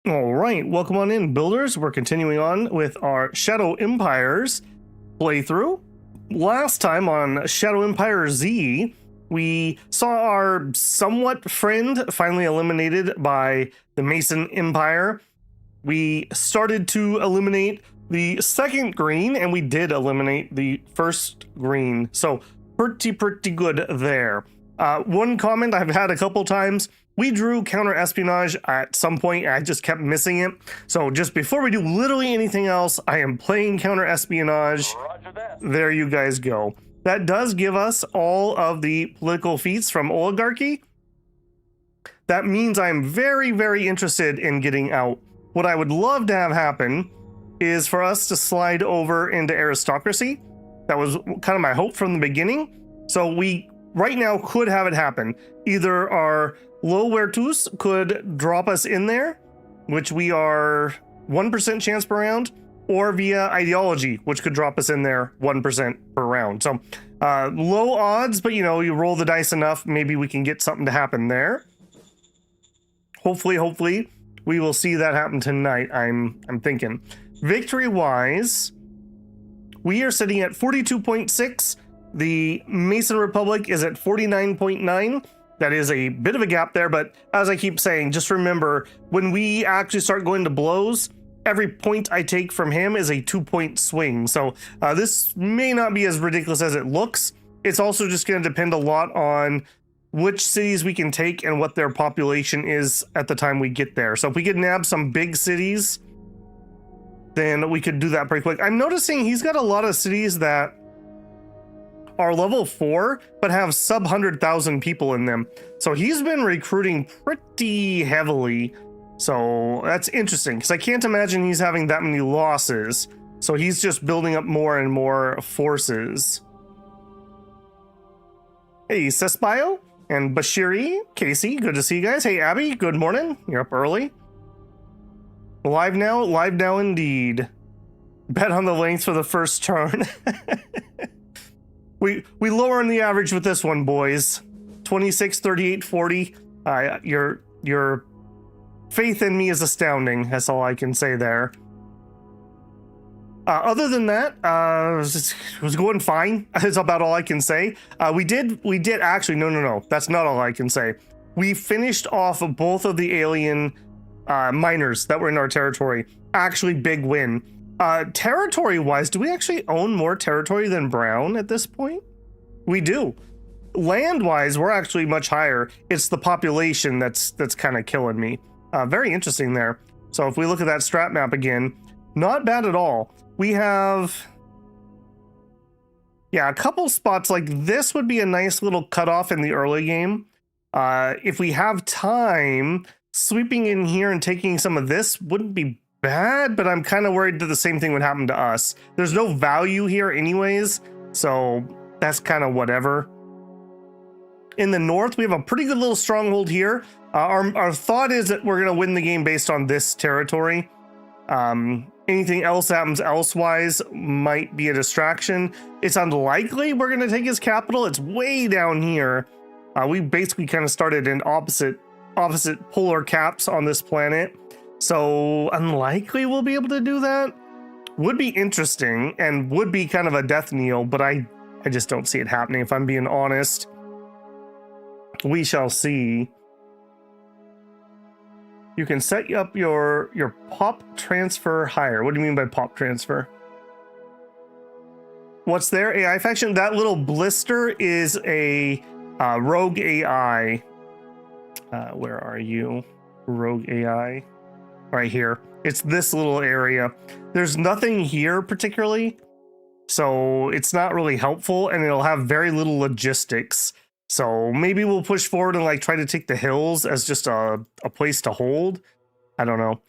All right, welcome on in, builders. We're continuing on with our Shadow Empires playthrough. Last time on Shadow Empire Z, we saw our somewhat friend finally eliminated by the Mason Empire. We started to eliminate the second green, and we did eliminate the first green. So pretty good there. One comment I've had a couple times: we drew counter-espionage at some point, and I just kept missing it. So just before we do literally anything else, I am playing counter-espionage. There you guys go. That does give us all of the political feats from oligarchy. That means I'm very interested in getting out. What I would love to have happen is for us to slide over into aristocracy. That was kind of my hope from the beginning. So we right now could have it happen. Either our low Wertus could drop us in there, which we are 1% chance per round, or via ideology, which could drop us in there 1% per round. So low odds, but you know, you roll the dice enough, maybe we can get something to happen there. Hopefully we will see that happen tonight. I'm thinking. Victory wise, we are sitting at 42.6. The Mason Republic is at 49.9. That is a bit of a gap there, but as I keep saying, just remember, when we actually start going to blows, every point I take from him is a 2-point swing. So this may not be as ridiculous as it looks. It's also just going to depend a lot on which cities we can take and what their population is at the time we get there. So if we could nab some big cities, then we could do that pretty quick. I'm noticing he's got a lot of cities that are level 4, but have sub 100,000 people in them. So he's been recruiting pretty heavily. So that's interesting, because I can't imagine he's having that many losses. So he's just building up more and more forces. Hey, Sesbio and Bashiri, Casey, good to see you guys. Hey, Abby, good morning. You're up early. Live now indeed. Bet on the length for the first turn. We lower on the average with this one, boys. 26, 38, 40. Your faith in me is astounding. That's all I can say there. Other than that, it was going fine. That's about all I can say. We did actually, no. That's not all I can say. We finished off both of the alien miners that were in our territory. Actually, big win. Territory-wise, do we actually own more territory than Brown at this point? We do. Land-wise, we're actually much higher. It's the population that's kind of killing me. Very interesting there. So if we look at that strat map again, not bad at all. We have, yeah, a couple spots like this would be a nice little cutoff in the early game. If we have time, sweeping in here and taking some of this wouldn't be bad, but I'm kind of worried that the same thing would happen to us. There's no value here anyways, so that's kind of whatever. In the north, we have a pretty good little stronghold here. Our thought is that we're going to win the game based on this territory. Anything else happens elsewise might be a distraction. It's unlikely we're going to take his capital. It's way down here. We basically kind of started in opposite polar caps on this planet. So unlikely we'll be able to do that. Would be interesting and would be kind of a death knell, but I just don't see it happening, if I'm being honest. We shall see. You can set up your pop transfer higher. What do you mean by pop transfer? What's there? AI faction? That little blister is a rogue AI. Where are you? Rogue AI. Right here. It's this little area. There's nothing here particularly, so it's not really helpful, and it'll have very little logistics. So maybe we'll push forward and like try to take the hills as just a place to hold. I don't know.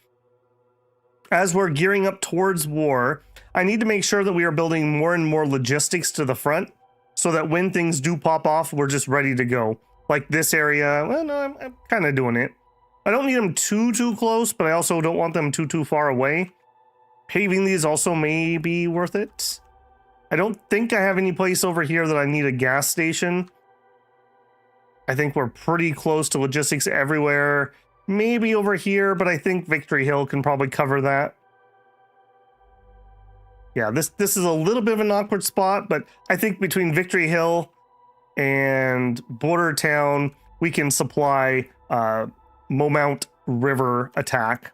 As we're gearing up towards war, I need to make sure that we are building more and more logistics to the front, so that when things do pop off, we're just ready to go. Like this area, well, no, I'm kind of doing it. I don't need them too close, but I also don't want them too far away. Paving these also may be worth it. I don't think I have any place over here that I need a gas station. I think we're pretty close to logistics everywhere. maybe over here, but I think Victory Hill can probably cover that. Yeah, this is a little bit of an awkward spot, but I think between Victory Hill and Border Town, we can supply Momount River attack.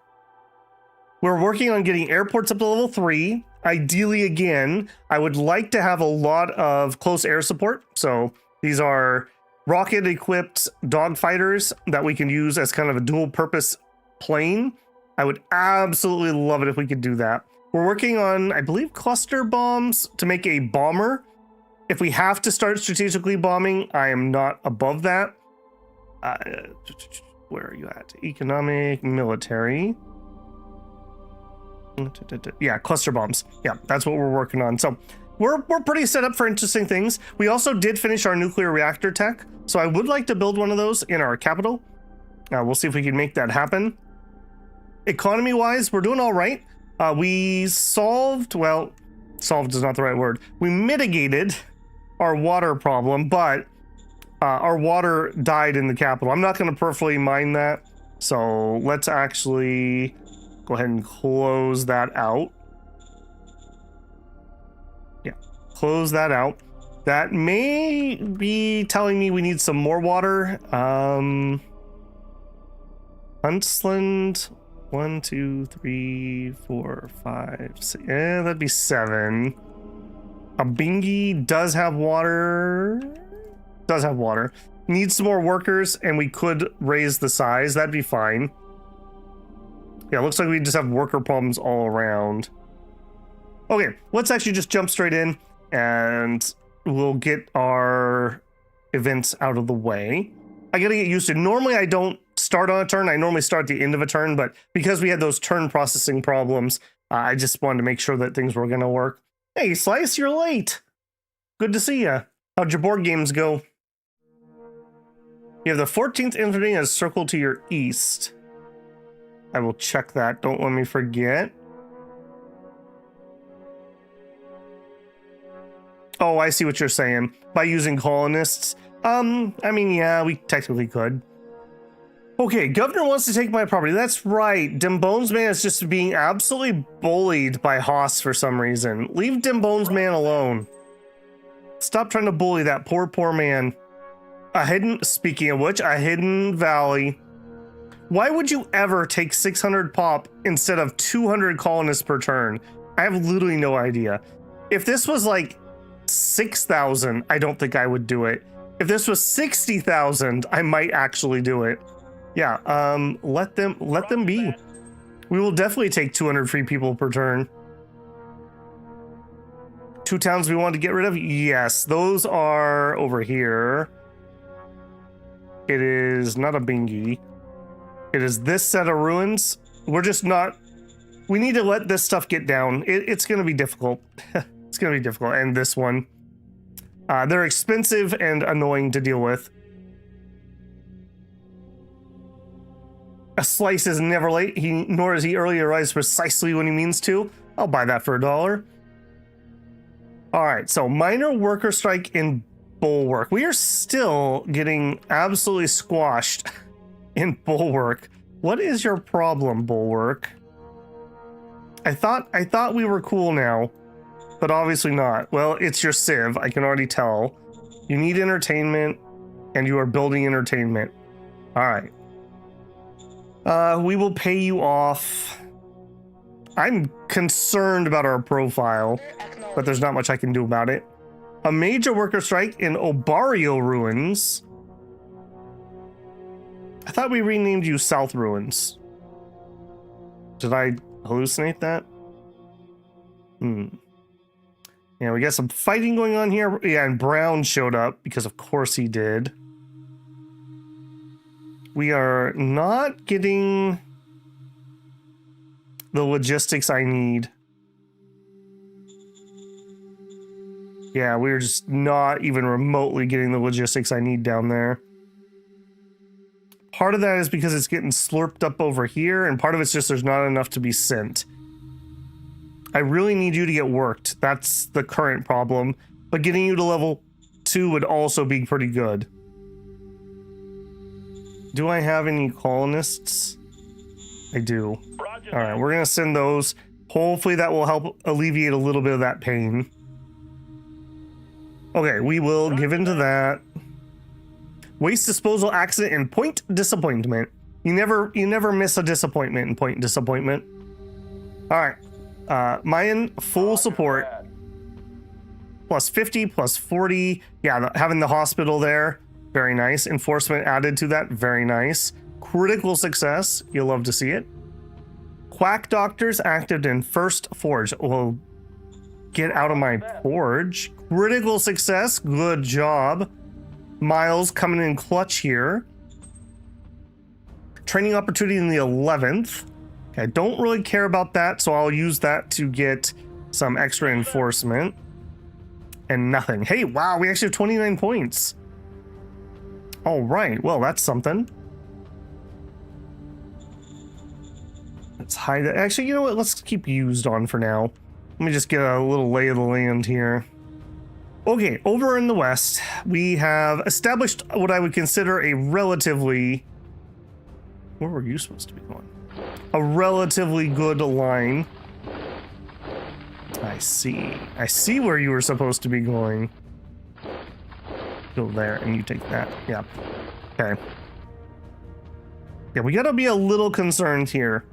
We're working on getting airports up to level 3. Ideally, again, I would like to have a lot of close air support. So these are rocket-equipped dogfighters that we can use as kind of a dual-purpose plane. I would absolutely love it if we could do that. We're working on, I believe, cluster bombs to make a bomber. If we have to start strategically bombing, I am not above that. Where are you at? Economic, military. Yeah, cluster bombs. Yeah, that's what we're working on. So we're pretty set up for interesting things. We also did finish our nuclear reactor tech, so I would like to build one of those in our capital. We'll see if we can make that happen. Economy-wise, we're doing all right. We solved, well, solved is not the right word. We mitigated our water problem, but our water died in the capital. I'm not going to peripherally mine that, so let's actually go ahead and close that out. Yeah, close that out. That may be telling me we need some more water. Huntsland, 1, 2, 3, 4, 5, 6. Yeah, that'd be 7. Abingi does have water. Does have water. Needs some more workers, and we could raise the size. That'd be fine. Yeah, looks like we just have worker problems all around. Okay, let's actually just jump straight in, and we'll get our events out of the way. I gotta get used to it. Normally, I don't start on a turn. I normally start at the end of a turn, but because we had those turn processing problems, I just wanted to make sure that things were gonna work. Hey, Slice, you're late. Good to see ya. How'd your board games go? You have the 14th Infantry as circle to your east. I will check that. Don't let me forget. Oh, I see what you're saying. By using colonists. I mean, yeah, we technically could. Okay, Governor wants to take my property. That's right. Dimbones Man is just being absolutely bullied by Haas for some reason. Leave Dimbones Man alone. Stop trying to bully that poor man. Speaking of which, a hidden valley. Why would you ever take 600 pop instead of 200 colonists per turn? I have literally no idea. If this was like 6,000, I don't think I would do it. If this was 60,000, I might actually do it. Yeah, let them be. We will definitely take 200 free people per turn. 2 towns we want to get rid of? Yes, those are over here. It is not a bingy. It is this set of ruins. We're just not... We need to let this stuff get down. It's going to be difficult. It's going to be difficult. And this one. They're expensive and annoying to deal with. A Slice is never late. Nor is he early arrives precisely when he means to. I'll buy that for $1. All right, so minor worker strike in Bulwark. We are still getting absolutely squashed in Bulwark. What is your problem, Bulwark? I thought we were cool now, but obviously not. Well, it's your civ, I can already tell. You need entertainment, and you are building entertainment. All right. We will pay you off. I'm concerned about our profile, but there's not much I can do about it. A major worker strike in Obario Ruins. I thought we renamed you South Ruins. Did I hallucinate that? Yeah, we got some fighting going on here. Yeah, and Brown showed up because of course he did. We are not getting the logistics I need. Yeah, we're just not even remotely getting the logistics I need down there. Part of that is because it's getting slurped up over here, and part of it's just there's not enough to be sent. I really need you to get worked. That's the current problem. But getting you to level 2 would also be pretty good. Do I have any colonists? I do. Roger All right, that. we're gonna send those. Hopefully that will help alleviate a little bit of that pain. Okay, we will give into that. Waste disposal accident and point disappointment. You never miss a disappointment in point disappointment. All right, Mayan full support. Plus 50, plus 40. Yeah, having the hospital there, very nice. Enforcement added to that, very nice. Critical success, you'll love to see it. Quack doctors active in first forge. Well, get out of my forge. Critical success, good job. Miles coming in clutch here. Training opportunity in the 11th. Okay, I don't really care about that, so I'll use that to get some extra enforcement. And nothing. Hey, wow, we actually have 29 points. All right, well, that's something. Let's hide it. Actually, you know what? Let's keep used on for now. Let me just get a little lay of the land here. Okay, over in the west, we have established what I would consider a relatively... Where were you supposed to be going? A relatively good line. I see. I see where you were supposed to be going. Go there, and you take that. Yeah. Okay. Yeah, we gotta be a little concerned here.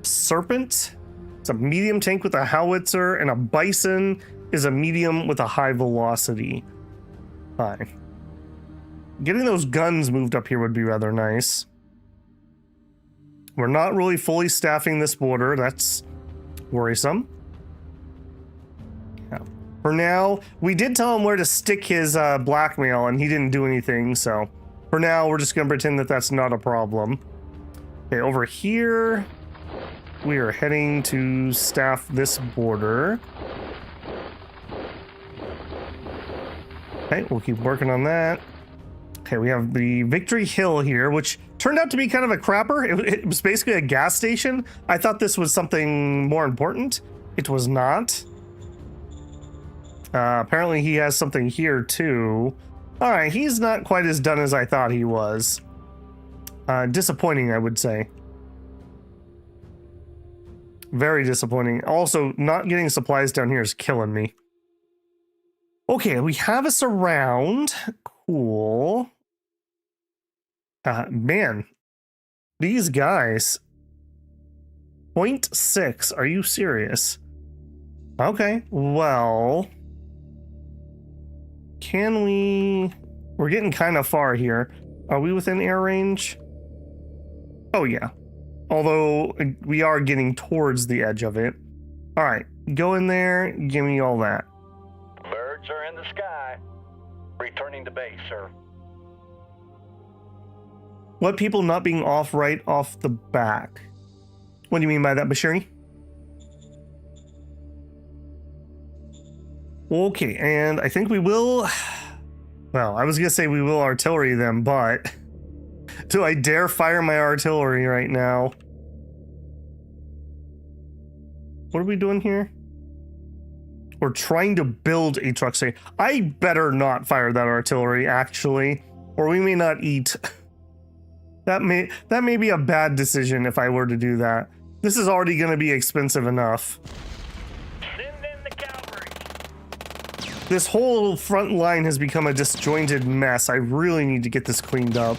Serpent. It's a medium tank with a howitzer, and a bison is a medium with a high velocity. Fine. Getting those guns moved up here would be rather nice. We're not really fully staffing this border. That's worrisome. Yeah. For now, we did tell him where to stick his blackmail, and he didn't do anything, so for now, we're just going to pretend that that's not a problem. Okay, over here, we are heading to staff this border. Okay, we'll keep working on that. Okay, we have the Victory Hill here, which turned out to be kind of a crapper. It was basically a gas station. I thought this was something more important. It was not. Apparently he has something here too. All right, he's not quite as done as I thought he was. Disappointing, I would say. Very disappointing. Also, not getting supplies down here is killing me. Okay, we have us around. Cool. Man, these guys. 0.6, are you serious? Okay, well, can we... We're getting kind of far here. Are we within air range? Oh, yeah. Although, we are getting towards the edge of it. All right, go in there, give me all that. Birds are in the sky. Returning to base, sir. What people not being off right off the back? What do you mean by that, Bashiri? Okay, and I think we will... Well, I was going to say we will artillery them, but... Do I dare fire my artillery right now? What are we doing here? We're trying to build a truck station. I better not fire that artillery, actually, or we may not eat. That may be a bad decision if I were to do that. This is already going to be expensive enough. Send in the cavalry. This whole front line has become a disjointed mess. I really need to get this cleaned up.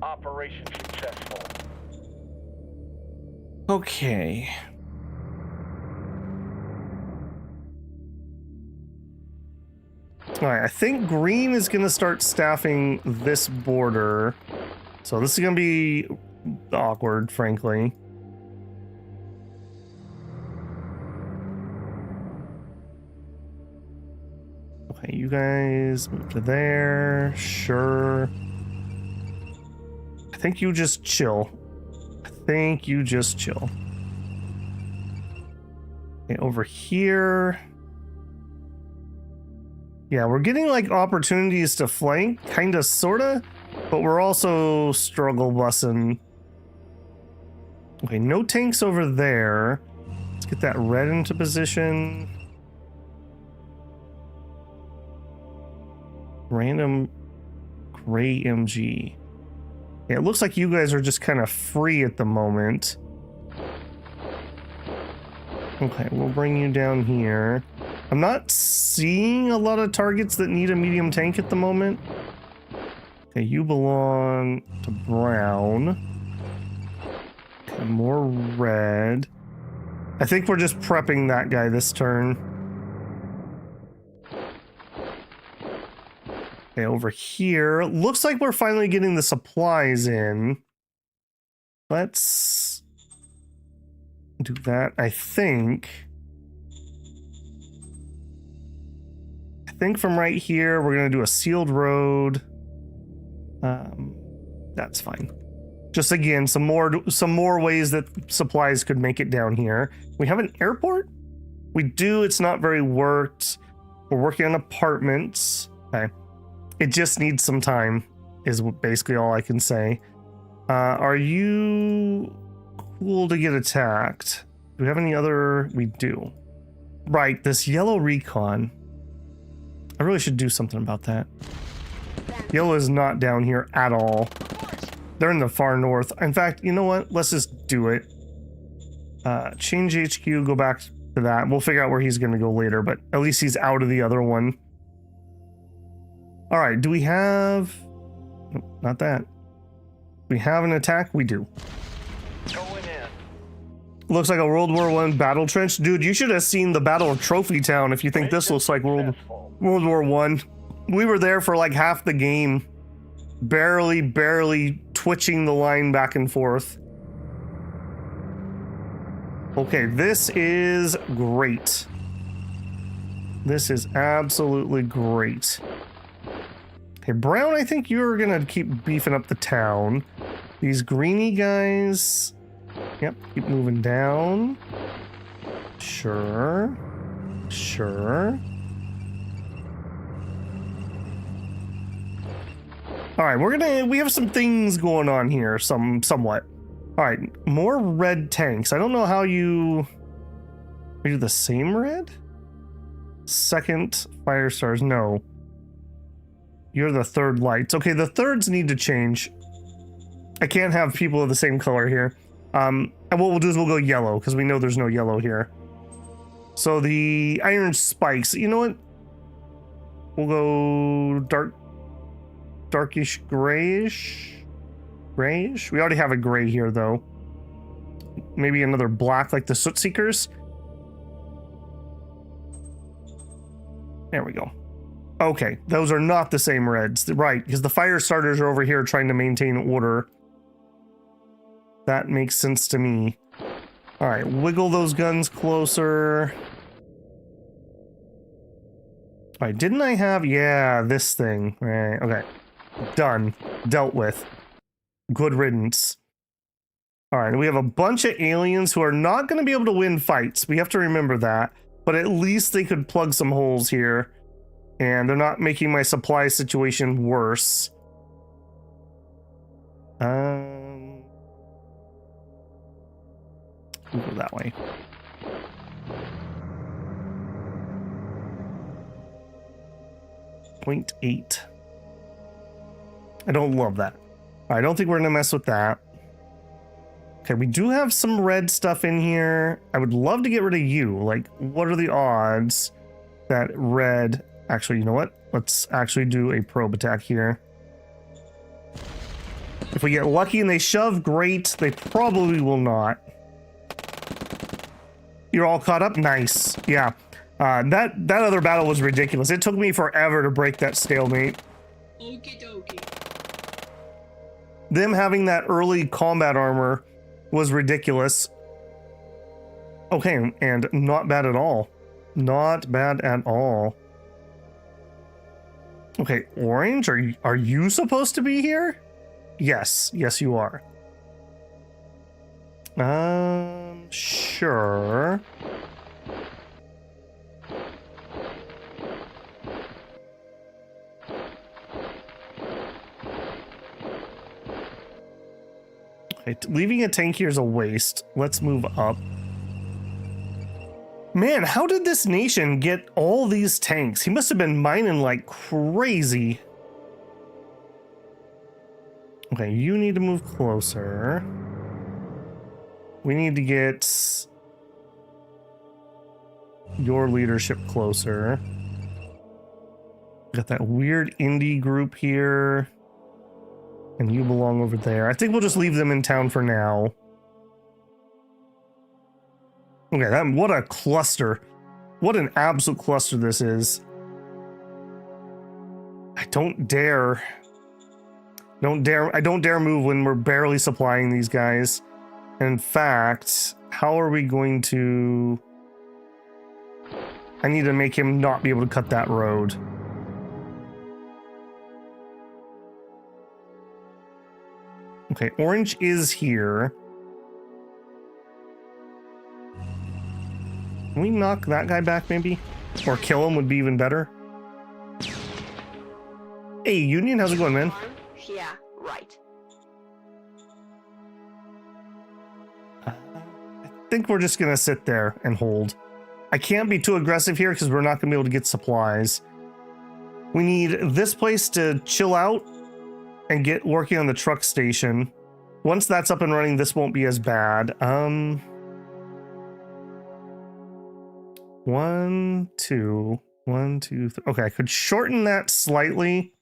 Operation successful. Okay. All right, I think green is going to start staffing this border. So this is going to be awkward, frankly. Okay, you guys move to there. Sure. I think you just chill. Okay, over here. Yeah, we're getting like opportunities to flank, kinda, sorta, but we're also struggle bussing. Okay, no tanks over there. Let's get that red into position. Random gray MG. Yeah, it looks like you guys are just kind of free at the moment. Okay, we'll bring you down here. I'm not seeing a lot of targets that need a medium tank at the moment. Okay, you belong to brown. Okay, more red. I think we're just prepping that guy this turn. Okay, over here. Looks like we're finally getting the supplies in. Let's do that. I think from right here, we're going to do a sealed road. That's fine. Just again, some more ways that supplies could make it down here. We have an airport? We do. It's not very worked. We're working on apartments. Okay. It just needs some time, is basically all I can say. Are you cool to get attacked? Do we have any other? We do. Right, this yellow recon. I really should do something about that. Yellow is not down here at all. They're in the far north. In fact, you know what? Let's just do it. Change HQ, go back to that. We'll figure out where he's going to go later, but at least he's out of the other one. All right, do we have... Nope, not that. We have an attack? We do. Going in. Looks like a World War I battle trench. Dude, you should have seen the Battle of Trophy Town if you think this looks like World War I. We were there for like half the game. Barely twitching the line back and forth. Okay, this is great. This is absolutely great. Okay, Brown, I think you're gonna keep beefing up the town. These greeny guys... Yep, keep moving down. Sure. All right, we have some things going on here, somewhat. All right, more red tanks. I don't know how you... Are you the same red? Second fire stars, no. You're the third lights. Okay, the thirds need to change. I can't have people of the same color here. And what we'll do is we'll go yellow, because we know there's no yellow here. So the iron spikes, you know what? We'll go darkish grayish. Grayish? We already have a gray here, though. Maybe another black like the Soot Seekers. There we go. Okay, those are not the same reds. Right, because the fire starters are over here trying to maintain order. That makes sense to me. All right, wiggle those guns closer. All right, didn't I have... Yeah, this thing. Right, okay. Done. Dealt with. Good riddance. All right, we have a bunch of aliens who are not going to be able to win fights. We have to remember that. But at least they could plug some holes here. And they're not making my supply situation worse. We'll go that way. .8. I don't love that. I don't think we're gonna mess with that. Okay, we do have some red stuff in here. I would love to get rid of you. Like, what are the odds that red... Actually, you know what? Let's actually do a probe attack here. If we get lucky and they shove, great. They probably will not. You're all caught up? Nice. Yeah. That other battle was ridiculous. It took me forever to break that stalemate. Okie dokie. Them having that early combat armor was ridiculous. Okay, and not bad at all. Not bad at all. Okay, Orange, are you supposed to be here? Yes, yes you are. Sure. Okay, leaving a tank here is a waste. Let's move up. Man, how did this nation get all these tanks? He must have been mining like crazy. Okay, you need to move closer. We need to get your leadership closer. Got that weird indie group here. And you belong over there. I think we'll just leave them in town for now. Okay, what a cluster. What an absolute cluster this is. I don't dare move when we're barely supplying these guys. And in fact, how are we going to... I need to make him not be able to cut that road. Okay, orange is here. Can we knock that guy back maybe? Or kill him would be even better. Hey, Union, how's it going, man? Yeah, right. I think we're just gonna sit there and hold. I can't be too aggressive here because we're not gonna be able to get supplies. We need this place to chill out and get working on the truck station. Once that's up and running, this won't be as bad. 1, 2, 1, 2, 3. Okay, I could shorten that slightly.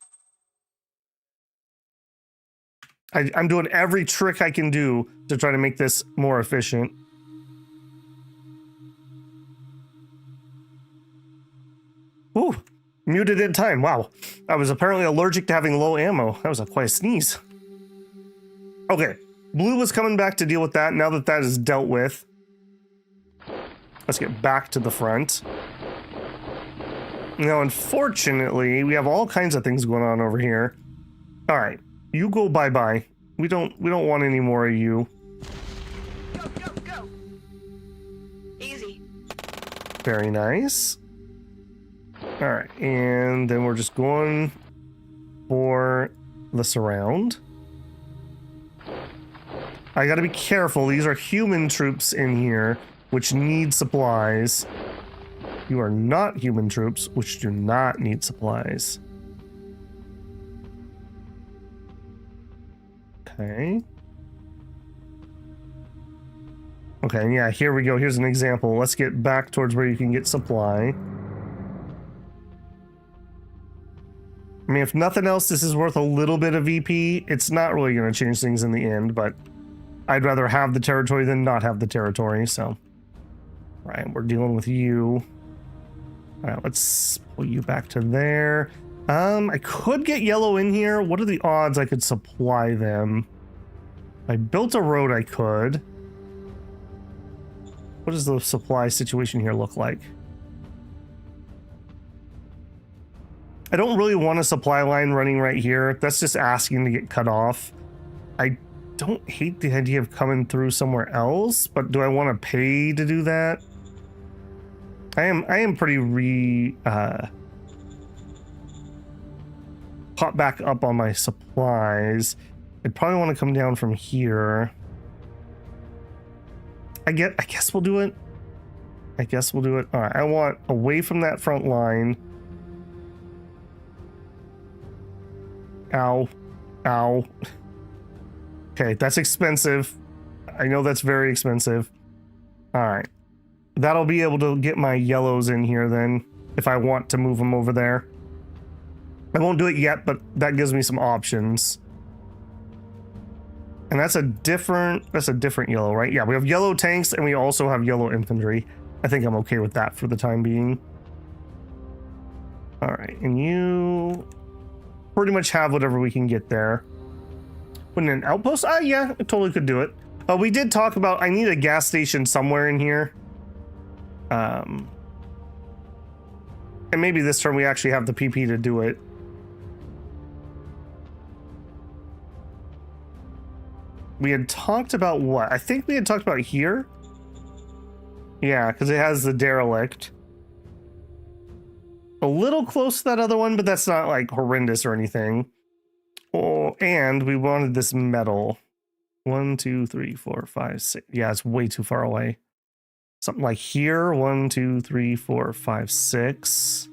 I'm doing every trick I can do to try to make this more efficient. Ooh, muted in time. Wow. I was apparently allergic to having low ammo. That was quite a sneeze. Okay, blue was coming back to deal with that. Now that that is dealt with, let's get back to the front. Now, unfortunately, we have all kinds of things going on over here. All right, you go bye-bye. We don't want any more of you. Go, go, go. Easy. Very nice. All right, and then we're just going for the surround. I gotta be careful. These are human troops in here, which need supplies. You are not human troops, which do not need supplies. Okay. Okay, yeah, here we go. Here's an example. Let's get back towards where you can get supply. I mean, if nothing else, this is worth a little bit of VP. It's not really going to change things in the end, but I'd rather have the territory than not have the territory, so. All right, we're dealing with you. All right, let's pull you back to there. I could get yellow in here. What are the odds I could supply them? If I built a road, I could. What does the supply situation here look like? I don't really want a supply line running right here. That's just asking to get cut off. I don't hate the idea of coming through somewhere else, but do I want to pay to do that? I am pretty pop back up on my supplies. I'd probably want to come down from here. I guess we'll do it. I guess we'll do it. All right, I want away from that front line. Ow. Ow. Okay, that's expensive. I know that's very expensive. All right. That'll be able to get my yellows in here then, if I want to move them over there. I won't do it yet, but that gives me some options. And that's a different yellow, right? Yeah, we have yellow tanks and we also have yellow infantry. I think I'm okay with that for the time being. All right, and you pretty much have whatever we can get there. Put in an outpost? Yeah, I totally could do it. We did talk about, I need a gas station somewhere in here. And maybe this turn we actually have the PP to do it. We had talked about what? I think we had talked about here. Yeah, because it has the derelict. A little close to that other one, but that's not like horrendous or anything. Oh, and we wanted this metal. 1, 2, 3, 4, 5, 6. Yeah, it's way too far away. Something like here. 1, 2, 3, 4, 5, 6.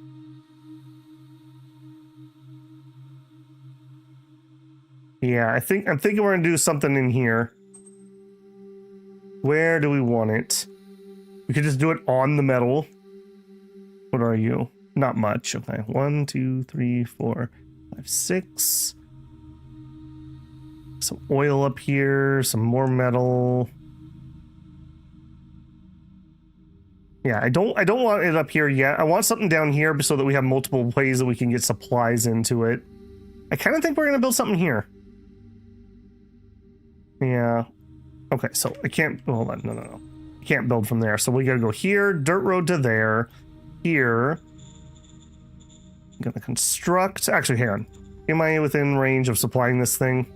Yeah, I'm thinking we're gonna do something in here. Where do we want it? We could just do it on the metal. What are you? Not much. Okay. 1, 2, 3, 4, 5, 6. Some oil up here, some more metal. Yeah, I don't want it up here yet. I want something down here so that we have multiple ways that we can get supplies into it. I kind of think we're gonna build something here. Yeah. Okay, so I can't, hold on, no. I can't build from there. So we gotta go here, dirt road to there, here. I'm gonna construct, actually, hang on. Am I within range of supplying this thing?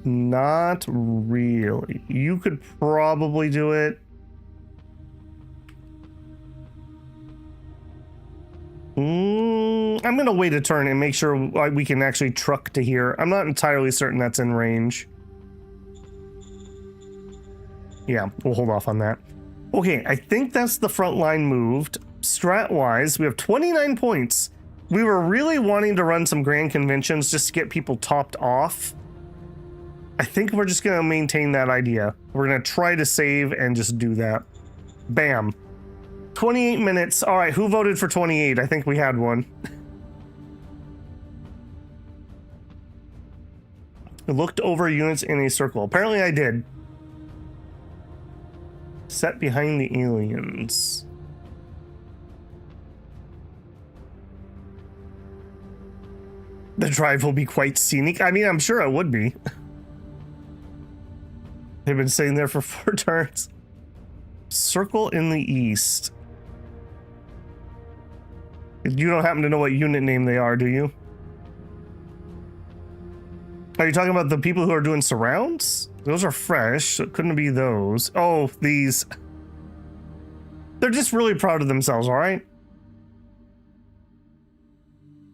Not really. You could probably do it. I'm gonna wait a turn and make sure we can actually truck to here. I'm not entirely certain that's in range. Yeah, we'll hold off on that. Okay, I think that's the front line moved. Strat-wise, we have 29 points. We were really wanting to run some grand conventions just to get people topped off. I think we're just gonna maintain that idea. We're gonna try to save and just do that. Bam. 28 minutes. All right, who voted for 28? I think we had one. I looked over units in a circle. Apparently I did. Set behind the aliens. The drive will be quite scenic. I mean, I'm sure it would be. They've been sitting there for 4 turns. Circle in the east. You don't happen to know what unit name they are, do you? Are you talking about the people who are doing surrounds? Those are fresh, so it couldn't be those. Oh, these. They're just really proud of themselves, all right?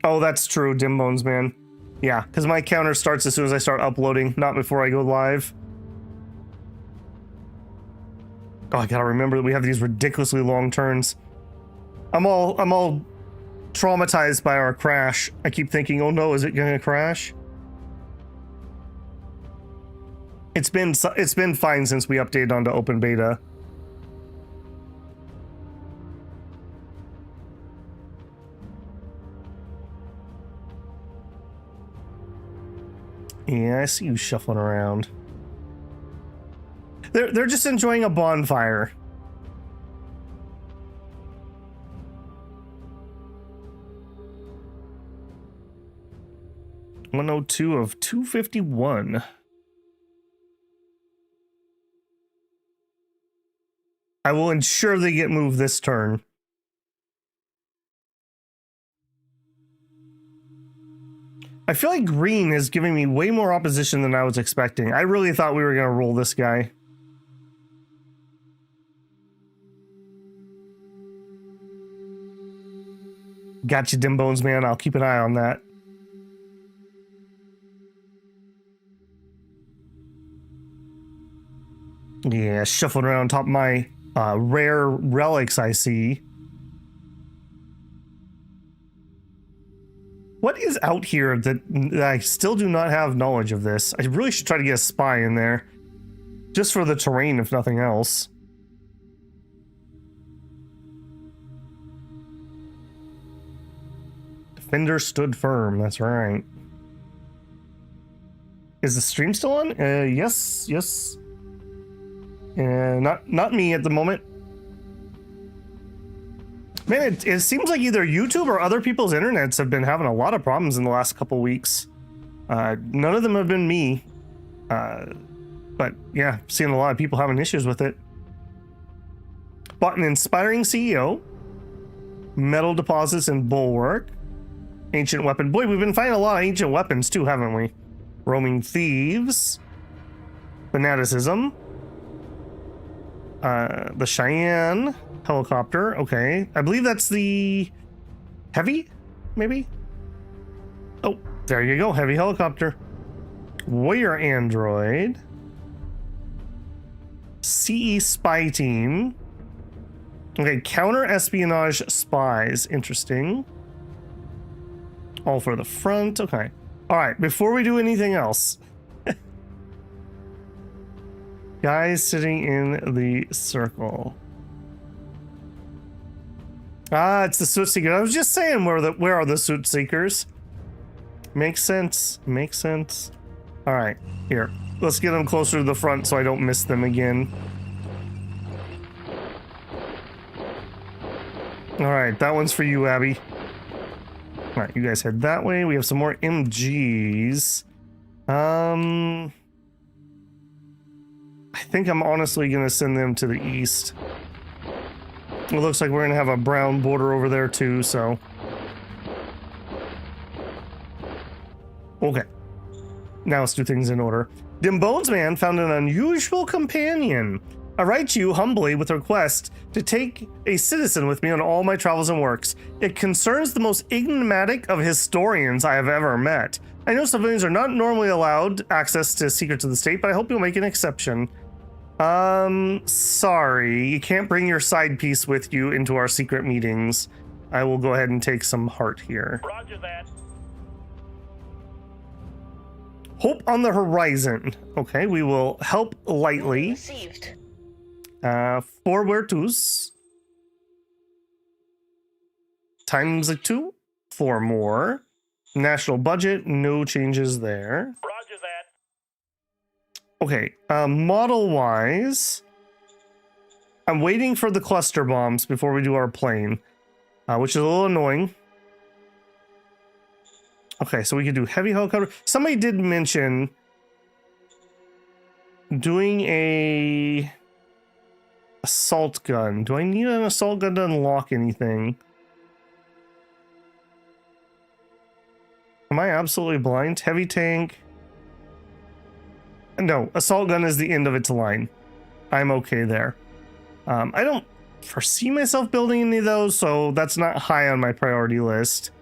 Oh, that's true, Dim Bones, man. Yeah, because my counter starts as soon as I start uploading, not before I go live. Oh, I gotta remember that we have these ridiculously long turns. I'm all traumatized by our crash. I keep thinking, oh no, is it gonna crash? It's been fine since we updated onto open beta. Yeah, I see you shuffling around. They're just enjoying a bonfire. $102 of 251. I will ensure they get moved this turn. I feel like green is giving me way more opposition than I was expecting. I really thought we were going to roll this guy. Gotcha, Dim Bones, man. I'll keep an eye on that. Yeah, shuffling around on top of my rare relics I see. What is out here that I still do not have knowledge of this? I really should try to get a spy in there. Just for the terrain, if nothing else. Defender stood firm, that's right. Is the stream still on? Yes. Not me at the moment. Man, it seems like either YouTube or other people's internets have been having a lot of problems in the last couple weeks. None of them have been me. But yeah, seeing a lot of people having issues with it. Bought an inspiring CEO. Metal deposits and bulwark. Ancient weapon. Boy, we've been finding a lot of ancient weapons too, haven't we? Roaming thieves. Fanaticism. The Cheyenne helicopter. Okay. I believe that's the heavy, maybe? Oh, there you go. Heavy helicopter. Warrior android. CE spy team. Okay, counter espionage spies. Interesting. All for the front. Okay. All right, before we do anything else, guys sitting in the circle. Ah, it's the suit seekers. I was just saying, where are the suit seekers? Makes sense. Makes sense. All right, here. Let's get them closer to the front so I don't miss them again. All right, that one's for you, Abby. All right, you guys head that way. We have some more MGs. I think I'm honestly gonna send them to the east. It looks like we're gonna have a brown border over there too, so. Okay. Now let's do things in order. Dim Bones Man found an unusual companion. I write to you humbly with a request to take a citizen with me on all my travels and works. It concerns the most enigmatic of historians I have ever met. I know civilians are not normally allowed access to secrets of the state, but I hope you'll make an exception. Sorry, you can't bring your side piece with you into our secret meetings. I will go ahead and take some heart here. Roger that. Hope on the horizon. Okay, we will help lightly. Received. 4 virtus. Times 2. 4 more. National budget, no changes there. Roger that. Okay, model-wise, I'm waiting for the cluster bombs before we do our plane, which is a little annoying. Okay, so we can do heavy helicopter. Somebody did mention doing a assault gun. Do I need an assault gun to unlock anything? Am I absolutely blind? Heavy tank. No, assault gun is the end of its line. I'm okay there. I don't foresee myself building any of those, so that's not high on my priority list.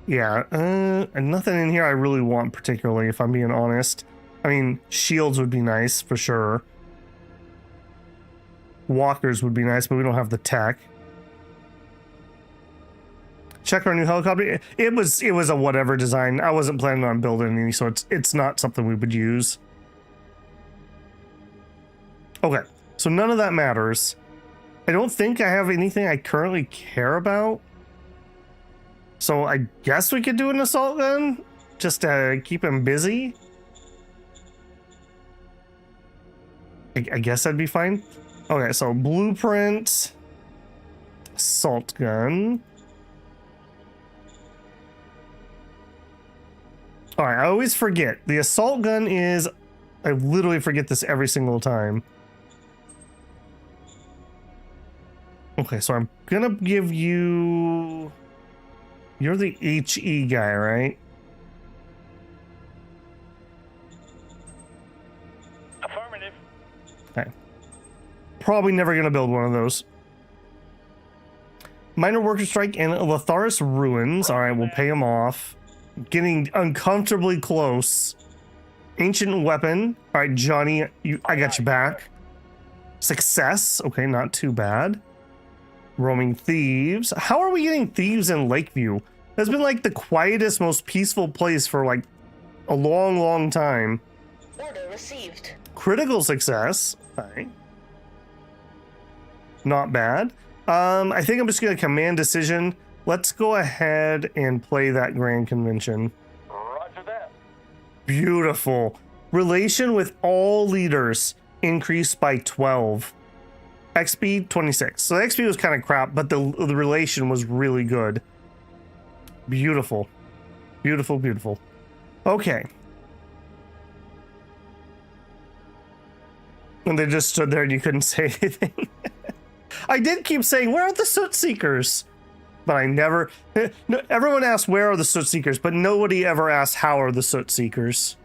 Yeah, and nothing in here I really want particularly, if I'm being honest. I mean, shields would be nice for sure. Walkers would be nice, but we don't have the tech. Check our new helicopter. It was a whatever design. I wasn't planning on building any, so it's not something we would use. Okay, so none of that matters. I don't think I have anything I currently care about. So I guess we could do an assault gun just to keep him busy. I guess that'd be fine. Okay, so blueprint, assault gun. All right, I always forget. The assault gun is, I literally forget this every single time. Okay, so I'm gonna give you, you're the HE guy, right? Affirmative. Okay. Probably never gonna build one of those. Minor worker strike and Latharis ruins. All right, we'll pay him off. Getting uncomfortably close. Ancient weapon. All right, Johnny, I got you back. Success. Okay, not too bad. Roaming thieves. How are we getting thieves in Lakeview? That's been like the quietest, most peaceful place for like a long, long time. Order received. Critical success. Okay. Not bad. I think I'm just gonna command decision. Let's go ahead and play that Grand Convention. Roger that. Beautiful. Relation with all leaders increased by 12. XP 26. So the XP was kind of crap, but the relation was really good. Beautiful. Beautiful, beautiful. Okay. And they just stood there and you couldn't say anything. I did keep saying, where are the Soot Seekers? But I never... No, everyone asks, where are the Soot Seekers? But nobody ever asks, how are the Soot Seekers?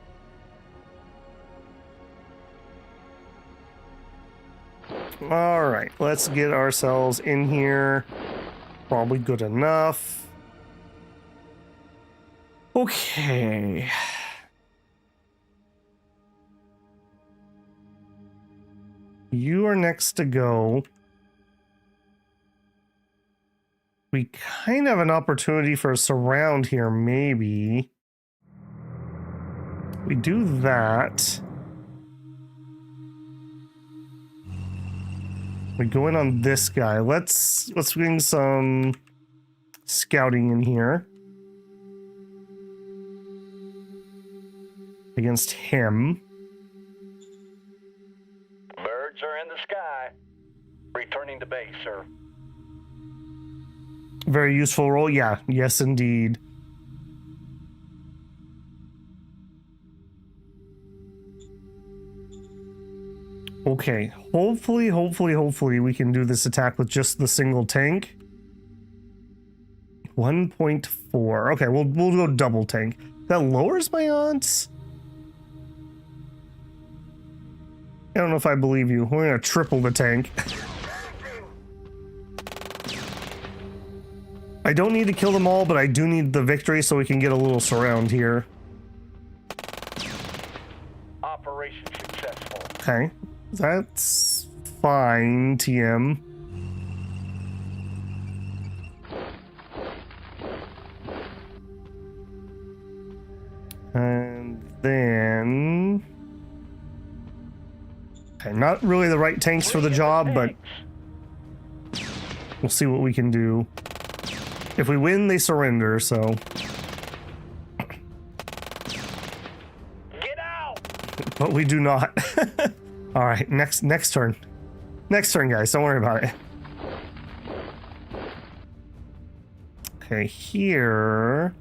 All right, let's get ourselves in here. Probably good enough. Okay. You are next to go. We kind of have an opportunity for a surround here, maybe. We do that. We go in on this guy. Let's bring some scouting in here against him. Birds are in the sky. Returning to base, sir. Very useful role. Yeah, yes, indeed. Okay, hopefully we can do this attack with just the single tank. 1.4. Okay, we'll go double tank. That lowers my odds. I don't know if I believe you. We're gonna triple the tank. I don't need to kill them all, but I do need the victory so we can get a little surround here. Operation successful. Okay, that's fine, TM. And then... Okay, not really the right tanks for the job, but we'll see what we can do. If we win, they surrender, so... Get out! But we do not. Alright, next turn. Next turn, guys, don't worry about it. Okay, here...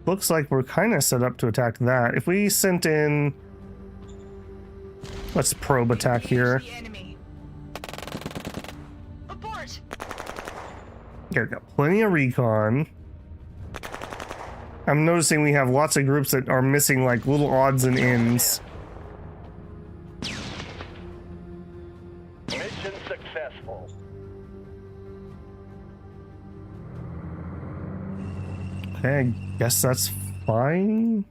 Looks like we're kind of set up to attack that. If we sent in... Let's probe attack here. Okay, got plenty of recon. I'm noticing we have lots of groups that are missing like little odds and ends. Mission successful. Okay, I guess that's fine.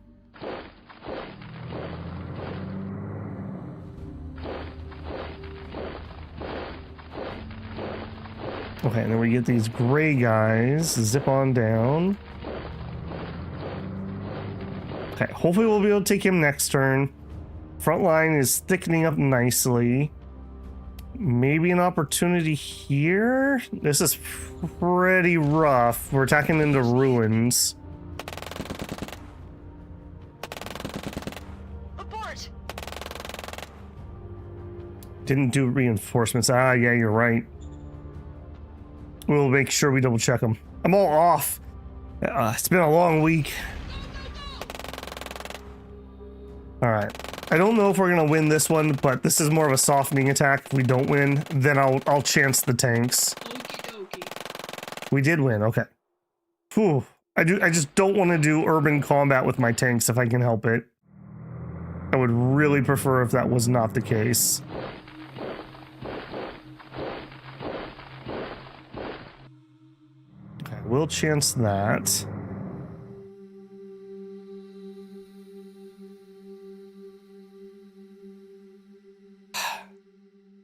Okay, and then we get these gray guys, zip on down. Okay, hopefully we'll be able to take him next turn. Frontline is thickening up nicely. Maybe an opportunity here? This is pretty rough. We're attacking into ruins. Abort. Didn't do reinforcements. Ah, yeah, you're right. We'll make sure we double check them. I'm all off. It's been a long week. All right. I don't know if we're gonna win this one, but this is more of a softening attack. If we don't win, then I'll chance the tanks. Okie dokie. We did win. Okay. Whew. I just don't want to do urban combat with my tanks if I can help it. I would really prefer if that was not the case. Okay, we'll chance that.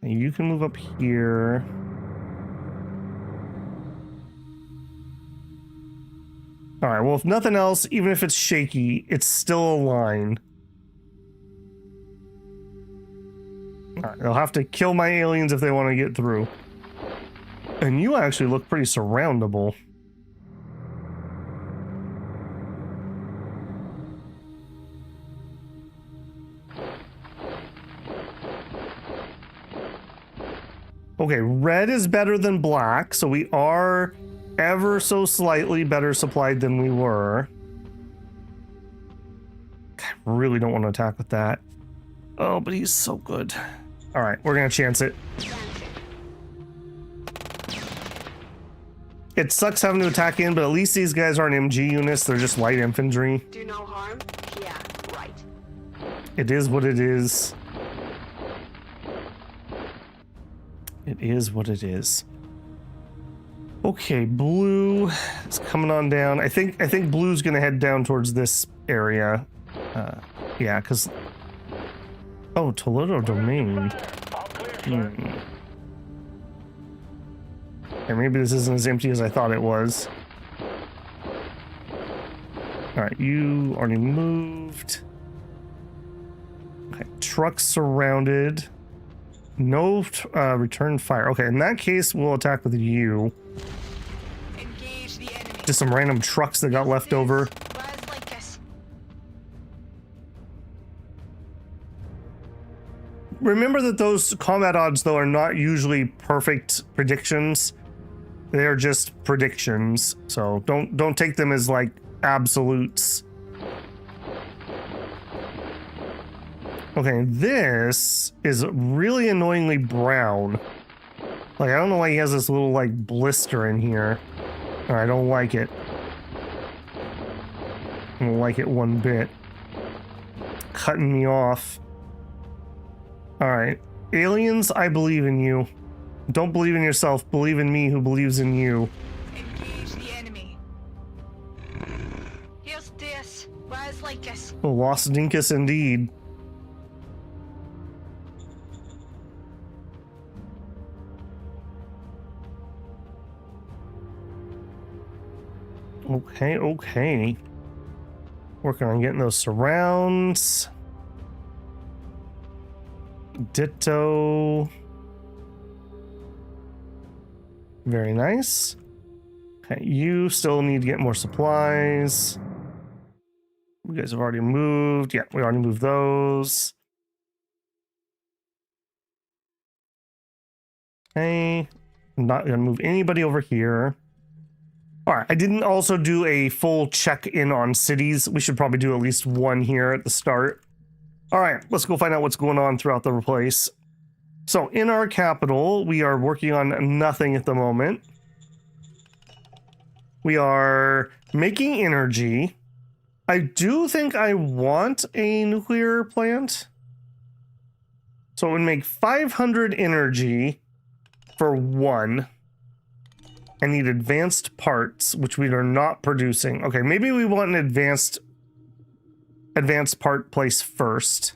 You can move up here. All right, well, if nothing else, even if it's shaky, it's still a line. All right, they'll have to kill my aliens if they want to get through. And you actually look pretty surroundable. Okay, red is better than black, so we are ever so slightly better supplied than we were. I really don't want to attack with that. Oh, but he's so good. All right, we're gonna chance it. It sucks having to attack in, but at least these guys aren't MG units, they're just light infantry. Do no harm? Yeah, right. It is what it is. It is what it is. Okay, blue is coming on down. I think blue's gonna head down towards this area. Yeah, because... Oh, Toledo Domain. sir. And maybe this isn't as empty as I thought it was. Alright, you already moved. Okay, trucks surrounded. No return fire. Okay, in that case, we'll attack with you. Engage the enemy. Just some random trucks that got left over. Rise like us. Remember that those combat odds, though, are not usually perfect predictions. They're just predictions, so don't take them as like absolutes. Okay, this is really annoyingly brown. Like, I don't know why he has this little like blister in here. I don't like it. I don't like it one bit. Cutting me off. Alright. Aliens, I believe in you. Don't believe in yourself. Believe in me who believes in you. Engage the enemy. Here's this. Rise like us. Oh, Lost Dinkus indeed. Okay, okay. Working on getting those surrounds. Ditto. Very nice. Okay, you still need to get more supplies. You guys have already moved. Yeah, we already moved those. Okay. I'm not gonna move anybody over here. Alright, I didn't also do a full check-in on cities. We should probably do at least one here at the start. Alright, let's go find out what's going on throughout the place. So, in our capital, we are working on nothing at the moment. We are making energy. I do think I want a nuclear plant. So it would make 500 energy for one. I need advanced parts, which we are not producing. Okay, maybe we want an advanced part place first,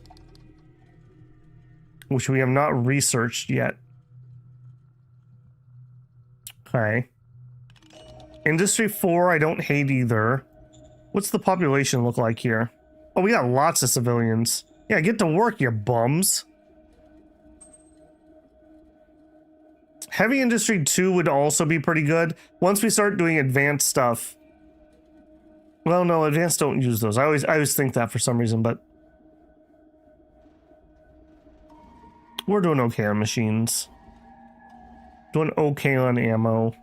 which we have not researched yet. Okay. Industry 4, I don't hate either. What's the population look like here? Oh, we got lots of civilians. Yeah, get to work, you bums. Heavy Industry 2 would also be pretty good. Once we start doing advanced stuff. Well, no, advanced don't use those. I always think that for some reason, but we're doing okay on machines. Doing okay on ammo.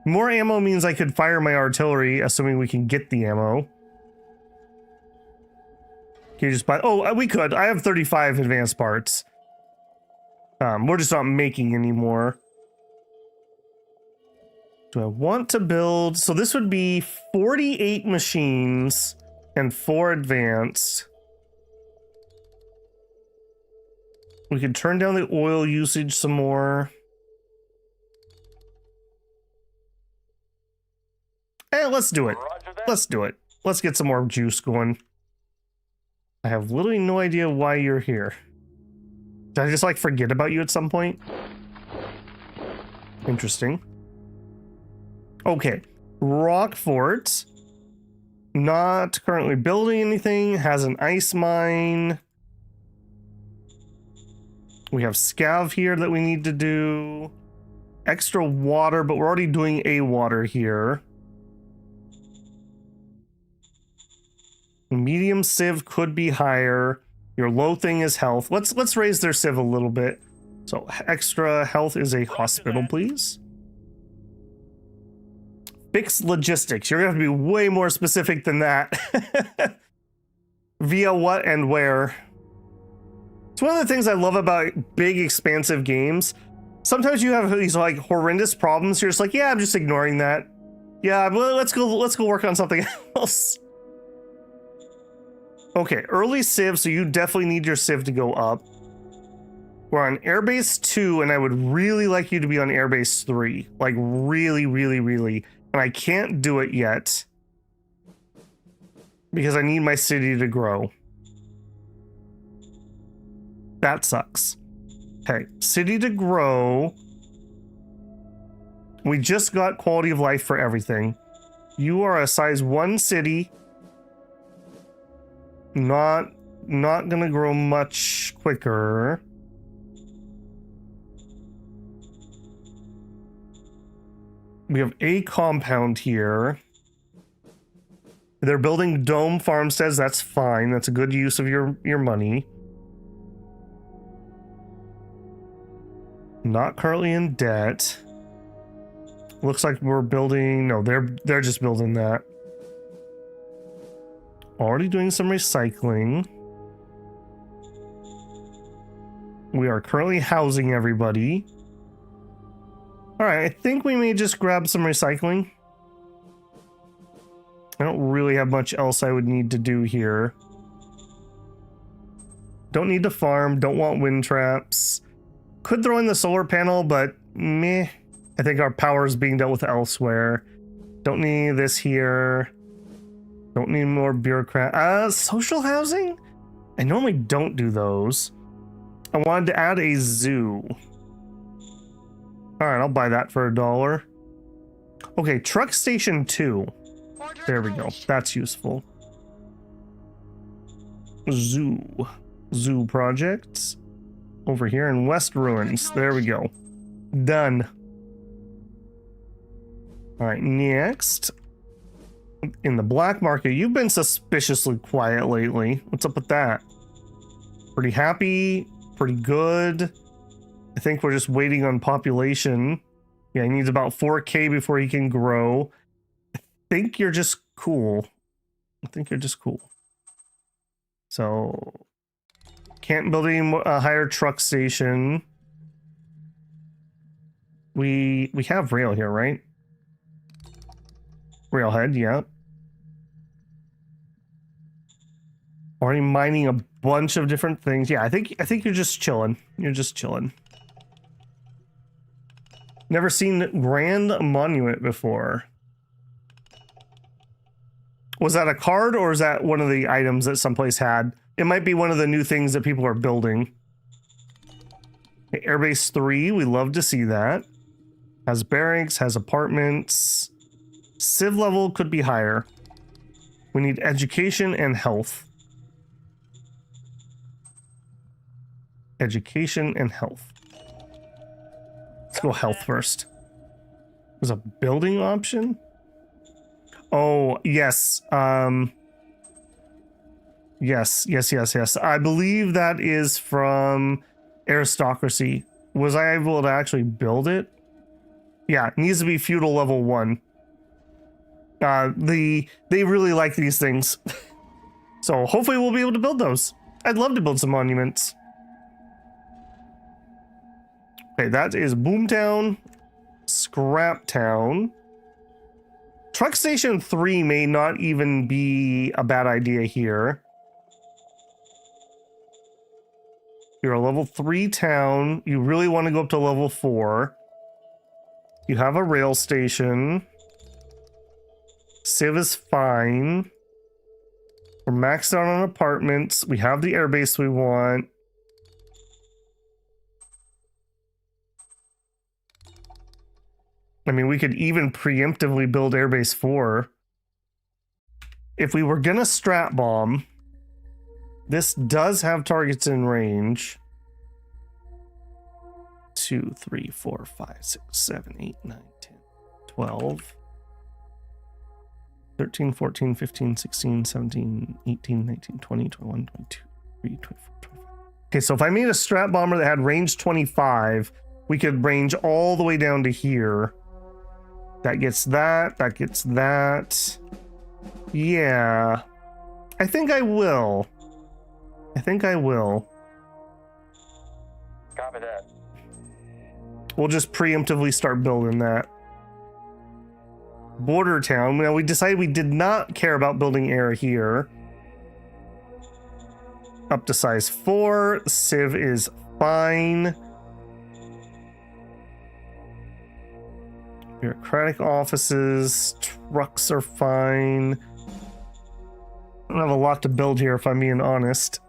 More ammo means I could fire my artillery, assuming we can get the ammo. Can you just buy? Oh, we could. I have 35 advanced parts. We're just not making anymore. Do I want to build? So this would be 48 machines and 4 advanced. We could turn down the oil usage some more. Eh, let's do it. Let's do it. Let's get some more juice going. I have literally no idea why you're here. Did I just like forget about you at some point? Interesting. Okay. Rockfort. Not currently building anything. Has an ice mine. We have scav here that we need to do. Extra water, but we're already doing a water here. Medium civ could be higher. Your low thing is health. Let's raise their civ a little bit. So extra health is a hospital, please. Fix logistics. You're gonna have to be way more specific than that. Via what and where? It's one of the things I love about big, expansive games. Sometimes you have these like horrendous problems. You're just like, yeah, I'm just ignoring that. Yeah, well, let's go work on something else. Okay, early civ, so you definitely need your civ to go up. We're on airbase 2, and I would really like you to be on airbase 3. Like, really, really, really. And I can't do it yet. Because I need my city to grow. That sucks. Okay, city to grow. We just got quality of life for everything. You are a size 1 city. Not gonna grow much quicker. We have a compound here. They're building dome farmsteads. That's fine. That's a good use of your money. Not currently in debt. Looks like we're building. No, they're just building that. Already doing some recycling. We are currently housing everybody. All right, I think we may just grab some recycling. I don't really have much else I would need to do here. Don't need to farm, don't want wind traps. Could throw in the solar panel, but meh. I think our power is being dealt with elsewhere. Don't need this here. Don't need more bureaucrat. Social housing? I normally don't do those. I wanted to add a zoo. All right, I'll buy that for $1. Okay, truck station 2. There we go. That's useful. Zoo projects. Over here in West Ruins. There we go. Done. All right, next. In the black market, you've been suspiciously quiet lately. What's up with that? Pretty happy, pretty good. I think we're just waiting on population. Yeah, he needs about 4K before he can grow. I think you're just cool. I think you're just cool. So, can't build a higher truck station. We have rail here, right? Railhead, yeah. Already mining a bunch of different things. Yeah, I think you're just chilling. You're just chilling. Never seen Grand Monument before. Was that a card or is that one of the items that someplace had? It might be one of the new things that people are building. Okay, Airbase 3, we love to see that. Has barracks, has apartments. Civ level could be higher. We need education and health. Education and health. Let's go health first. There's a building option? Oh, yes. Yes. I believe that is from Aristocracy. Was I able to actually build it? Yeah, it needs to be feudal level 1. They really like these things. So hopefully we'll be able to build those. I'd love to build some monuments. Okay, that is Boomtown, Scrap Town. Truck Station 3 may not even be a bad idea here. You're a level 3 town. You really want to go up to level 4. You have a rail station. Civ is fine. We're maxed out on apartments. We have the airbase we want. I mean, we could even preemptively build Airbase 4. If we were gonna strat bomb, this does have targets in range. 2, 3, 4, 5, 6, 7, 8, 9, 10, 12, 13, 14, 15, 16, 17, 18, 19, 20, 21, 22, 23, 24, 25. Okay, so if I made a strat bomber that had range 25, we could range all the way down to here. That gets that. That gets that. Yeah. I think I will. Copy that. We'll just preemptively start building that. Border town. Now, we decided we did not care about building air here. Up to size 4. Civ is fine. Bureaucratic offices, trucks are fine. I don't have a lot to build here if I'm being honest.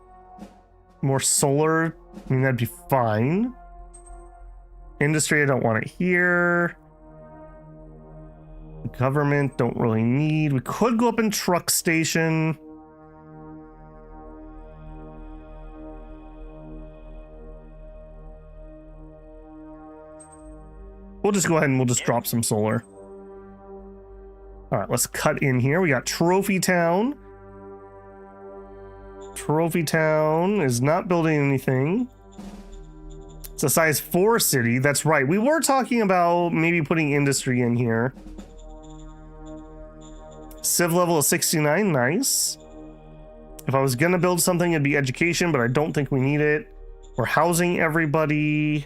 More solar, I mean, that'd be fine. Industry, I don't want it here. Government, don't really need. We could go up in truck station. We'll just go ahead and we'll just drop some solar. All right, let's cut in here. We got Trophy Town. Trophy Town is not building anything. It's a size 4 city. That's right. We were talking about maybe putting industry in here. Civ level of 69, nice. If I was gonna build something, it'd be education, but I don't think we need it. We're housing everybody.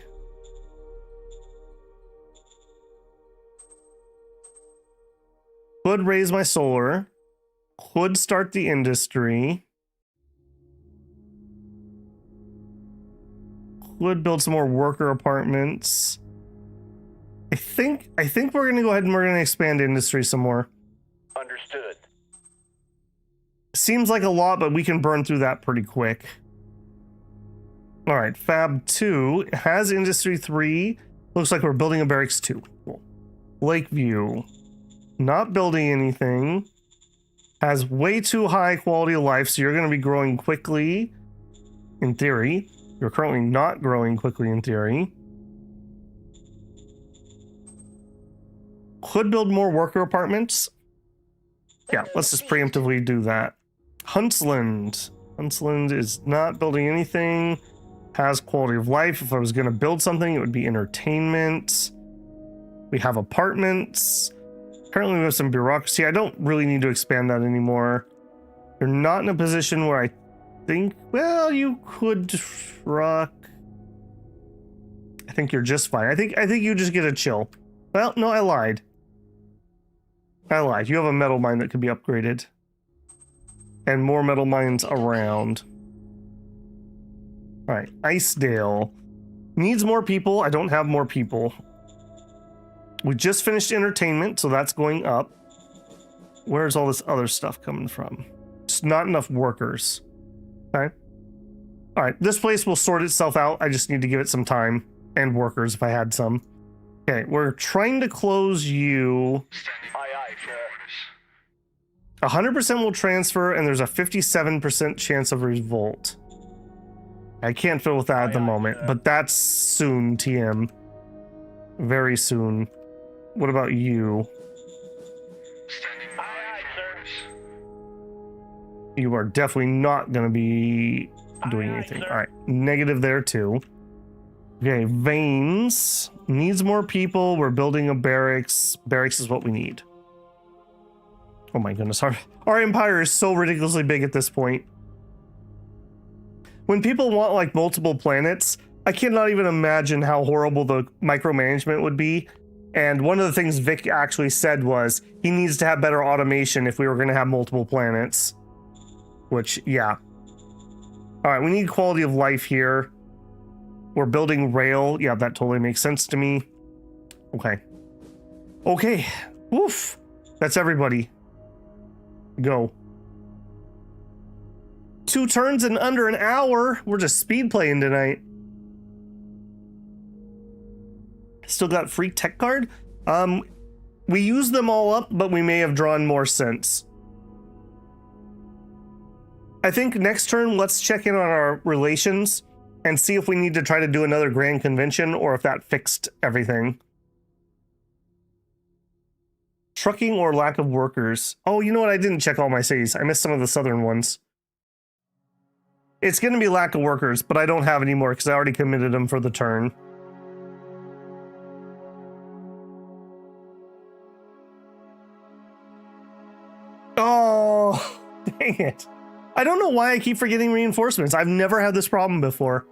Could raise my solar. Could start the industry. Could build some more worker apartments. I think we're gonna go ahead and we're gonna expand industry some more. Understood. Seems like a lot, but we can burn through that pretty quick. All right, Fab 2 has Industry 3. Looks like we're building a Barracks 2. Cool. Lakeview, not building anything. Has way too high quality of life, so you're going to be growing quickly, in theory. You're currently not growing quickly, in theory. Could build more worker apartments. Yeah, let's just preemptively do that. Huntsland. Huntsland is not building anything. Has quality of life. If I was going to build something, it would be entertainment. We have apartments. Apparently we have some bureaucracy. I don't really need to expand that anymore. You're not in a position where I think, well, you could truck. I think you're just fine. I think you just get a chill. Well, no, I lied. I lied. You have a metal mine that could be upgraded. And more metal mines around. Alright, Icedale. Needs more people. I don't have more people. We just finished entertainment, so that's going up. Where's all this other stuff coming from? Just not enough workers. Okay. Alright, this place will sort itself out. I just need to give it some time. And workers if I had some. Okay, we're trying to close you. Aye, aye, sir. 100% will transfer, and there's a 57% chance of revolt. I can't fill with that at the moment, but that's soon, TM. Very soon. What about you? Aye, aye, sir. You are definitely not going to be doing Aye, aye, anything. sir. All right, negative there too. Okay, Veins needs more people. We're building a barracks. Barracks is what we need. Oh my goodness, our empire is so ridiculously big at this point. When people want like multiple planets, I cannot even imagine how horrible the micromanagement would be. And one of the things Vic actually said was he needs to have better automation if we were going to have multiple planets. Which, yeah. All right, we need quality of life here. We're building rail. Yeah, that totally makes sense to me. Okay. Okay. Woof. That's everybody. Go. 2 turns in under an hour. We're just speed playing tonight. Still got free tech card. We used them all up, but we may have drawn more since. I think next turn, let's check in on our relations and see if we need to try to do another grand convention or if that fixed everything. Trucking or lack of workers. Oh, you know what? I didn't check all my cities. I missed some of the southern ones. It's going to be lack of workers, but I don't have any more because I already committed them for the turn. Oh, dang it. I don't know why I keep forgetting reinforcements. I've never had this problem before.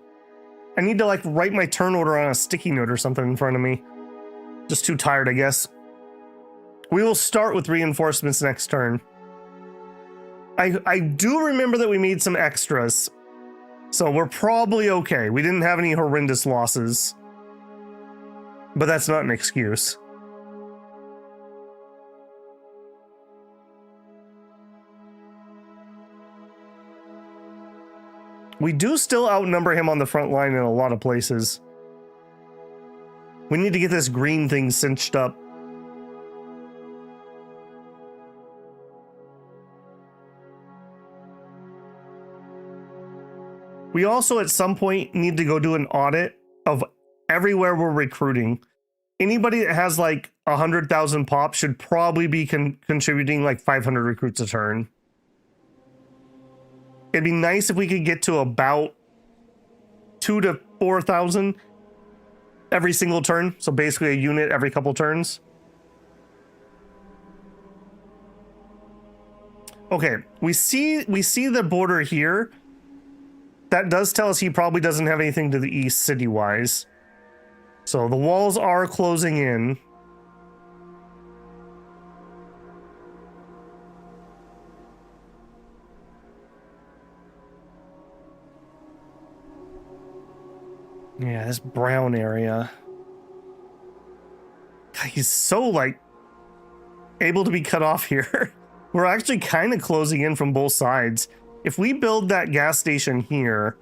I need to like write my turn order on a sticky note or something in front of me. Just too tired, I guess. We will start with reinforcements next turn. I do remember that we made some extras. So we're probably okay. We didn't have any horrendous losses. But that's not an excuse. We do still outnumber him on the front line in a lot of places. We need to get this green thing cinched up. We also at some point need to go do an audit of everywhere we're recruiting. Anybody that has like 100,000 pop should probably be contributing like 500 recruits a turn. It'd be nice if we could get to about 2,000 to 4,000 every single turn. So basically a unit every couple turns. Okay, we see the border here. That does tell us he probably doesn't have anything to the east city-wise. So the walls are closing in. Yeah, this brown area. God, he's so, like, able to be cut off here. We're actually kind of closing in from both sides. If we build that gas station here,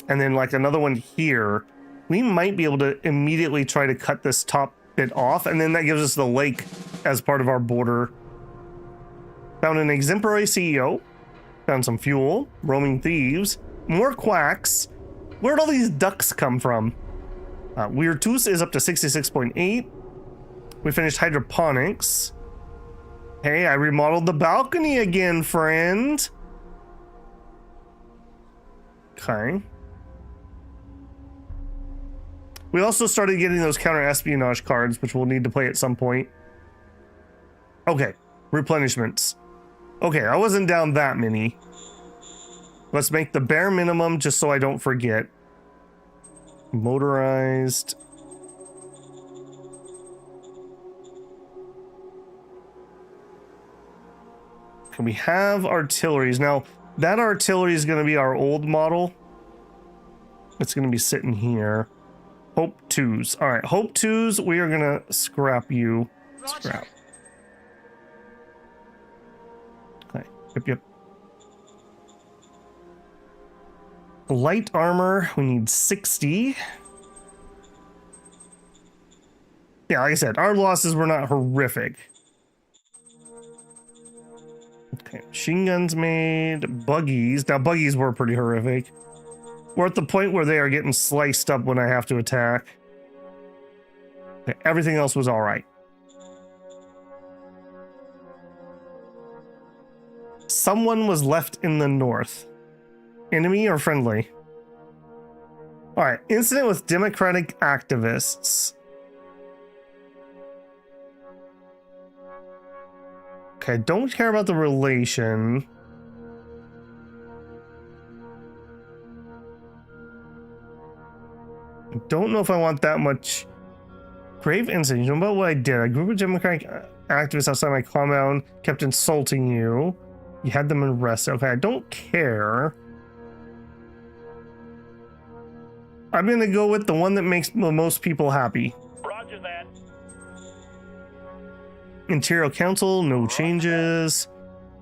and then like another one here, we might be able to immediately try to cut this top bit off, and then that gives us the lake as part of our border. Found an exemplary CEO, found some fuel, roaming thieves, more quacks. Where'd all these ducks come from? Weird Tooth is up to 66.8. We finished hydroponics. Hey, I remodeled the balcony again, friend. Okay. We also started getting those counter-espionage cards, which we'll need to play at some point. Okay, replenishments. Okay, I wasn't down that many. Let's make the bare minimum just so I don't forget. Motorized. Can we have artilleries? Now, that artillery is going to be our old model. It's going to be sitting here. Hope 2s. All right, Hope 2s, we are going to scrap you. Roger. Scrap. Okay, yep. Light armor, we need 60. Yeah, like I said, our losses were not horrific. Okay, machine guns made, buggies. Now, buggies were pretty horrific. We're at the point where they are getting sliced up when I have to attack. Okay, everything else was all right. Someone was left in the north. Enemy or friendly? All right, incident with democratic activists. Okay, don't care about the relation. I don't know if I want that much. Grave incident. You know about what I did? A group of democratic activists outside my compound kept insulting you. You had them arrested. Okay, I don't care. I'm gonna go with the one that makes the most people happy. Roger that. Interior Council, no changes.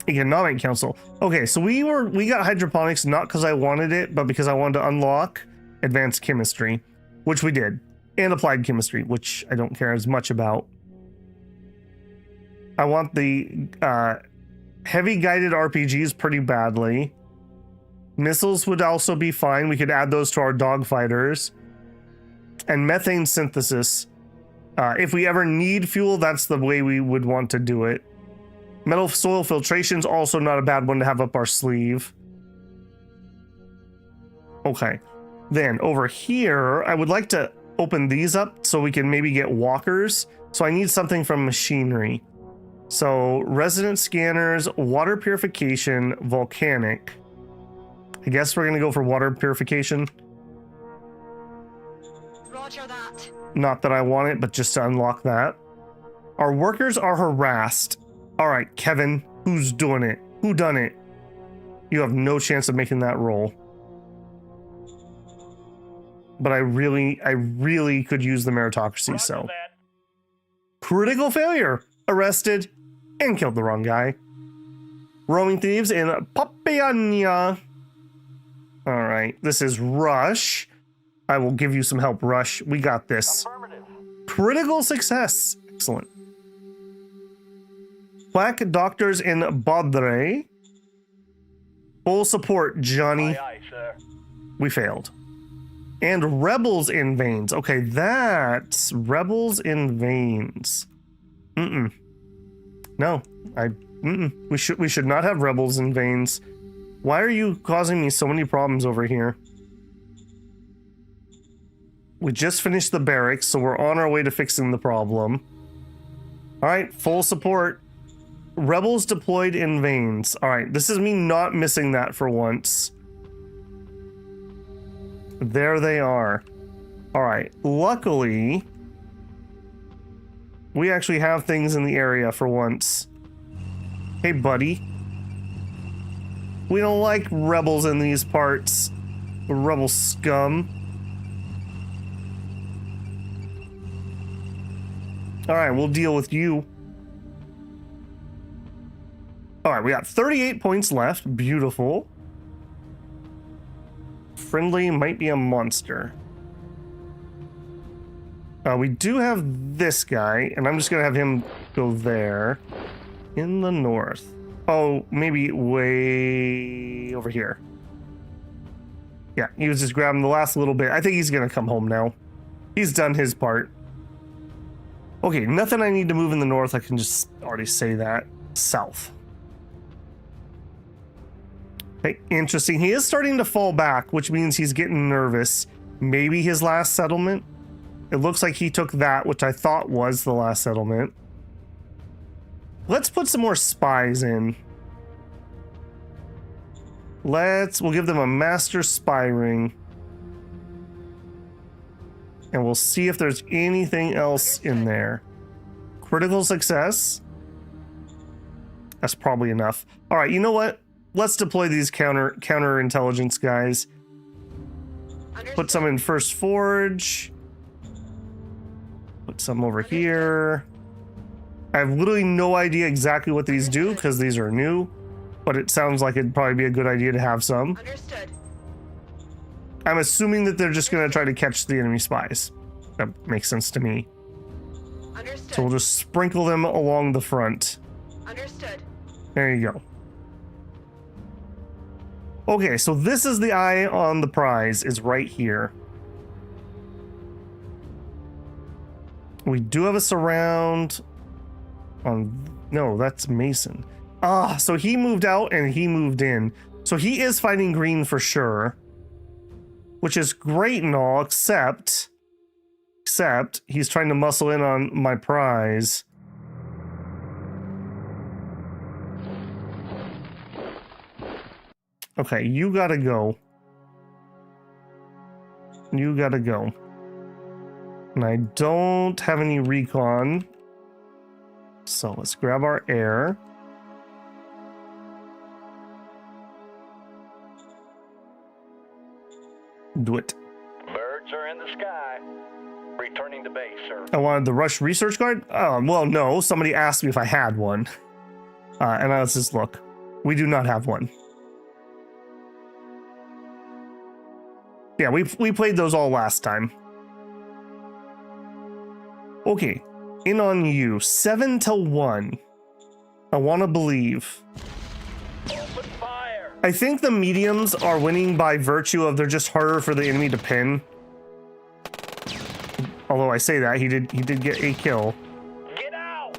Economic Council. Okay, so we got hydroponics not because I wanted it, but because I wanted to unlock advanced chemistry, which we did, and applied chemistry, which I don't care as much about. I want the heavy guided RPGs pretty badly. Missiles would also be fine. We could add those to our dogfighters. And methane synthesis. If we ever need fuel, that's the way we would want to do it. Metal soil filtration's also not a bad one to have up our sleeve. Okay. Then over here, I would like to open these up so we can maybe get walkers. So I need something from machinery. So resident scanners, water purification, volcanic. I guess we're going to go for water purification. Roger that. Not that I want it, but just to unlock that. Our workers are harassed. All right, Kevin, who's doing it? Who done it? You have no chance of making that roll. But I really could use the meritocracy, Roger so. that. Critical failure. Arrested and killed the wrong guy. Roaming thieves in Papiania. All right, this is Rush. I will give you some help, Rush. We got this. Affirmative. Critical success. Excellent. Quack doctors in Badre. Full support, Johnny. Aye, aye, sir. We failed. And rebels in veins. Okay, that's rebels in veins. No, we should not have rebels in veins. Why are you causing me so many problems over here? We just finished the barracks, so we're on our way to fixing the problem. All right, full support. Rebels deployed in veins. All right, this is me not missing that for once. There they are. All right, luckily, we actually have things in the area for once. Hey, buddy. We don't like rebels in these parts. Rebel scum. All right, we'll deal with you. All right, we got 38 points left. Beautiful. Friendly might be a monster. We do have this guy, and I'm just gonna have him go there. In the north. Oh, maybe way over here. Yeah, he was just grabbing the last little bit. I think he's gonna come home now. He's done his part. Okay, nothing I need to move in the north. I can just already say that. South. Okay, interesting. He is starting to fall back, which means he's getting nervous. Maybe his last settlement. It looks like he took that, which I thought was the last settlement. Let's put some more spies in. We'll give them a master spy ring. And we'll see if there's anything else in there. Critical success. That's probably enough. All right, you know what? Let's deploy these counter intelligence guys. Put some in First Forge. Put some over here. I have literally no idea exactly what these do because these are new, but it sounds like it'd probably be a good idea to have some. Understood. I'm assuming that they're just going to try to catch the enemy spies. That makes sense to me. Understood. So we'll just sprinkle them along the front. Understood. There you go. Okay, so this is the eye on the prize, is right here. We do have a surround on... No, that's Mason. Ah, so he moved out and he moved in. So he is fighting green for sure. Which is great and all, except he's trying to muscle in on my prize. Okay, you gotta go. You gotta go. And I don't have any recon. So let's grab our air. Do it. Birds are in the sky. Returning to base, sir. I wanted the Rush Research Guard? Well, no. Somebody asked me if I had one. And let's just look. We do not have one. Yeah, we played those all last time. Okay, in on you. 7-1. I want to believe. Open fire. I think the mediums are winning by virtue of they're just harder for the enemy to pin. Although I say that, he did get a kill. Get out.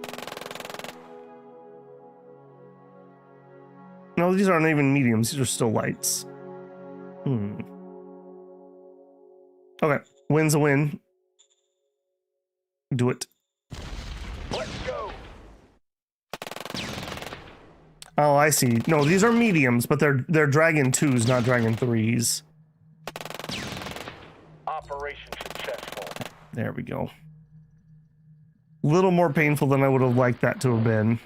No, these aren't even mediums. These are still lights. Okay, win's a win. Do it. Let's go. Oh, I see. No, these are mediums, but they're Dragon 2s, not Dragon 3s. Operation successful. There we go. Little more painful than I would have liked that to have been.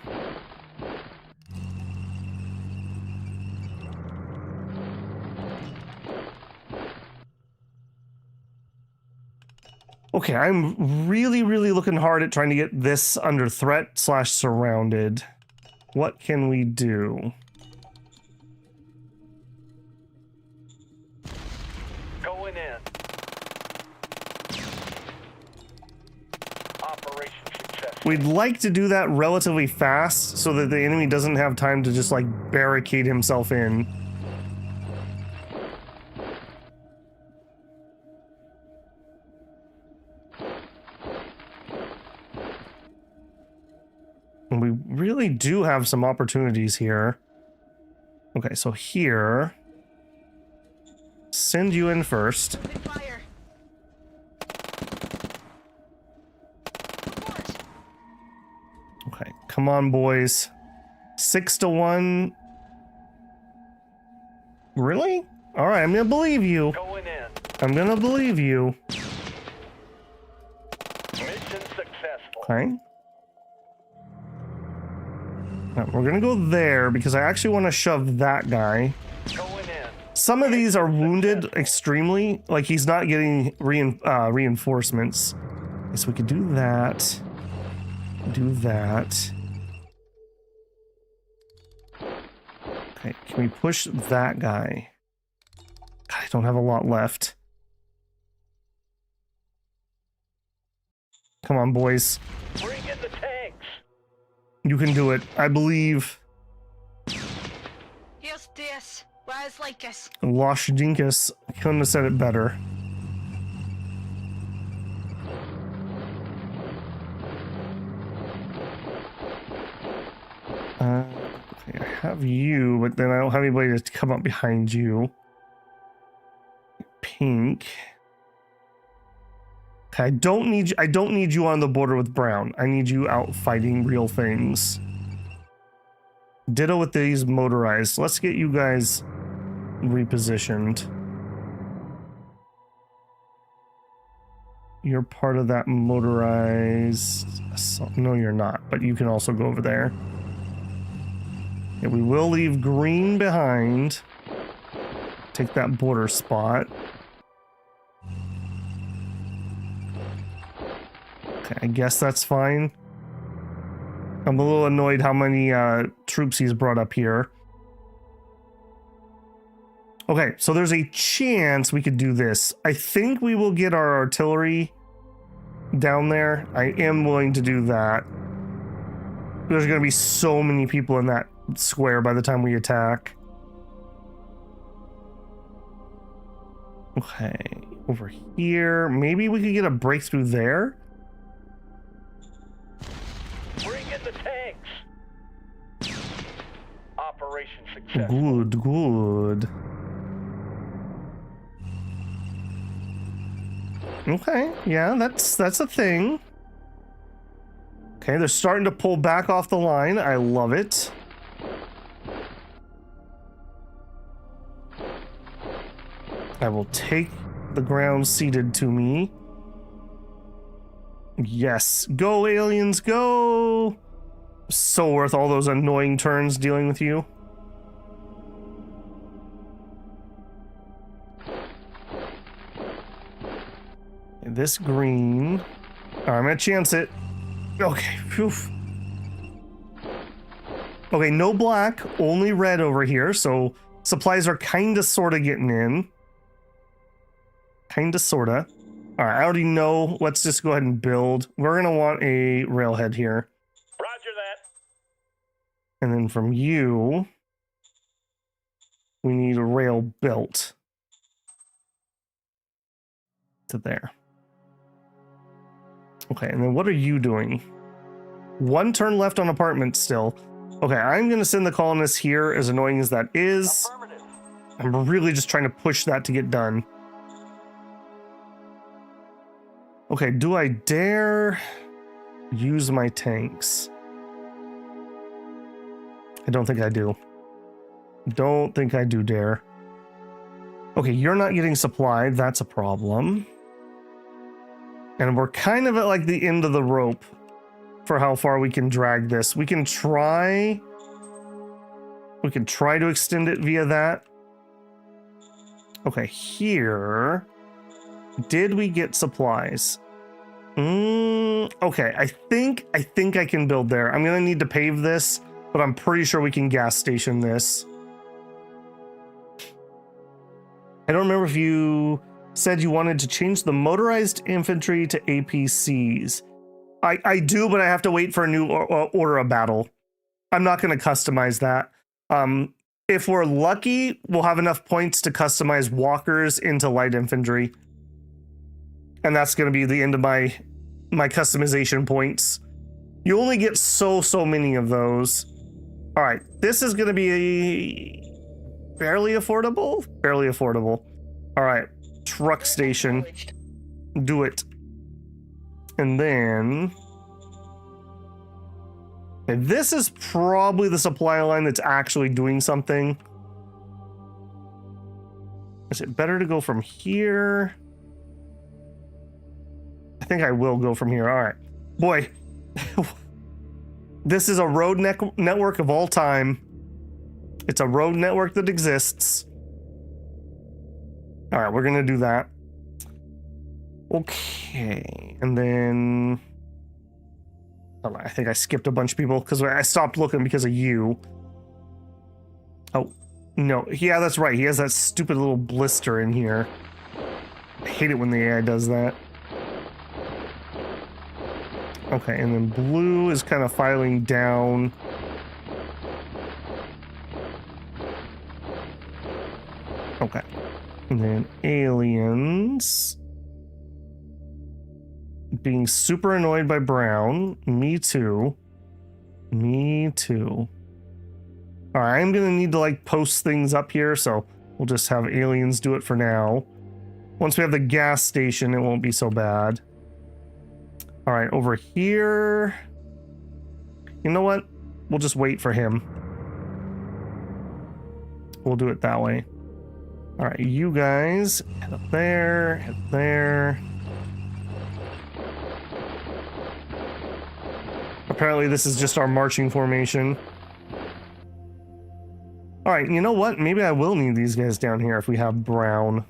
Okay, I'm really looking hard at trying to get this under threat / surrounded. What can we do? Going in. Operation successful. We'd like to do that relatively fast so that the enemy doesn't have time to just like barricade himself in. And we really do have some opportunities here. Okay, so here, send you in first. Open fire. Report. Okay, come on, boys. 6-1. Really? All right, I'm gonna believe you. Going in. I'm gonna believe you. Mission successful. Okay. Now, we're gonna go there because I actually want to shove that guy. Going in. Some of these are wounded extremely, like he's not getting reinforcements. Okay, so we could do that. Do that. Okay, can we push that guy? God, I don't have a lot left. Come on, boys. Bring in the tanks. You can do it. I believe. Here's this. Where's Lycus? Logistical. I couldn't have said it better. Okay, I have you, but then I don't have anybody to come up behind you. Pink. Okay, I don't need you on the border with brown. I need you out fighting real things. Ditto with these motorized. Let's get you guys repositioned. You're part of that motorized assault. No, you're not, but you can also go over there. Yeah, we will leave green behind. Take that border spot. Okay, I guess that's fine. I'm a little annoyed how many troops he's brought up here. Okay, so there's a chance we could do this. I think we will get our artillery down there. I am willing to do that. There's going to be so many people in that square by the time we attack. Okay, over here. Maybe we could get a breakthrough there. Bring in the tanks. Operation successful. Good, good. Okay, yeah, that's a thing. Okay, they're starting to pull back off the line. I love it. I will take the ground ceded to me. Yes, go aliens, go! So worth all those annoying turns dealing with you. And this green. Oh, I'm gonna chance it. Okay, phew. Okay, no black, only red over here, so supplies are kinda sorta getting in. Kinda sorta. Alright, I already know. Let's just go ahead and build. We're gonna want a railhead here. Roger that. And then from you, we need a rail built to there. Okay, and then what are you doing? One turn left on apartment still. Okay, I'm going to send the colonists here, as annoying as that is. Affirmative. I'm really just trying to push that to get done. Okay, do I dare use my tanks? I don't think I do. Don't think I do dare. Okay, you're not getting supplied. That's a problem. And we're kind of at like the end of the rope for how far we can drag this. We can try to extend it via that. Okay, here. Did we get supplies? Okay, I think I can build there. I'm gonna need to pave this, but I'm pretty sure we can gas station this. I don't remember if you said you wanted to change the motorized infantry to APCs. I do, but I have to wait for a new order of battle. I'm not going to customize that. If we're lucky, we'll have enough points to customize walkers into light infantry. And that's going to be the end of my customization points. You only get so many of those. All right, this is going to be barely affordable. Barely affordable. All right, truck station. Do it. And then... okay, this is probably the supply line that's actually doing something. Is it better to go from here? I think I will go from here. All right. Boy, this is a road network of all time. It's a road network that exists. All right, we're going to do that. Okay. And then... oh, I think I skipped a bunch of people because I stopped looking because of you. Oh, no. Yeah, that's right. He has that stupid little blister in here. I hate it when the AI does that. Okay, and then blue is kind of filing down. Okay. And then aliens. Being super annoyed by brown. Me too. Me too. All right, I'm gonna need to like post things up here, so we'll just have aliens do it for now. Once we have the gas station, it won't be so bad. All right, over here. You know what? We'll just wait for him. We'll do it that way. All right, you guys head up there, head there. Apparently this is just our marching formation. All right, you know what? Maybe I will need these guys down here if we have brown.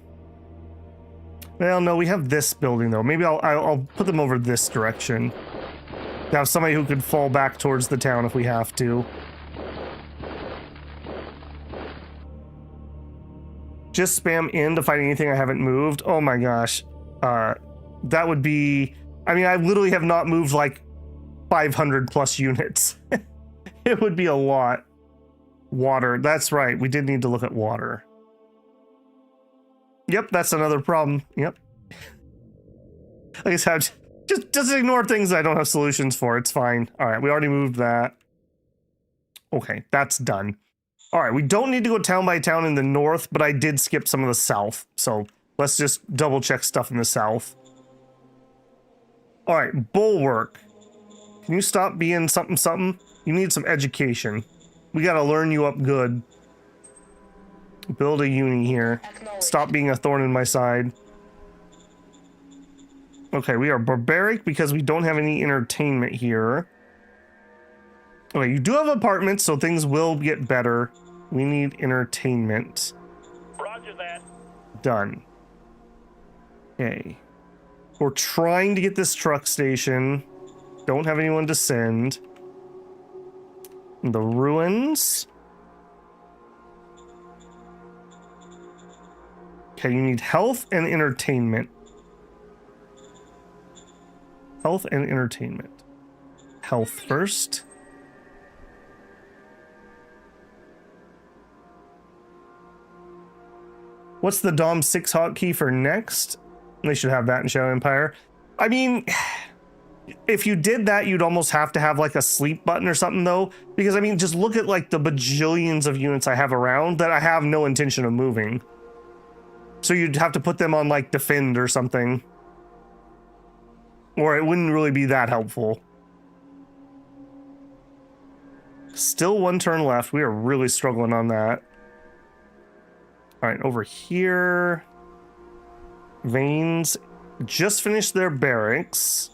Well, no, we have this building though. Maybe I'll put them over this direction. To have somebody who could fall back towards the town if we have to. Just spam in to find anything I haven't moved. Oh my gosh. That would be... I mean, I literally have not moved like 500 plus units. It would be a lot. Water. That's right. We did need to look at water. Yep, that's another problem. Yep. I guess have just ignore things I don't have solutions for. It's fine. All right, we already moved that. Okay, that's done. All right, we don't need to go town by town in the north, but I did skip some of the south. So let's just double check stuff in the south. All right, bulwark. Can you stop being something something? You need some education. We got to learn you up good. Build a uni here. Stop being a thorn in my side. Okay, we are barbaric because we don't have any entertainment here. Okay, you do have apartments, so things will get better. We need entertainment. Roger that. Done. Okay. We're trying to get this truck station. Don't have anyone to send. The ruins. Okay, you need health and entertainment. Health and entertainment. Health first. What's the Dom 6 hotkey for next? They should have that in Shadow Empire. I mean, if you did that, you'd almost have to have like a sleep button or something though. Because I mean, just look at like the bajillions of units I have around that I have no intention of moving. So you'd have to put them on like defend or something. Or it wouldn't really be that helpful. Still one turn left. We are really struggling on that. All right, over here. Veins just finished their barracks.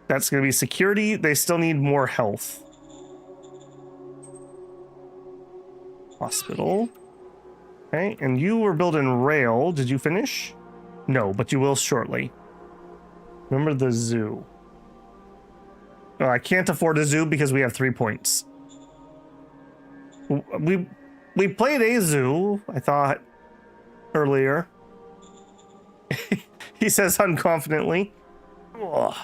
That's going to be security. They still need more health. Hospital. Okay, and you were building rail. Did you finish? No, but you will shortly. Remember the zoo. Oh, I can't afford a zoo because we have 3 points. We played a zoo, I thought, earlier. He says unconfidently. Ugh.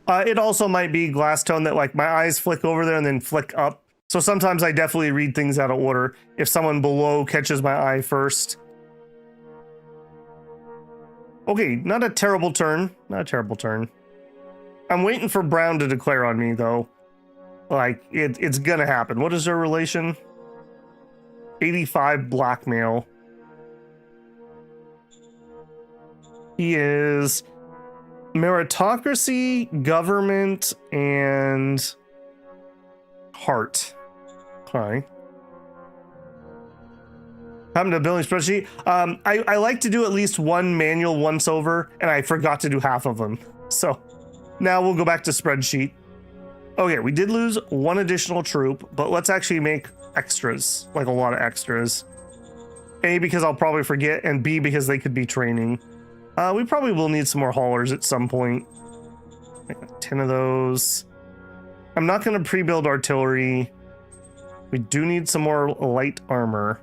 It also might be glass tone that like my eyes flick over there and then flick up. So sometimes I definitely read things out of order if someone below catches my eye first. Okay, not a terrible turn. Not a terrible turn. I'm waiting for Brown to declare on me, though. Like, it's gonna happen. What is their relation? 85 blackmail. He is meritocracy, government, and heart. Okay. Having to building spreadsheet. I like to do at least one manual once over, and I forgot to do half of them. So now we'll go back to spreadsheet. Okay, we did lose one additional troop, but let's actually make extras, like a lot of extras. A, because I'll probably forget, and B, because they could be training. We probably will need some more haulers at some point. Like 10 of those. I'm not going to pre-build artillery. We do need some more light armor.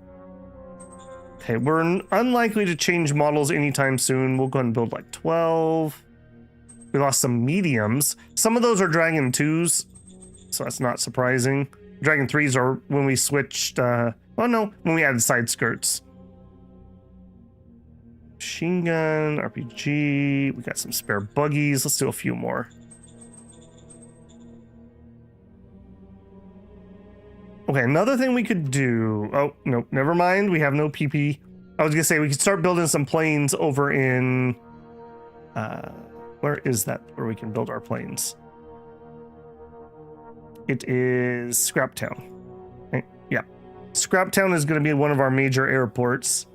Okay, we're unlikely to change models anytime soon. We'll go ahead and build like 12. We lost some mediums. Some of those are Dragon 2s, so that's not surprising. Dragon 3s are when we switched, oh no, when we added side skirts. Machine gun, RPG, we got some spare buggies. Let's do a few more. Okay, another thing we could do, oh, no, never mind. We have no PP. I was gonna say we could start building some planes over in, where is that where we can build our planes? It is Scraptown. Okay, yeah. Scraptown is going to be one of our major airports.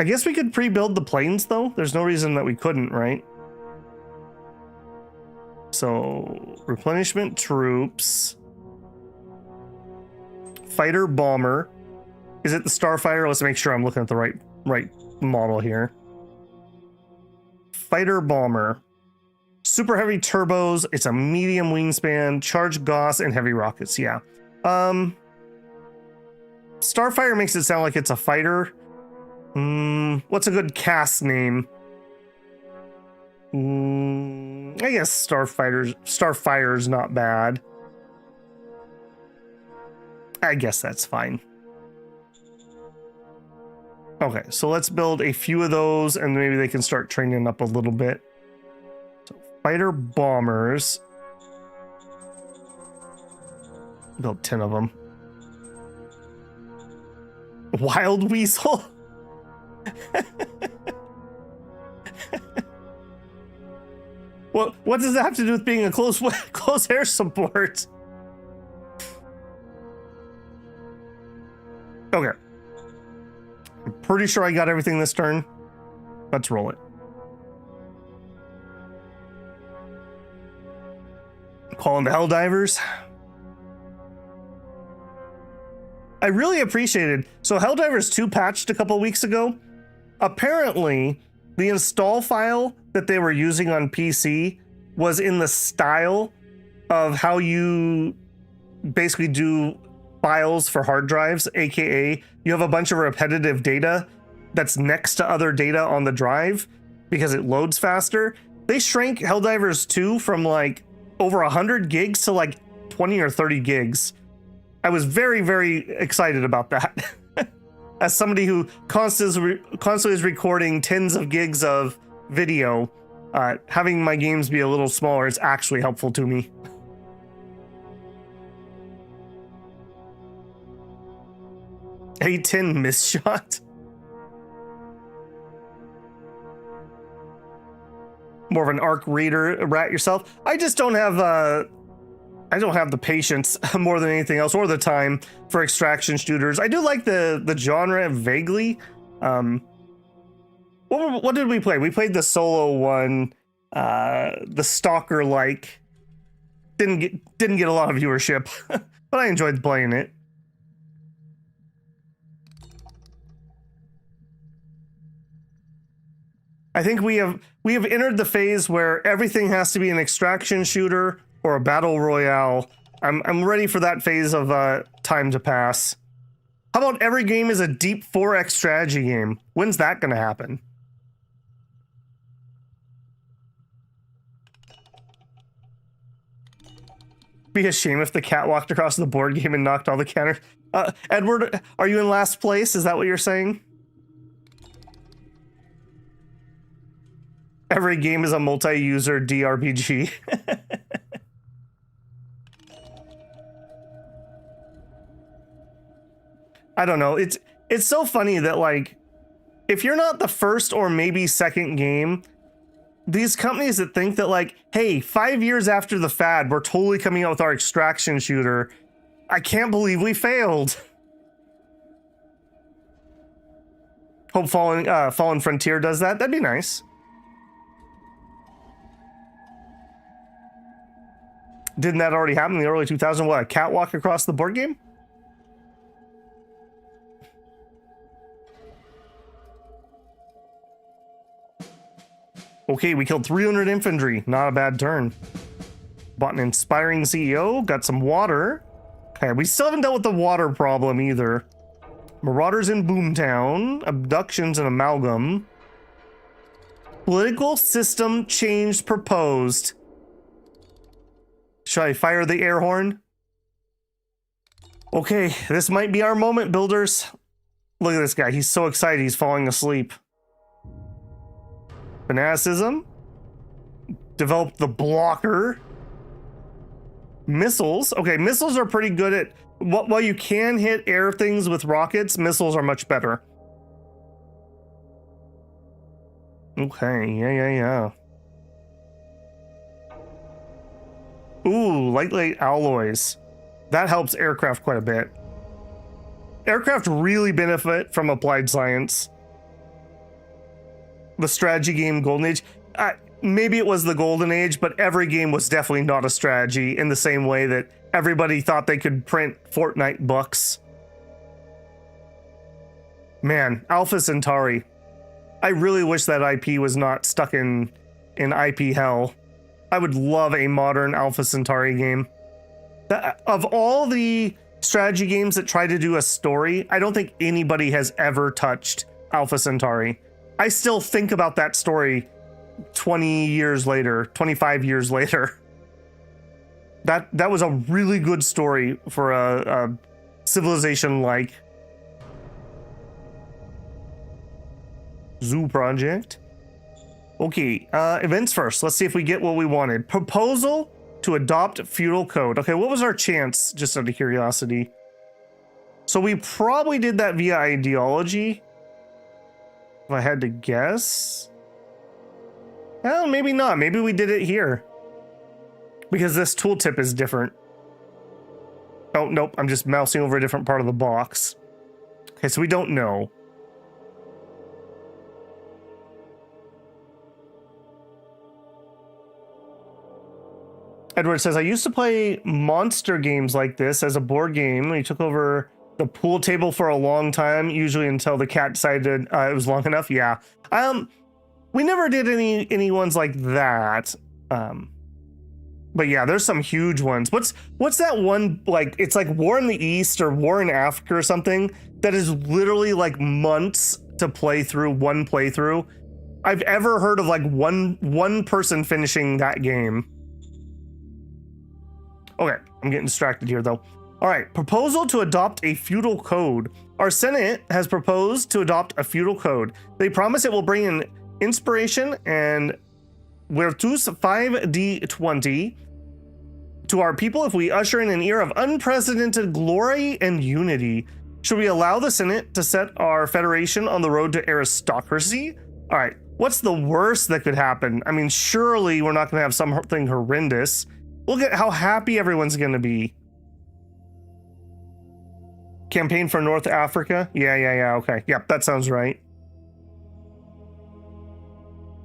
I guess we could pre-build the planes, though. There's no reason that we couldn't, right? So, replenishment troops. Fighter bomber. Is it the Starfighter? Let's make sure I'm looking at the right model here. Fighter bomber. Super heavy turbos. It's a medium wingspan. Charged Gauss and heavy rockets. Yeah. Starfighter makes it sound like it's a fighter. What's a good cast name? I guess Starfire's not bad. I guess that's fine. Okay, so let's build a few of those and maybe they can start training up a little bit. So fighter bombers. Build 10 of them. Wild Weasel? What does that have to do with being a close air support? Okay. I'm pretty sure I got everything this turn. Let's roll it. Calling the Helldivers. I really appreciated. So Helldivers 2 patched a couple weeks ago. Apparently, the install file that they were using on PC was in the style of how you basically do files for hard drives, aka you have a bunch of repetitive data that's next to other data on the drive because it loads faster. They shrank Helldivers 2 from like over 100 gigs to like 20 or 30 gigs. I was very, very excited about that. As somebody who constantly is recording tens of gigs of video, having my games be a little smaller is actually helpful to me. A10 miss shot. More of an arc reader rat yourself. I just don't have I don't have the patience more than anything else, or the time for extraction shooters. I do like the genre vaguely. What did we play? We played the solo one, the stalker like. Didn't get a lot of viewership, but I enjoyed playing it. I think we have entered the phase where everything has to be an extraction shooter or a battle royale. I'm ready for that phase of time to pass. How about every game is a deep 4X strategy game? When's that going to happen? Be a shame if the cat walked across the board game and knocked all the counters. Edward, are you in last place? Is that what you're saying? Every game is a multi-user DRPG. I don't know. It's so funny that, like, if you're not the first or maybe second game, these companies that think that, like, hey, 5 years after the fad, we're totally coming out with our extraction shooter. I can't believe we failed. Hope Fallen Frontier does that. That'd be nice. Didn't that already happen in the early 2000s? What, a catwalk across the board game? Okay, we killed 300 infantry. Not a bad turn. Bought an inspiring CEO. Got some water. Okay, we still haven't dealt with the water problem either. Marauders in Boomtown. Abductions in Amalgam. Political system change proposed. Should I fire the air horn? Okay, this might be our moment, builders. Look at this guy. He's so excited he's falling asleep. Fanaticism. Developed the blocker. Missiles. Okay, missiles are pretty good at... While you can hit air things with rockets, missiles are much better. Okay, yeah. Ooh, lightweight alloys. That helps aircraft quite a bit. Aircraft really benefit from applied science. The strategy game Golden Age. Maybe it was the Golden Age, but every game was definitely not a strategy in the same way that everybody thought they could print Fortnite books. Man, Alpha Centauri. I really wish that IP was not stuck in IP hell. I would love a modern Alpha Centauri game. Of all the strategy games that try to do a story, I don't think anybody has ever touched Alpha Centauri. I still think about that story 20 years later, 25 years later. That was a really good story for a civilization like Zoo Project. Okay, events first. Let's see if we get what we wanted. Proposal to adopt feudal code. Okay, what was our chance, just out of curiosity? So we probably did that via ideology, if I had to guess. Well, maybe not. Maybe we did it here. Because this tooltip is different. Oh, nope. I'm just mousing over a different part of the box. Okay, so we don't know. Edward says, I used to play monster games like this as a board game. We took over the pool table for a long time, usually until the cat decided it was long enough. Yeah. We never did any ones like that. But yeah, there's some huge ones. What's that one, like, it's like War in the East or War in Africa or something that is literally like months to play through, one playthrough. I've ever heard of like one person finishing that game. Okay, I'm getting distracted here though. All right, proposal to adopt a feudal code. Our Senate has proposed to adopt a feudal code. They promise it will bring in inspiration and Virtus 5D20 to our people if we usher in an era of unprecedented glory and unity. Should we allow the Senate to set our federation on the road to aristocracy? All right, what's the worst that could happen? I mean, surely we're not going to have something horrendous. Look at how happy everyone's going to be. Campaign for North Africa? Yeah, okay. Yep, that sounds right.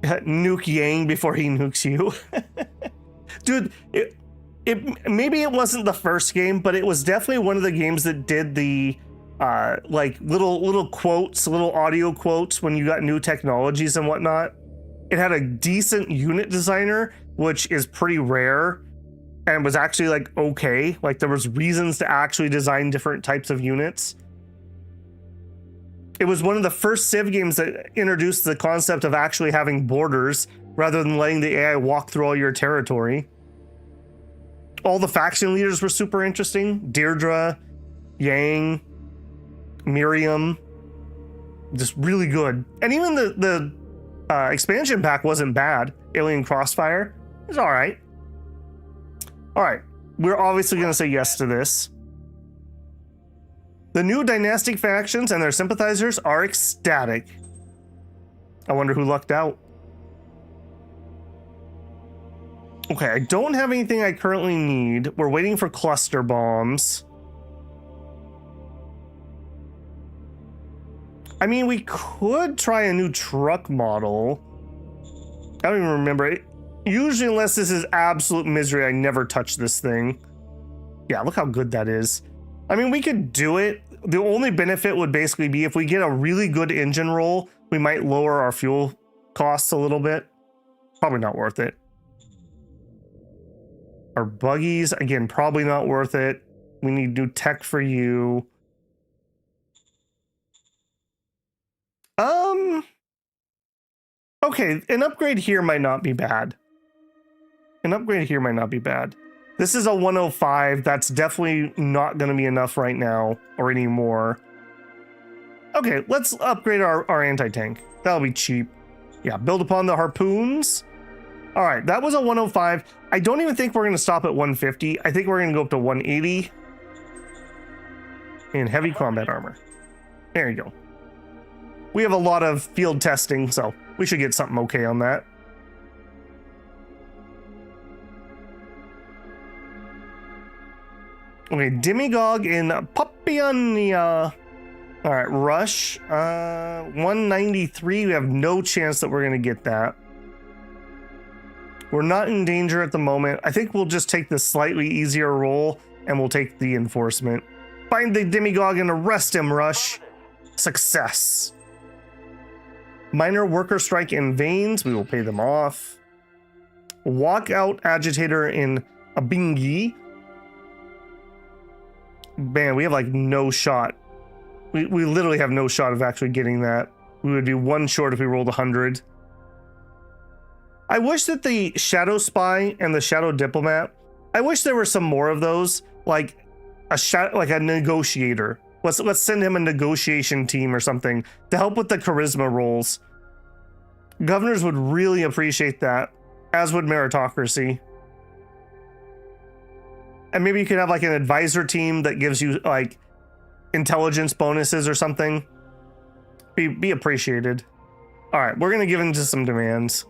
Nuke Yang before he nukes you. Dude, maybe it wasn't the first game, but it was definitely one of the games that did the like little quotes, little audio quotes when you got new technologies and whatnot. It had a decent unit designer, which is pretty rare, and was actually like okay. Like there was reasons to actually design different types of units. It was one of the first Civ games that introduced the concept of actually having borders rather than letting the AI walk through all your territory. All the faction leaders were super interesting. Deirdre, Yang, Miriam, just really good. And even the expansion pack wasn't bad. Alien Crossfire is all right. All right, we're obviously going to say yes to this. The new dynastic factions and their sympathizers are ecstatic. I wonder who lucked out. Okay, I don't have anything I currently need. We're waiting for cluster bombs. I mean, we could try a new truck model. I don't even remember it. Usually, unless this is absolute misery, I never touch this thing. Yeah, look how good that is. I mean, we could do it. The only benefit would basically be if we get a really good engine roll, we might lower our fuel costs a little bit. Probably not worth it. Our buggies, again, probably not worth it. We need new tech for you. Okay, an upgrade here might not be bad. An upgrade here might not be bad. This is a 105. That's definitely not going to be enough right now or anymore. Okay, let's upgrade our anti-tank. That'll be cheap. Yeah, build upon the harpoons. All right, that was a 105. I don't even think we're going to stop at 150. I think we're going to go up to 180 in heavy combat armor. There you go. We have a lot of field testing, so we should get something okay on that. Okay, Demigog in Papiania. All right, Rush. 193. We have no chance that we're going to get that. We're not in danger at the moment. I think we'll just take the slightly easier roll and we'll take the enforcement. Find the Demigog and arrest him, Rush. Success. Minor worker strike in Veins. We will pay them off. Walkout agitator in Abingi. Man, we have like no shot. We literally have no shot of actually getting that. We would be one short if we rolled 100. I wish that the Shadow Spy and the Shadow Diplomat, I wish there were some more of those, like a negotiator. Let's send him a negotiation team or something to help with the charisma rolls. Governors would really appreciate that, as would meritocracy. And maybe you could have like an advisor team that gives you like intelligence bonuses or something. Be appreciated. All right, we're gonna give into some demands.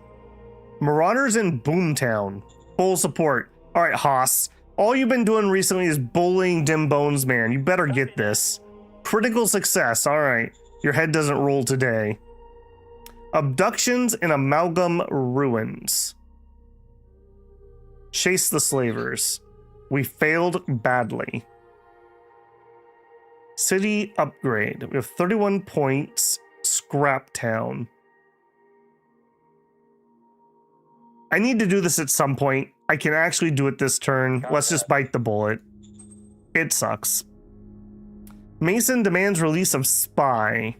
Marauders in Boomtown. Full support. All right, Haas. All you've been doing recently is bullying Dim Bones, man. You better get this. Critical success. All right. Your head doesn't roll today. Abductions in Amalgam Ruins. Chase the slavers. We failed badly. City upgrade. We have 31 points. Scrap Town. I need to do this at some point. I can actually do it this turn. Let's just bite the bullet. It sucks. Mason demands release of spy.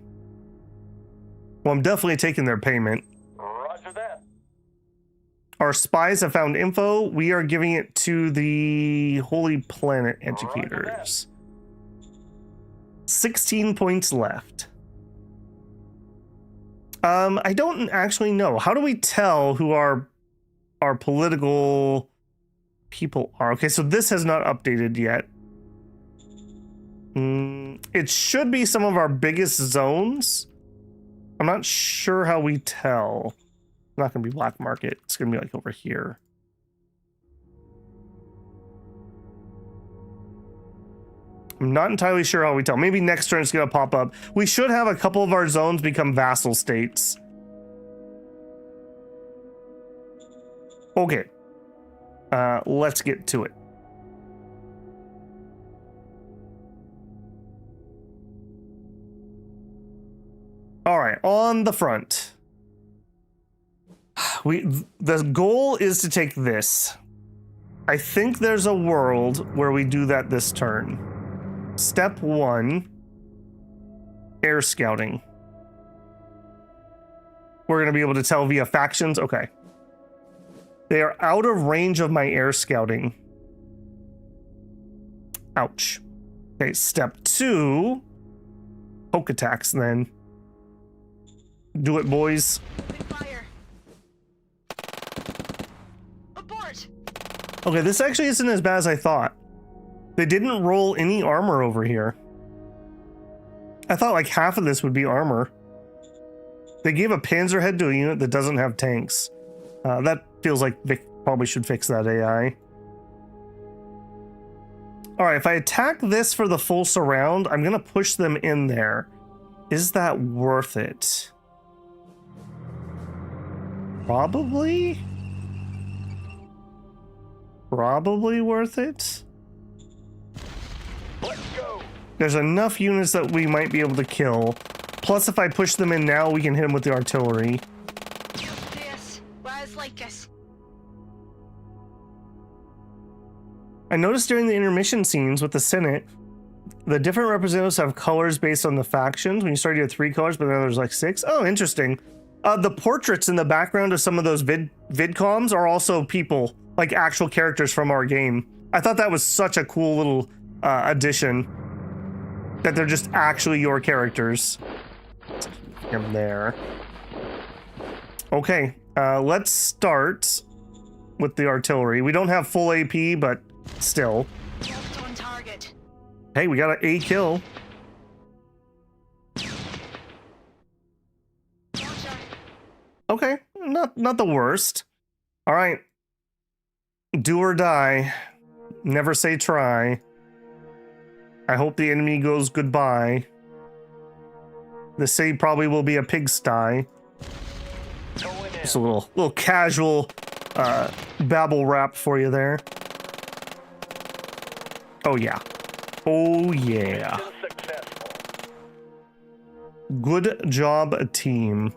Well, I'm definitely taking their payment. Roger that. Our spies have found info. We are giving it to the Holy Planet Educators. 16 points left. I don't actually know. How do we tell who our political people are? Okay, so this has not updated yet. It should be some of our biggest zones. I'm not sure how we tell. It's not going to be black market. It's going to be like over here. I'm not entirely sure how we tell. Maybe next turn it's going to pop up. We should have a couple of our zones become vassal states. Okay. Let's get to it. All right, on the front. The goal is to take this. I think there's a world where we do that this turn. Step 1, air scouting. We're going to be able to tell via factions. Okay. They are out of range of my air scouting. Ouch. Okay, step 2. Poke attacks then. Do it, boys. Open fire. Abort. Okay, this actually isn't as bad as I thought. They didn't roll any armor over here. I thought like half of this would be armor. They gave a panzer head to a unit that doesn't have tanks. That feels like they probably should fix that AI. Alright, if I attack this for the full surround, I'm gonna push them in there. Is that worth it? Probably? Probably worth it? Let's go. There's enough units that we might be able to kill. Plus, if I push them in now, we can hit them with the artillery. Yes, was like us. I noticed during the intermission scenes with the Senate, the different representatives have colors based on the factions. When you start, you have 3 colors, but then there's like 6. Oh, interesting. The portraits in the background of some of those vidcoms are also people, like actual characters from our game. I thought that was such a cool little addition, that they're just actually your characters. Him there. Okay, let's start with the artillery. We don't have full AP, but still. Locked on target. Hey, we got a kill. Launcher. Okay, not the worst. All right. Do or die. Never say try. I hope the enemy goes goodbye. The city probably will be a pigsty. Going in. Just a little casual Babel rap for you there. Oh yeah. Oh yeah. Mission successful. Good job, team.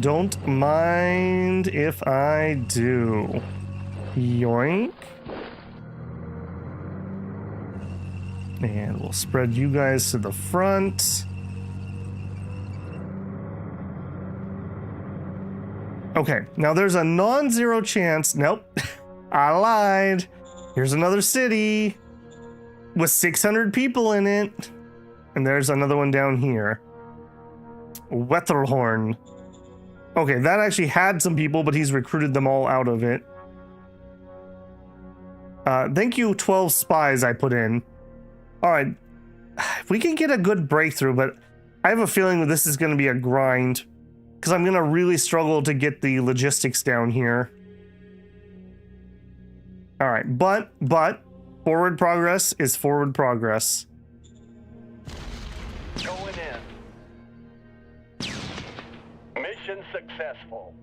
Don't mind if I do. Yoink. And we'll spread you guys to the front. Okay, now there's a non-zero chance. Nope, I lied. Here's another city with 600 people in it. And there's another one down here. Wetherhorn. Okay, that actually had some people, but he's recruited them all out of it. Thank you, 12 spies I put in. All right, if we can get a good breakthrough, but I have a feeling that this is going to be a grind because I'm going to really struggle to get the logistics down here. All right, but forward progress is forward progress. Going in. Mission successful.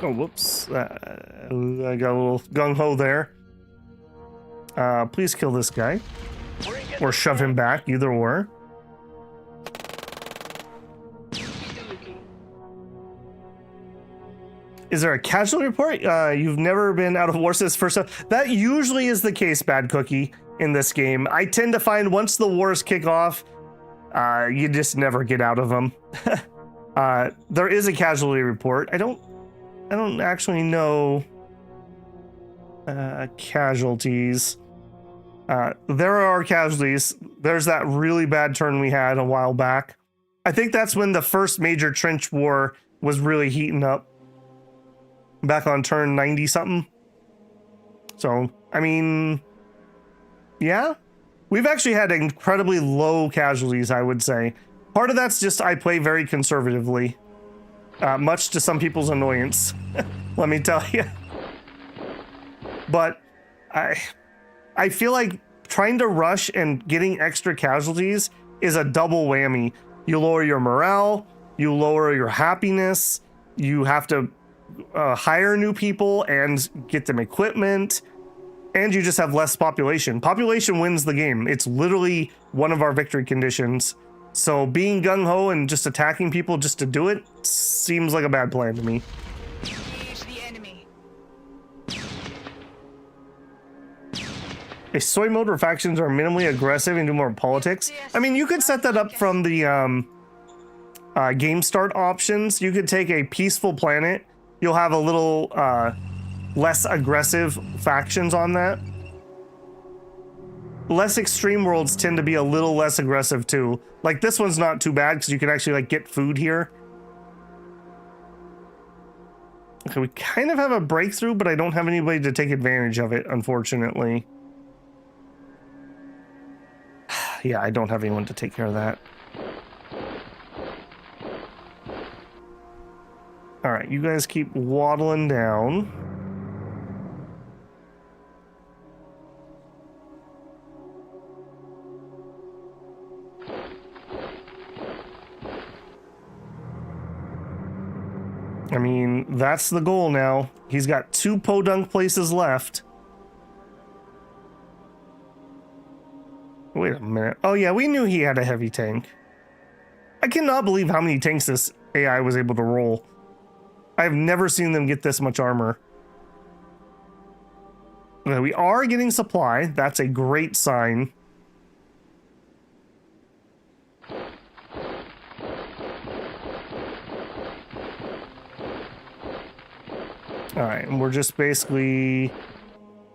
Oh, whoops. I got a little gung-ho there. Please kill this guy. Bring it. Or shove him back, either or. Okey-dokey. Is there a casualty report? You've never been out of war since first. That usually is the case, Bad Cookie, in this game. I tend to find once the wars kick off, you just never get out of them. There is a casualty report. I don't actually know casualties. There are casualties. There's that really bad turn we had a while back. I think that's when the first major trench war was really heating up. Back on turn 90 something. So, I mean, yeah. We've actually had incredibly low casualties, I would say. Part of that's just I play very conservatively. Much to some people's annoyance, let me tell you. But I feel like trying to rush and getting extra casualties is a double whammy. You lower your morale, you lower your happiness, you have to hire new people and get them equipment, and you just have less population. Population wins the game. It's literally one of our victory conditions. So being gung-ho and just attacking people just to do it seems like a bad plan to me. Engage the enemy. A soy mode where factions are minimally aggressive and do more politics. I mean, you could set that up from the game start options. You could take a peaceful planet you'll have a little less aggressive factions on that. Less extreme worlds tend to be a little less aggressive too. Like this one's not too bad because you can actually like get food here. Okay, we kind of have a breakthrough, but I don't have anybody to take advantage of it, unfortunately. Yeah, I don't have anyone to take care of that. All right, you guys keep waddling down. I mean, that's the goal now. He's got 2 podunk places left. Wait a minute. Oh yeah, we knew he had a heavy tank. I cannot believe how many tanks this AI was able to roll. I've never seen them get this much armor. Okay, we are getting supply. That's a great sign. All right, and we're just basically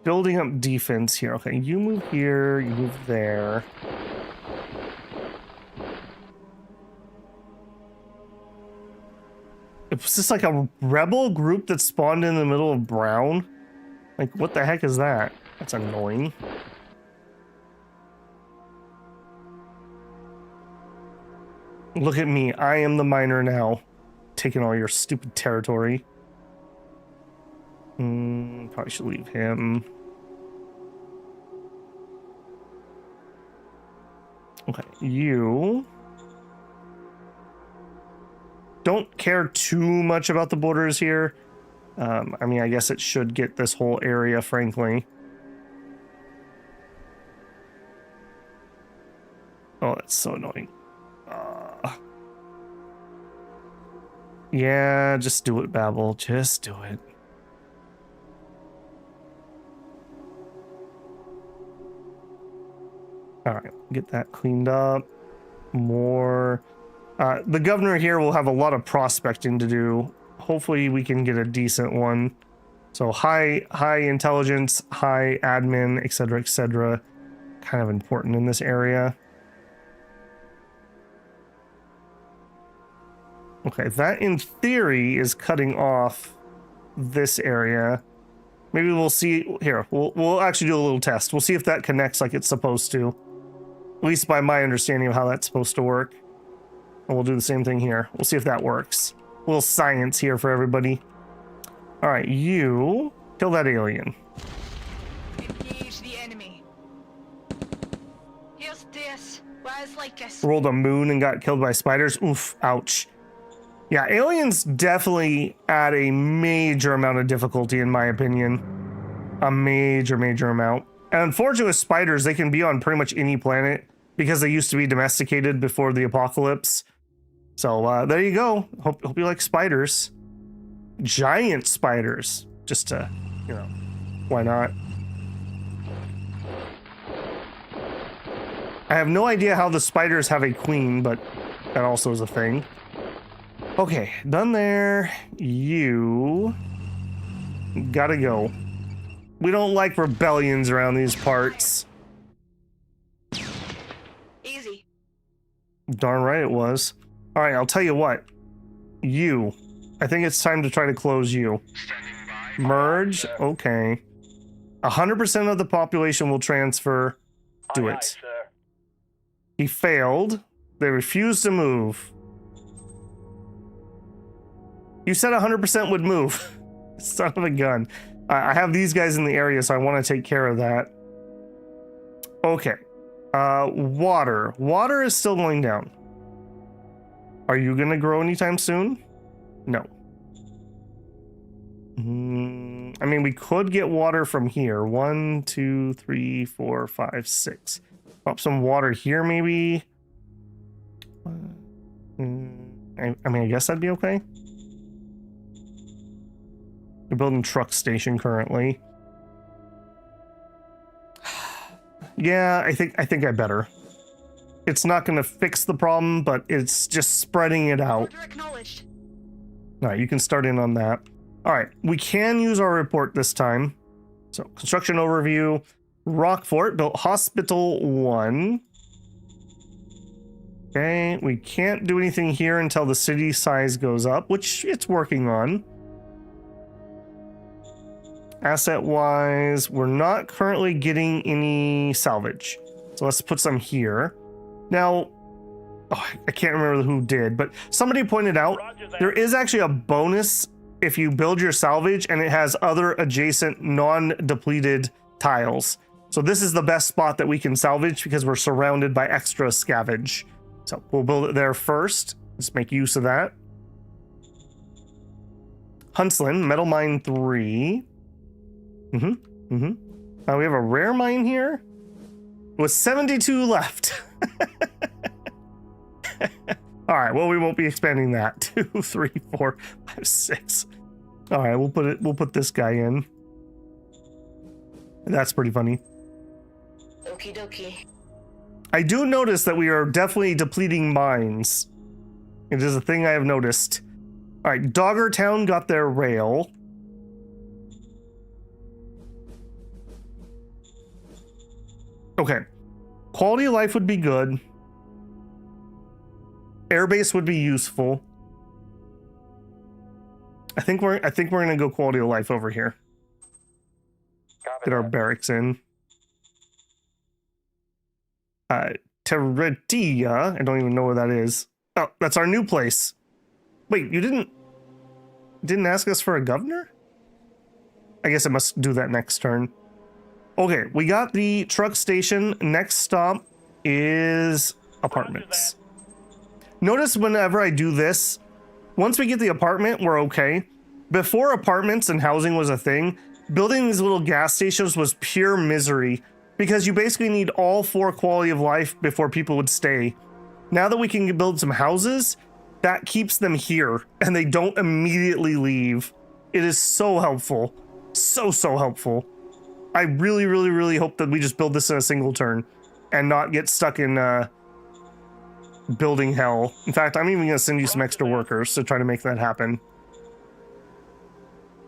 building up defense here. Okay, you move here, you move there. Was this like a rebel group that spawned in the middle of Brown? Like, what the heck is that? That's annoying. Look at me, I am the miner now. Taking all your stupid territory. Probably should leave him. Okay, you don't care too much about the borders here. I mean, I guess it should get this whole area, frankly. Oh, that's so annoying. Yeah, just do it, Babel. Just do it. All right, get that cleaned up. More. The governor here will have a lot of prospecting to do. Hopefully we can get a decent one. So high intelligence, high admin, etc., kind of important in this area. Okay, that in theory is cutting off this area. Maybe we'll see here. We'll actually do a little test. We'll see if that connects like it's supposed to. At least by my understanding of how that's supposed to work. And we'll do the same thing here. We'll see if that works. A little science here for everybody. All right, you kill that alien. Engage the enemy. Here's this. Where's Lycus? Rolled a moon and got killed by spiders. Oof, ouch. Yeah, aliens definitely add a major amount of difficulty in my opinion. A major amount. And unfortunately with spiders, they can be on pretty much any planet because they used to be domesticated before the apocalypse. So there you go. Hope you like spiders. Giant spiders. Just to, you know, why not? I have no idea how the spiders have a queen, but that also is a thing. Okay, done there. You gotta go. We don't like rebellions around these parts. Easy. Darn right it was. All right, I'll tell you what. You. I think it's time to try to close you. Merge. Okay. 100% of the population will transfer. Do Aye, aye, it. sir. He failed. They refused to move. You said 100% would move. Son of a gun. I have these guys in the area, so I want to take care of that. Okay. Water. Water is still going down. Are you going to grow anytime soon? No. I mean, we could get water from here. 1, 2, 3, 4, 5, 6. Pop some water here, maybe. I mean, I guess that'd be okay. We're building truck station currently. Yeah, I think I better. It's not going to fix the problem, but it's just spreading it out. Order acknowledged. All right, you can start in on that. All right, we can use our report this time. So construction overview, Rockfort built Hospital 1. Okay, we can't do anything here until the city size goes up, which it's working on. Asset-wise, we're not currently getting any salvage. So let's put some here. Now, I can't remember who did, but somebody pointed out there is actually a bonus if you build your salvage and it has other adjacent non-depleted tiles. So this is the best spot that we can salvage because we're surrounded by extra scavenge. So we'll build it there first. Let's make use of that. Huntsland, Metal Mine 3. We have a rare mine here with 72 left. All right, well, we won't be expanding that. 2, 3, 4, 5, 6. All right, we'll put this guy in. That's pretty funny. Okie dokie. I do notice that we are definitely depleting mines. It is a thing I have noticed. All right, Doggertown got their rail. Okay, quality of life would be good. Airbase would be useful. I think we're gonna go quality of life over here. Get our barracks in. Territorial. I don't even know where that is. Oh, that's our new place. Wait, you didn't ask us for a governor? I guess I must do that next turn. Okay, we got the truck station. Next stop is apartments. Notice whenever I do this, once we get the apartment, we're okay. Before apartments and housing was a thing, building these little gas stations was pure misery because you basically need all 4 quality of life before people would stay. Now that we can build some houses, that keeps them here and they don't immediately leave. It is so helpful. So helpful. I really, really, really hope that we just build this in a single turn and not get stuck in building hell. In fact, I'm even going to send you some extra workers to try to make that happen.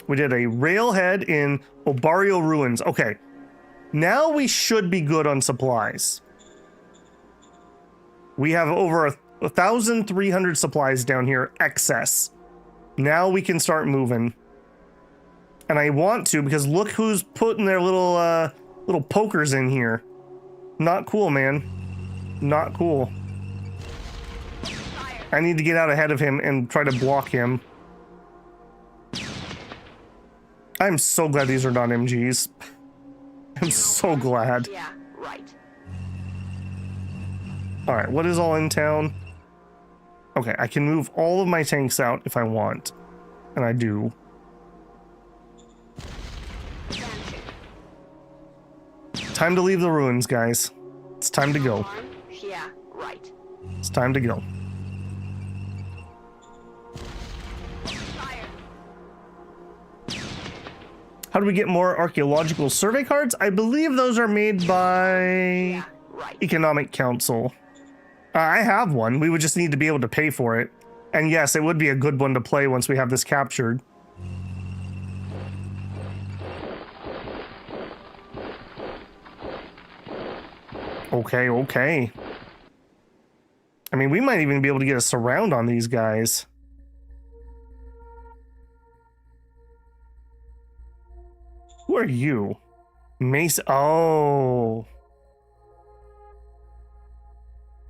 We did a railhead in Obarrio Ruins. Okay, now we should be good on supplies. We have over 1,300 supplies down here, excess. Now we can start moving. And I want to because look who's putting their little pokers in here. Not cool, man. Not cool. I need to get out ahead of him and try to block him. I'm so glad these are not MGs. I'm so glad. Yeah, right. All right, what is all in town? Okay, I can move all of my tanks out if I want. And I do. Time to leave the ruins, guys. It's time to go. Yeah, right. It's time to go. Fire. How do we get more archaeological survey cards? I believe those are made by Yeah, right. Economic Council. I have one. We would just need to be able to pay for it. And yes, it would be a good one to play once we have this captured. Okay. I mean, we might even be able to get a surround on these guys. Who are you? Mace. Oh.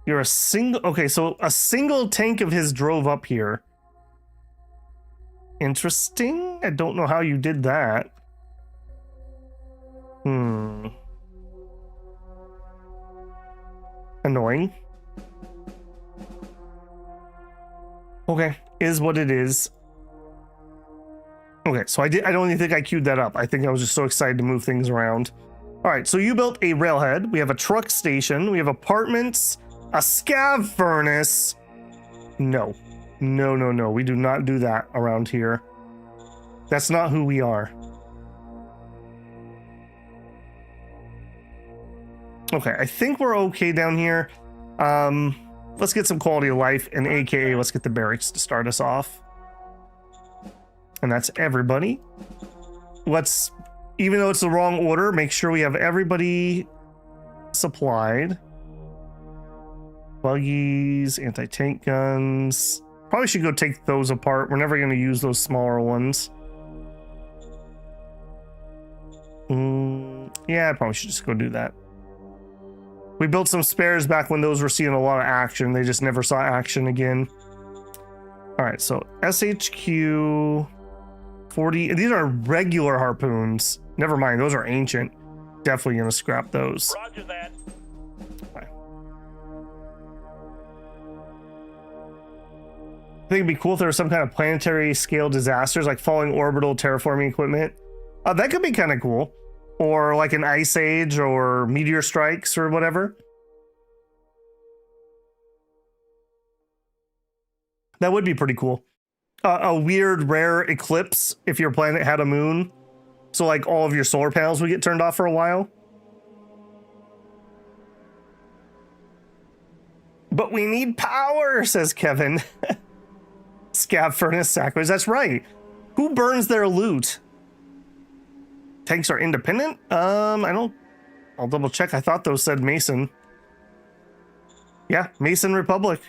You're a single. Okay, so a single tank of his drove up here. Interesting. I don't know how you did that. Annoying. Okay, is what it is. Okay, so I don't even think I queued that up. I think I was just so excited to move things around. All right, so you built a railhead. We have a truck station. We have apartments, a scav furnace. No. We do not do that around here. That's not who we are. Okay, I think we're okay down here. Let's get some quality of life, and AKA let's get the barracks to start us off. And that's everybody. Let's, even though it's the wrong order, make sure we have everybody supplied. Buggies, anti-tank guns. Probably should go take those apart. We're never going to use those smaller ones. Yeah, I probably should just go do that. We built some spares back when those were seeing a lot of action. They just never saw action again. All right, so SHQ 40. These are regular harpoons. Never mind, those are ancient. Definitely going to scrap those. Roger that. Okay. I think it'd be cool if there was some kind of planetary scale disasters, like falling orbital terraforming equipment. That could be kind of cool. Or like an ice age or meteor strikes or whatever. That would be pretty cool. A weird rare eclipse if your planet had a moon. So like all of your solar panels would get turned off for a while. But we need power, says Kevin. Scab furnace sacrilege. That's right. Who burns their loot? Tanks are independent? I'll double check. I thought those said Mason. Yeah, Mason Republic.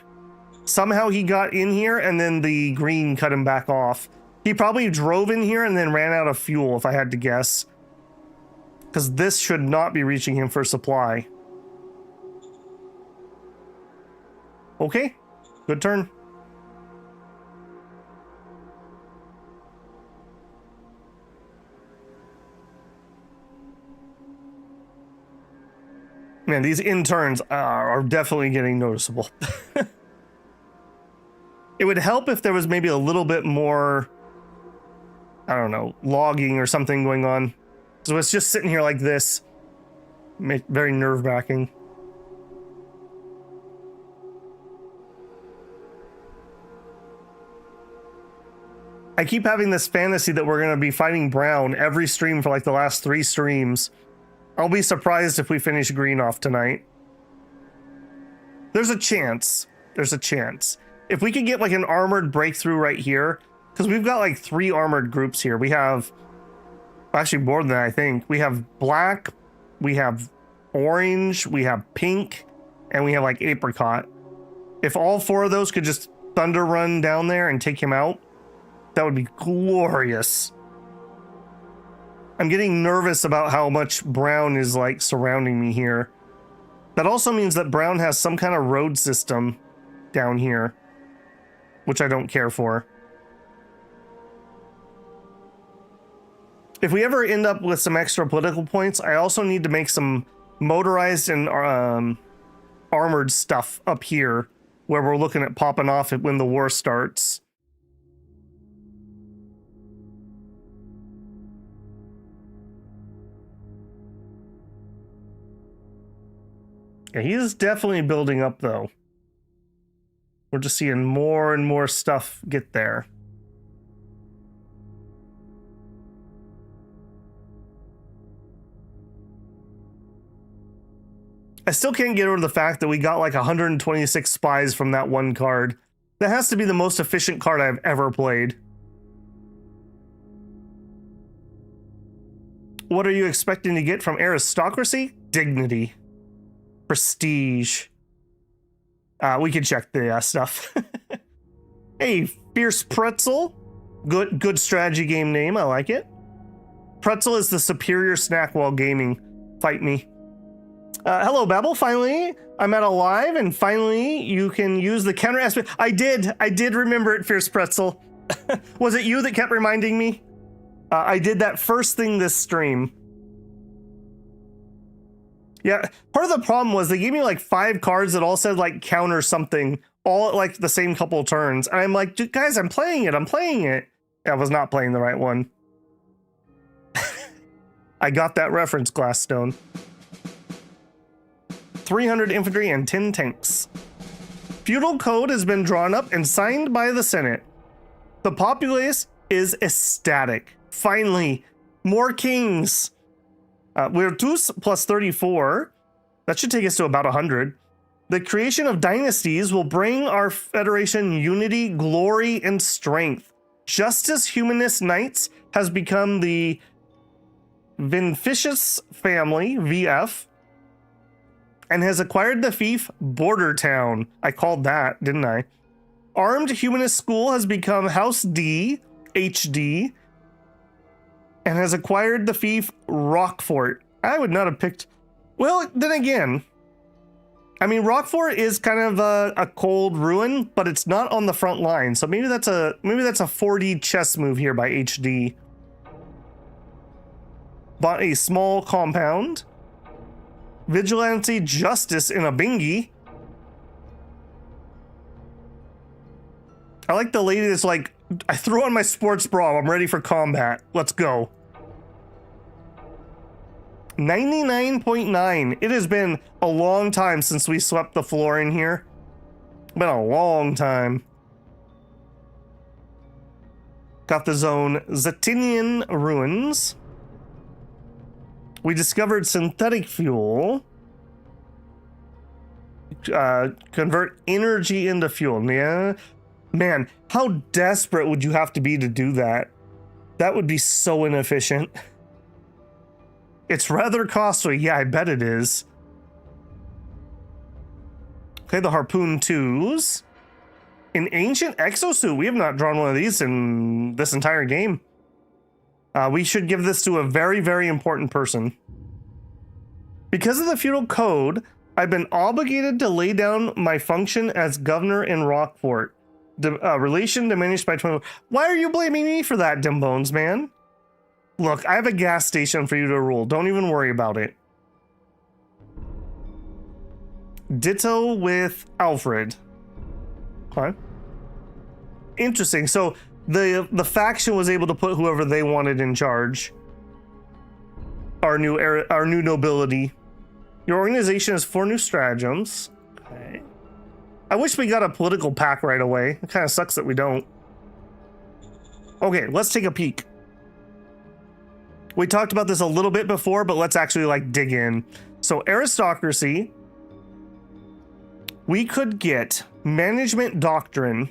Somehow he got in here and then the green cut him back off. He probably drove in here and then ran out of fuel, if I had to guess. Because this should not be reaching him for supply. Okay, good turn. Man, these interns are definitely getting noticeable. It would help if there was maybe a little bit more, I don't know, logging or something going on. So it's just sitting here like this. Very nerve-wracking. I keep having this fantasy that we're going to be fighting brown every stream for like the last 3 streams. I'll be surprised if we finish green off tonight. There's a chance. There's a chance. If we could get like an armored breakthrough right here, because we've got like 3 armored groups here. We have, actually more than that, I think. We have black, we have orange, we have pink, and we have like apricot. If all 4 of those could just thunder run down there and take him out, that would be glorious. I'm getting nervous about how much brown is like surrounding me here. That also means that brown has some kind of road system down here, which I don't care for. If we ever end up with some extra political points, I also need to make some motorized and armored stuff up here where we're looking at popping off when the war starts. Yeah, he is definitely building up, though. We're just seeing more and more stuff get there. I still can't get over the fact that we got like 126 spies from that one card. That has to be the most efficient card I've ever played. What are you expecting to get from aristocracy? Dignity. Prestige. We can check the stuff. Hey, Fierce Pretzel. Good strategy game name. I like it. Pretzel is the superior snack while gaming. Fight me. Hello, Babel. Finally, I'm at a live, and finally you can use the counter aspect. I did remember it, Fierce Pretzel. Was it you that kept reminding me? I did that first thing this stream. Yeah, part of the problem was they gave me like 5 cards that all said like counter something, all at like the same couple of turns. And I'm like, guys, I'm playing it. I was not playing the right one. I got that reference, Glassstone. 300 infantry and 10 tanks. Feudal code has been drawn up and signed by the Senate. The populace is ecstatic. Finally, more kings. Virtus plus 34. That should take us to about 100. The creation of dynasties will bring our federation unity, glory, and strength. Justice Humanist Knights has become the Vinficius family, VF, and has acquired the fief Border Town. I called that, didn't I? Armed Humanist School has become House D, HD, and has acquired the fief Rockfort. I would not have picked... Well, then again, I mean, Rockfort is kind of a cold ruin, but it's not on the front line. So maybe that's a 4D chess move here by HD. Bought a small compound. Vigilante Justice in a bingy. I like the lady that's like, I threw on my sports bra, I'm ready for combat. Let's go. 99.9. It has been a long time since we swept the floor in here. Been a long time. Got the zone Zetinian Ruins. We discovered synthetic fuel. Convert energy into fuel. Yeah. Man, how desperate would you have to be to do that? That would be so inefficient. It's rather costly. Yeah, I bet it is. Okay, the Harpoon 2s. An ancient exosuit. We have not drawn one of these in this entire game. We should give this to a very, very important person. Because of the feudal code, I've been obligated to lay down my function as governor in Rockfort. Relation diminished by 20. Why are you blaming me for that, Dimbones, man? Look, I have a gas station for you to rule. Don't even worry about it. Ditto with Alfred. Okay. Interesting. So the faction was able to put whoever they wanted in charge. Our new nobility. Your organization has 4 new stratagems. Okay. I wish we got a political pack right away. It kind of sucks that we don't. Okay, let's take a peek. We talked about this a little bit before, but let's actually like dig in. So aristocracy, we could get management doctrine.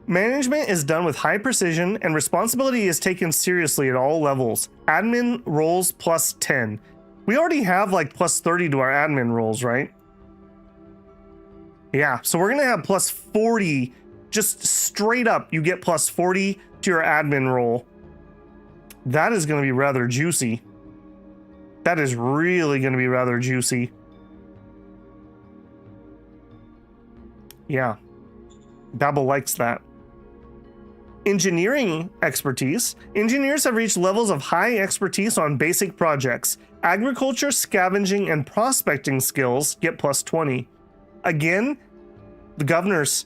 Management is done with high precision and responsibility is taken seriously at all levels. Admin rolls plus 10. We already have like plus 30 to our admin rolls, right? Yeah, so we're gonna have plus 40, just straight up, you get plus 40 to your admin roll. That is gonna be rather juicy. That is really gonna be rather juicy. Yeah, Babel likes that. Engineering expertise. Engineers have reached levels of high expertise on basic projects. Agriculture, scavenging, and prospecting skills get plus 20. Again, the governors.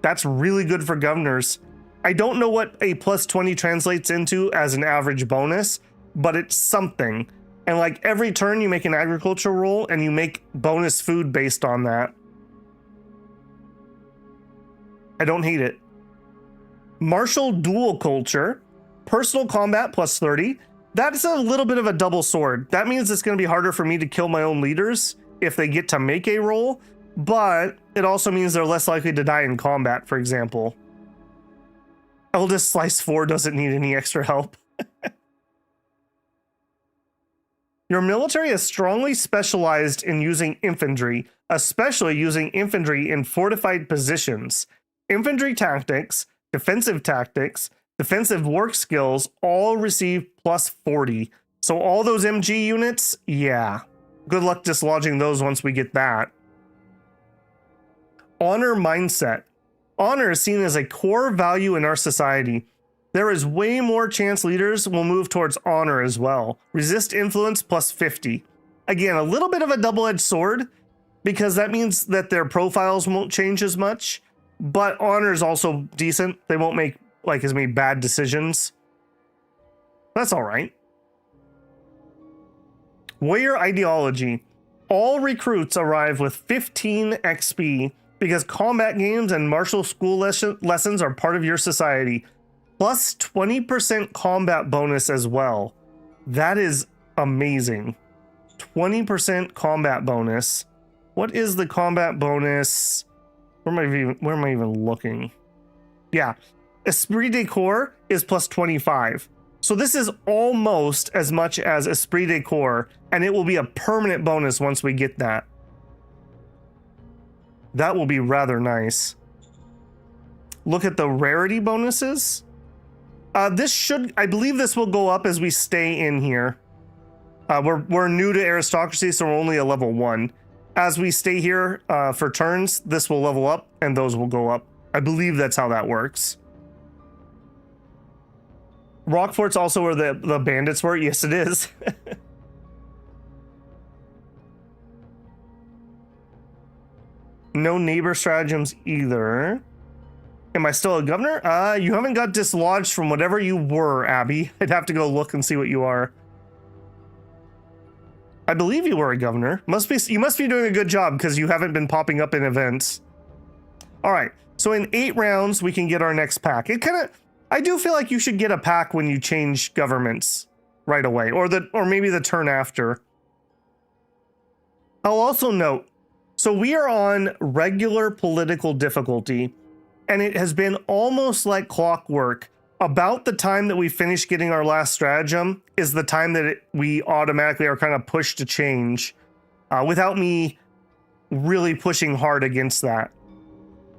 That's really good for governors. I don't know what a plus 20 translates into as an average bonus, but it's something. And like every turn you make an agriculture roll and you make bonus food based on that. I don't hate it. Martial dual culture, personal combat plus 30. That's a little bit of a double sword. That means it's going to be harder for me to kill my own leaders if they get to make a roll, but it also means they're less likely to die in combat, for example. Eldest Slice 4 doesn't need any extra help. Your military is strongly specialized in using infantry, especially using infantry in fortified positions. Infantry tactics, defensive work skills all receive plus 40. So all those MG units, yeah. Good luck dislodging those once we get that. Honor mindset. Honor is seen as a core value in our society. There is way more chance leaders will move towards honor as well. Resist influence plus 50. Again, a little bit of a double-edged sword because that means that their profiles won't change as much, but honor is also decent. They won't make like as many bad decisions. That's all right. Warrior ideology. All recruits arrive with 15 XP because combat games and martial school lessons are part of your society. Plus 20% combat bonus as well. That is amazing. 20% combat bonus. What is the combat bonus? Where am I even looking? Yeah. Esprit de Corps is plus 25. So this is almost as much as Esprit de Corps, and it will be a permanent bonus once we get that. That will be rather nice. Look at the rarity bonuses. This should, I believe this will go up as we stay in here. We're new to aristocracy, so we're only a level 1. As we stay here for turns, this will level up and those will go up. I believe that's how that works. Rockfort's also where the bandits were. Yes, it is. No neighbor stratagems either. Am I still a governor? You haven't got dislodged from whatever you were, Abby. I'd have to go look and see what you are. I believe you were a governor. You must be doing a good job because you haven't been popping up in events. All right. So in 8 rounds, we can get our next pack. I do feel like you should get a pack when you change governments right away, or maybe the turn after. I'll also note, so we are on regular political difficulty, and it has been almost like clockwork. About the time that we finish getting our last stratagem is the time that we automatically are kind of pushed to change, without me really pushing hard against that.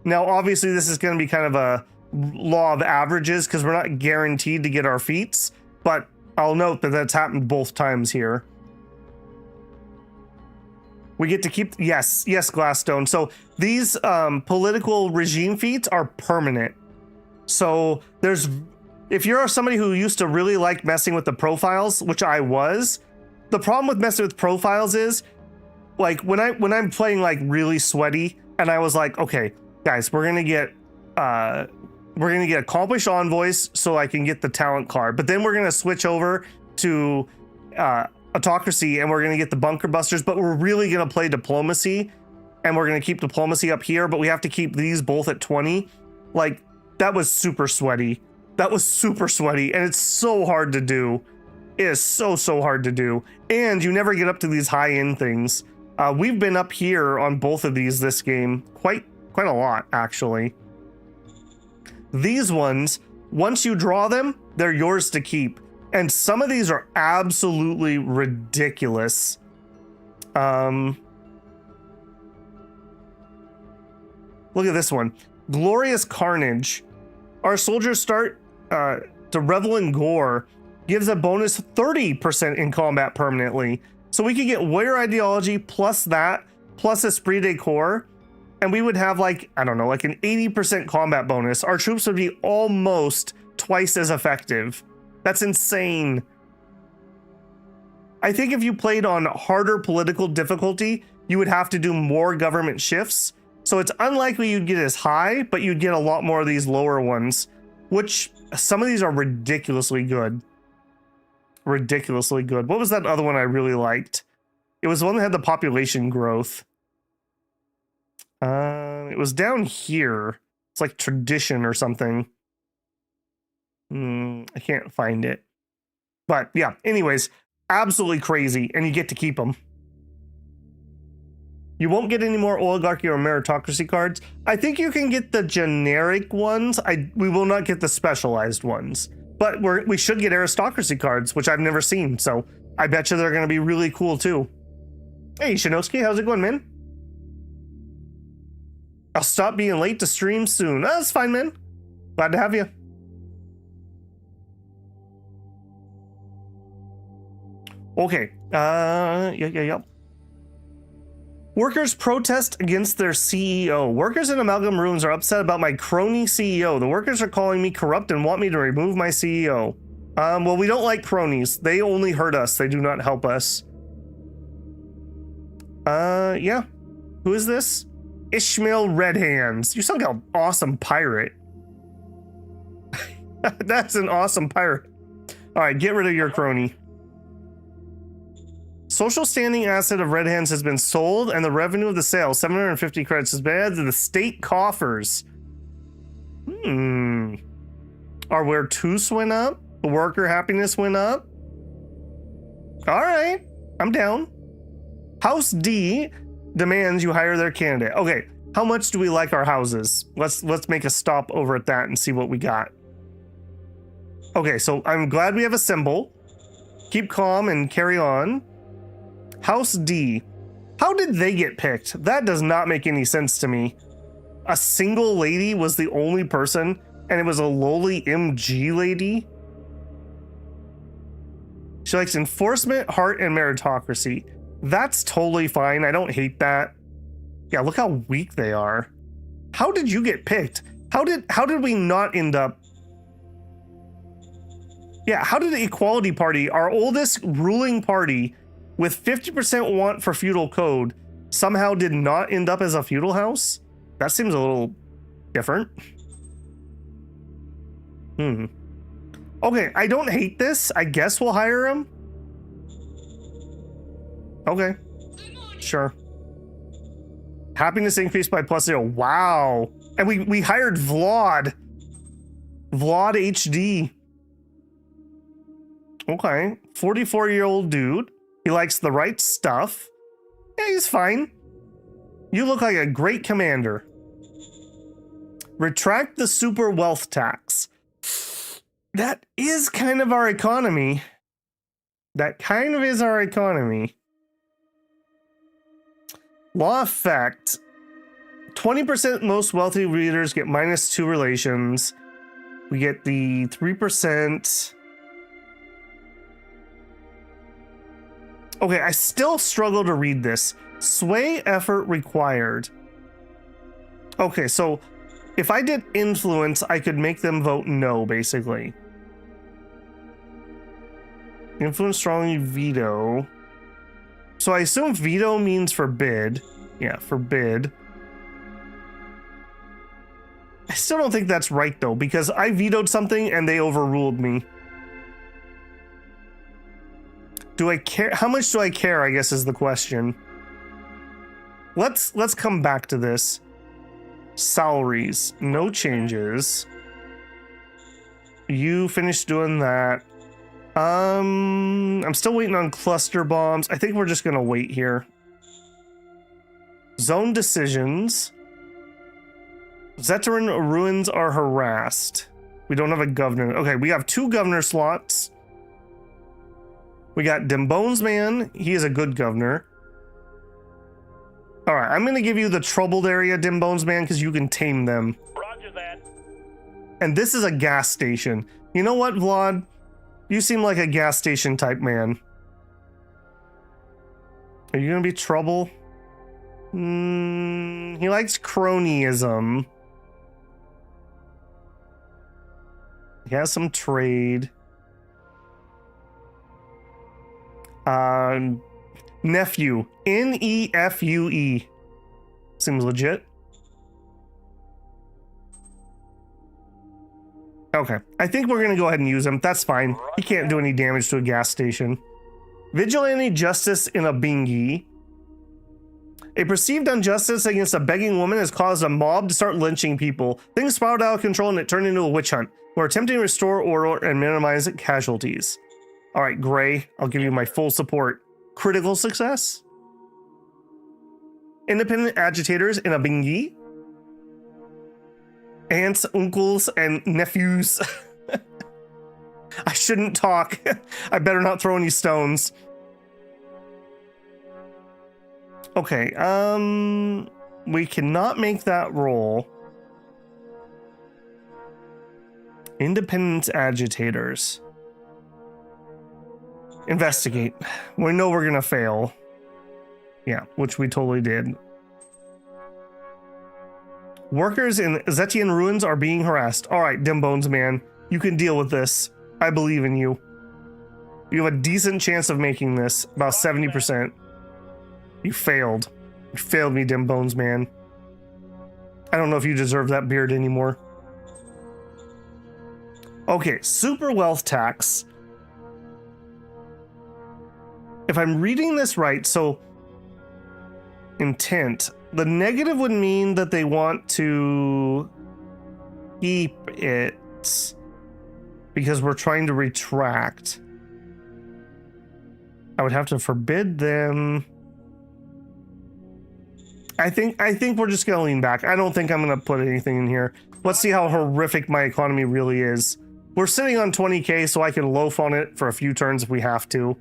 Now, obviously, this is going to be kind of a law of averages because we're not guaranteed to get our feats, but I'll note that that's happened both times here. We get to keep, yes, Glassstone. So these political regime feats are permanent. So if you're somebody who used to really like messing with the profiles, which I was, the problem with messing with profiles is, like, when I'm playing like really sweaty, and I was like, okay, guys, we're gonna get accomplished envoys so I can get the talent card, but then we're gonna switch over to autocracy and we're gonna get the bunker busters, but we're really gonna play diplomacy and we're gonna keep diplomacy up here, but we have to keep these both at 20. Like, that was super sweaty. That was super sweaty, and it's so hard to do. It is so hard to do, and you never get up to these high-end things. We've been up here on both of these this game quite a lot, actually. These ones, once you draw them, they're yours to keep. And some of these are absolutely ridiculous. Look at this one. Glorious Carnage. Our soldiers start to revel in gore. Gives a bonus 30% in combat permanently. So we could get warrior ideology plus that, plus esprit de corps, and we would have, like, I don't know, like an 80% combat bonus. Our troops would be almost twice as effective. That's insane. I think if you played on harder political difficulty, you would have to do more government shifts. So it's unlikely you'd get as high, but you'd get a lot more of these lower ones, which some of these are ridiculously good. Ridiculously good. What was that other one I really liked? It was the one that had the population growth. It was down here. It's like tradition or something. I can't find it. But yeah, anyways, absolutely crazy, and you get to keep them. You won't get any more oligarchy or meritocracy cards. I think you can get the generic ones. We will not get the specialized ones. But we should get aristocracy cards, which I've never seen, so I bet you they're going to be really cool too. Hey, Shinovsky, how's it going, man? I'll stop being late to stream soon. Oh, that's fine, man. Glad to have you. Okay. Yeah. Workers protest against their CEO. Workers in Amalgam Ruins are upset about my crony CEO. The workers are calling me corrupt and want me to remove my CEO. Well, we don't like cronies. They only hurt us. They do not help us. Yeah. Who is this? Ishmael Red Hands. You sound like an awesome pirate. That's an awesome pirate. All right, get rid of your crony. Social standing asset of Red Hands has been sold, and the revenue of the sale, 750 credits, has been added to the state coffers. Our Wertus went up. The worker happiness went up. All right, I'm down. House D demands you hire their candidate. Okay, how much do we like our houses? Let's make a stop over at that and see what we got. Okay, so I'm glad we have a symbol. Keep calm and carry on. House D. How did they get picked? That does not make any sense to me. A single lady was the only person, and it was a lowly MG lady? She likes enforcement, heart, and meritocracy. That's totally fine. I don't hate that. Yeah, look how weak they are. How did you get picked? How did we not end up? Yeah, how did the Equality Party, our oldest ruling party, with 50% want for feudal code, somehow did not end up as a feudal house? That seems a little different. Okay, I don't hate this. I guess we'll hire him. Okay, sure. Happiness increased by +0. Wow. And we hired Vlad. Vlad HD. Okay, 44-year-old dude. He likes the right stuff. Yeah, he's fine. You look like a great commander. Retract the super wealth tax. That is kind of our economy. That kind of is our economy. Law effect. 20% most wealthy readers get -2 relations. We get the 3%. Okay, I still struggle to read this. Sway effort required. Okay, so if I did influence, I could make them vote no, basically. Influence strongly veto. So I assume veto means forbid. Yeah, forbid. I still don't think that's right, though, because I vetoed something and they overruled me. Do I care? How much do I care, I guess, is the question. Let's come back to this. Salaries, no changes. You finished doing that. I'm still waiting on cluster bombs. I think we're just gonna wait here. Zone decisions. Zeteran ruins are harassed. We don't have a governor. Okay, we have 2 governor slots. We got Dembones Man. He is a good governor. All right, I'm going to give you the troubled area, Dembones Man, because you can tame them. Roger that. And this is a gas station. You know what, Vlad? You seem like a gas station type man. Are you going to be trouble? He likes cronyism. He has some trade. Nephew. N-E-F-U-E. Seems legit. Okay. I think we're going to go ahead and use him. That's fine. He can't do any damage to a gas station. Vigilante justice in a bingy. A perceived injustice against a begging woman has caused a mob to start lynching people. Things spiraled out of control and it turned into a witch hunt. We're attempting to restore order and minimize casualties. All right, Gray, I'll give you my full support. Critical success. Independent agitators in a bingy. Aunts, uncles, and nephews. I shouldn't talk. I better not throw any stones. Okay, we cannot make that roll. Independent agitators. Investigate. We know we're gonna fail. Yeah, which we totally did. Workers in Zetian ruins are being harassed. All right, Dembones Man, you can deal with this. I believe in you. You have a decent chance of making this, about 70%. You failed. You failed me, Dembones Man. I don't know if you deserve that beard anymore. Okay, super wealth tax. If I'm reading this right, so intent, the negative would mean that they want to keep it because we're trying to retract. I would have to forbid them. I think we're just gonna lean back. I don't think I'm gonna put anything in here. Let's see how horrific my economy really is. We're sitting on 20k, so I can loaf on it for a few turns if we have to.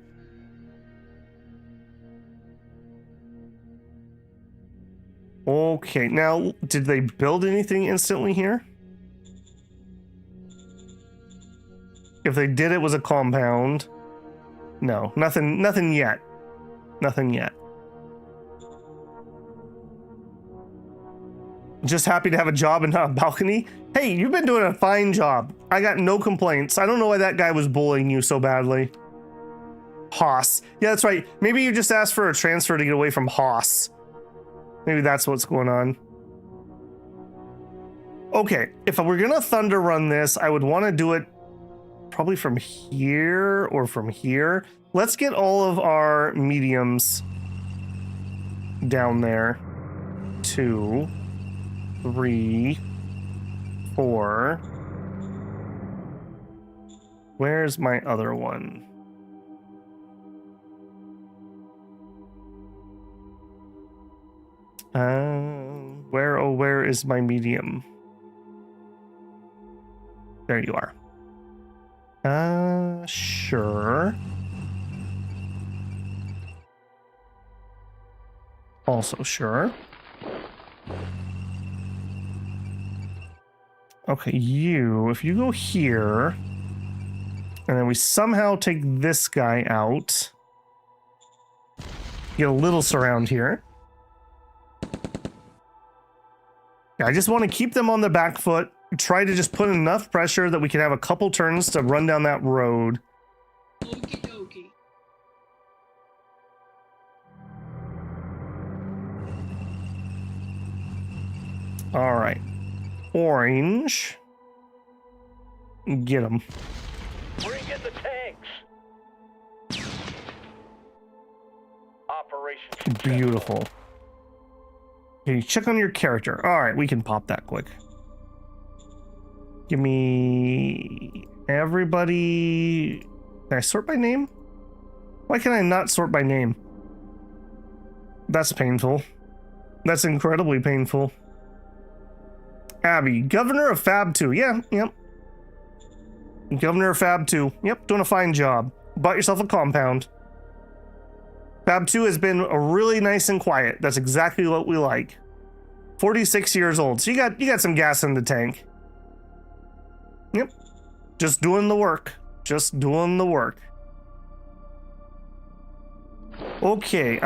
Okay, now, did they build anything instantly here? If they did, it was a compound. No, nothing yet. Nothing yet. Just happy to have a job and not a balcony. Hey, you've been doing a fine job. I got no complaints. I don't know why that guy was bullying you so badly. Haas. Yeah, that's right. Maybe you just asked for a transfer to get away from Haas. Maybe that's what's going on. Okay, if we're gonna thunder run this, I would want to do it probably from here or from here. Let's get all of our mediums down there. 2, 3, 4. Where's my other one? Where is my medium? There you are. Sure. Also sure. Okay, if you go here, and then we somehow take this guy out, get a little surround here. I just want to keep them on the back foot, try to just put enough pressure that we can have a couple turns to run down that road. Okie dokie. All right. Orange. Get them. Bring in the tanks. Operation successful. Beautiful. Okay, check on your character. All right, we can pop that quick. Give me everybody. Can I sort by name? Why can I not sort by name? That's painful. That's incredibly painful. Abby, Governor of Fab 2. Yeah, yep. Governor of Fab 2. Yep, doing a fine job. Bought yourself a compound. Fab 2 has been really nice and quiet. That's exactly what we like. 46 years old. So you got some gas in the tank. Yep. Just doing the work. Just doing the work. Okay,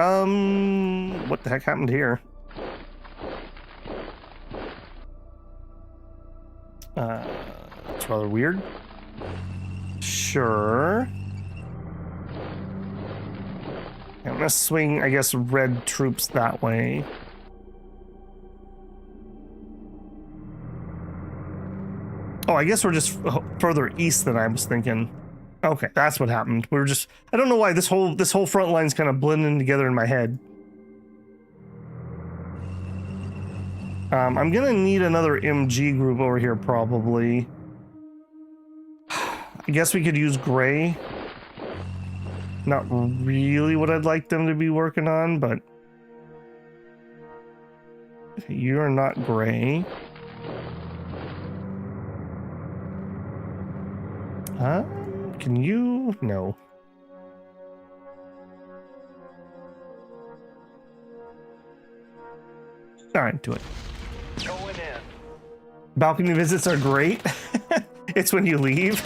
what the heck happened here? It's rather weird. Sure. I'm gonna swing, I guess, red troops that way. Oh, I guess we're just further east than I was thinking. Okay, that's what happened. We were just, I don't know why this whole front line's kind of blending together in my head. I'm gonna need another MG group over here probably. I guess we could use gray. Not really what I'd like them to be working on, but you are not gray. Can you? No. All right, do it. Going in. Balcony visits are great. It's when you leave.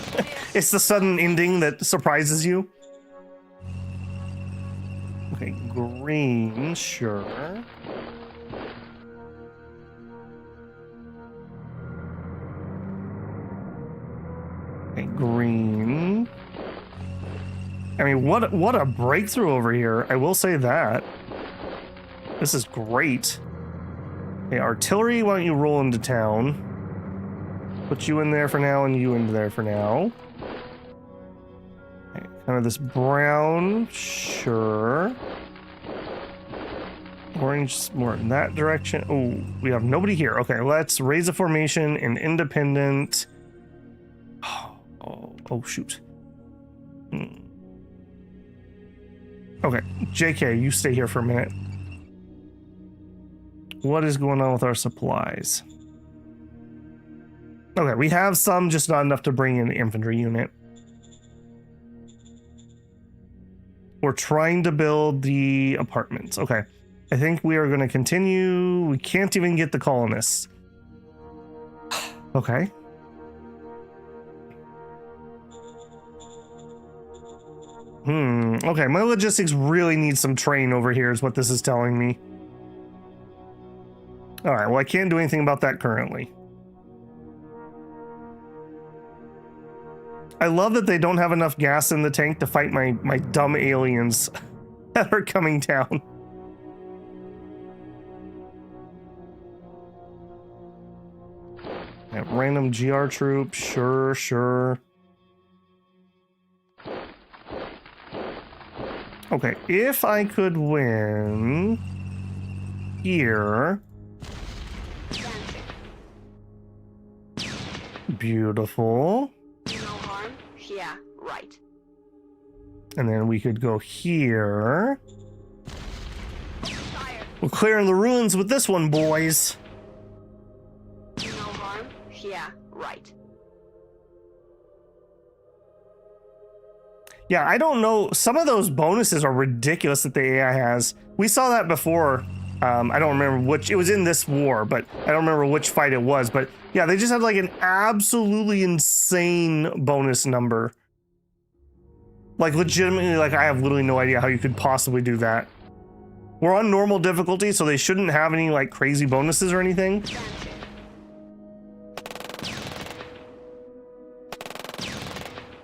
It's the sudden ending that surprises you. Okay, green, sure. Okay, green. I mean, what a breakthrough over here. I will say that. This is great. Okay, artillery, why don't you roll into town? Put you in there for now and you in there for now. Okay, kind of this brown, sure. Orange, more in that direction. Oh, we have nobody here. Okay, let's raise a formation and independent. Oh shoot. Okay, JK, you stay here for a minute. What is going on with our supplies? Okay, we have some, just not enough to bring in the infantry unit. We're trying to build the apartments. Okay. I think we are going to continue. We can't even get the colonists. Okay. Okay, my logistics really need some train over here is what this is telling me. Alright, well I can't do anything about that currently. I love that they don't have enough gas in the tank to fight my dumb aliens that are coming down. Yeah, random GR troops, sure. Okay, if I could win here. Beautiful. No harm? Yeah, right. And then we could go here. Fire. We're clearing the ruins with this one, boys. No harm? Yeah, right. Yeah, I don't know. Some of those bonuses are ridiculous that the AI has. We saw that before. I don't remember which. It was in this war, but I don't remember which fight it was. But yeah, they just had like an absolutely insane bonus number. Like legitimately, like I have literally no idea how you could possibly do that. We're on normal difficulty, so they shouldn't have any like crazy bonuses or anything.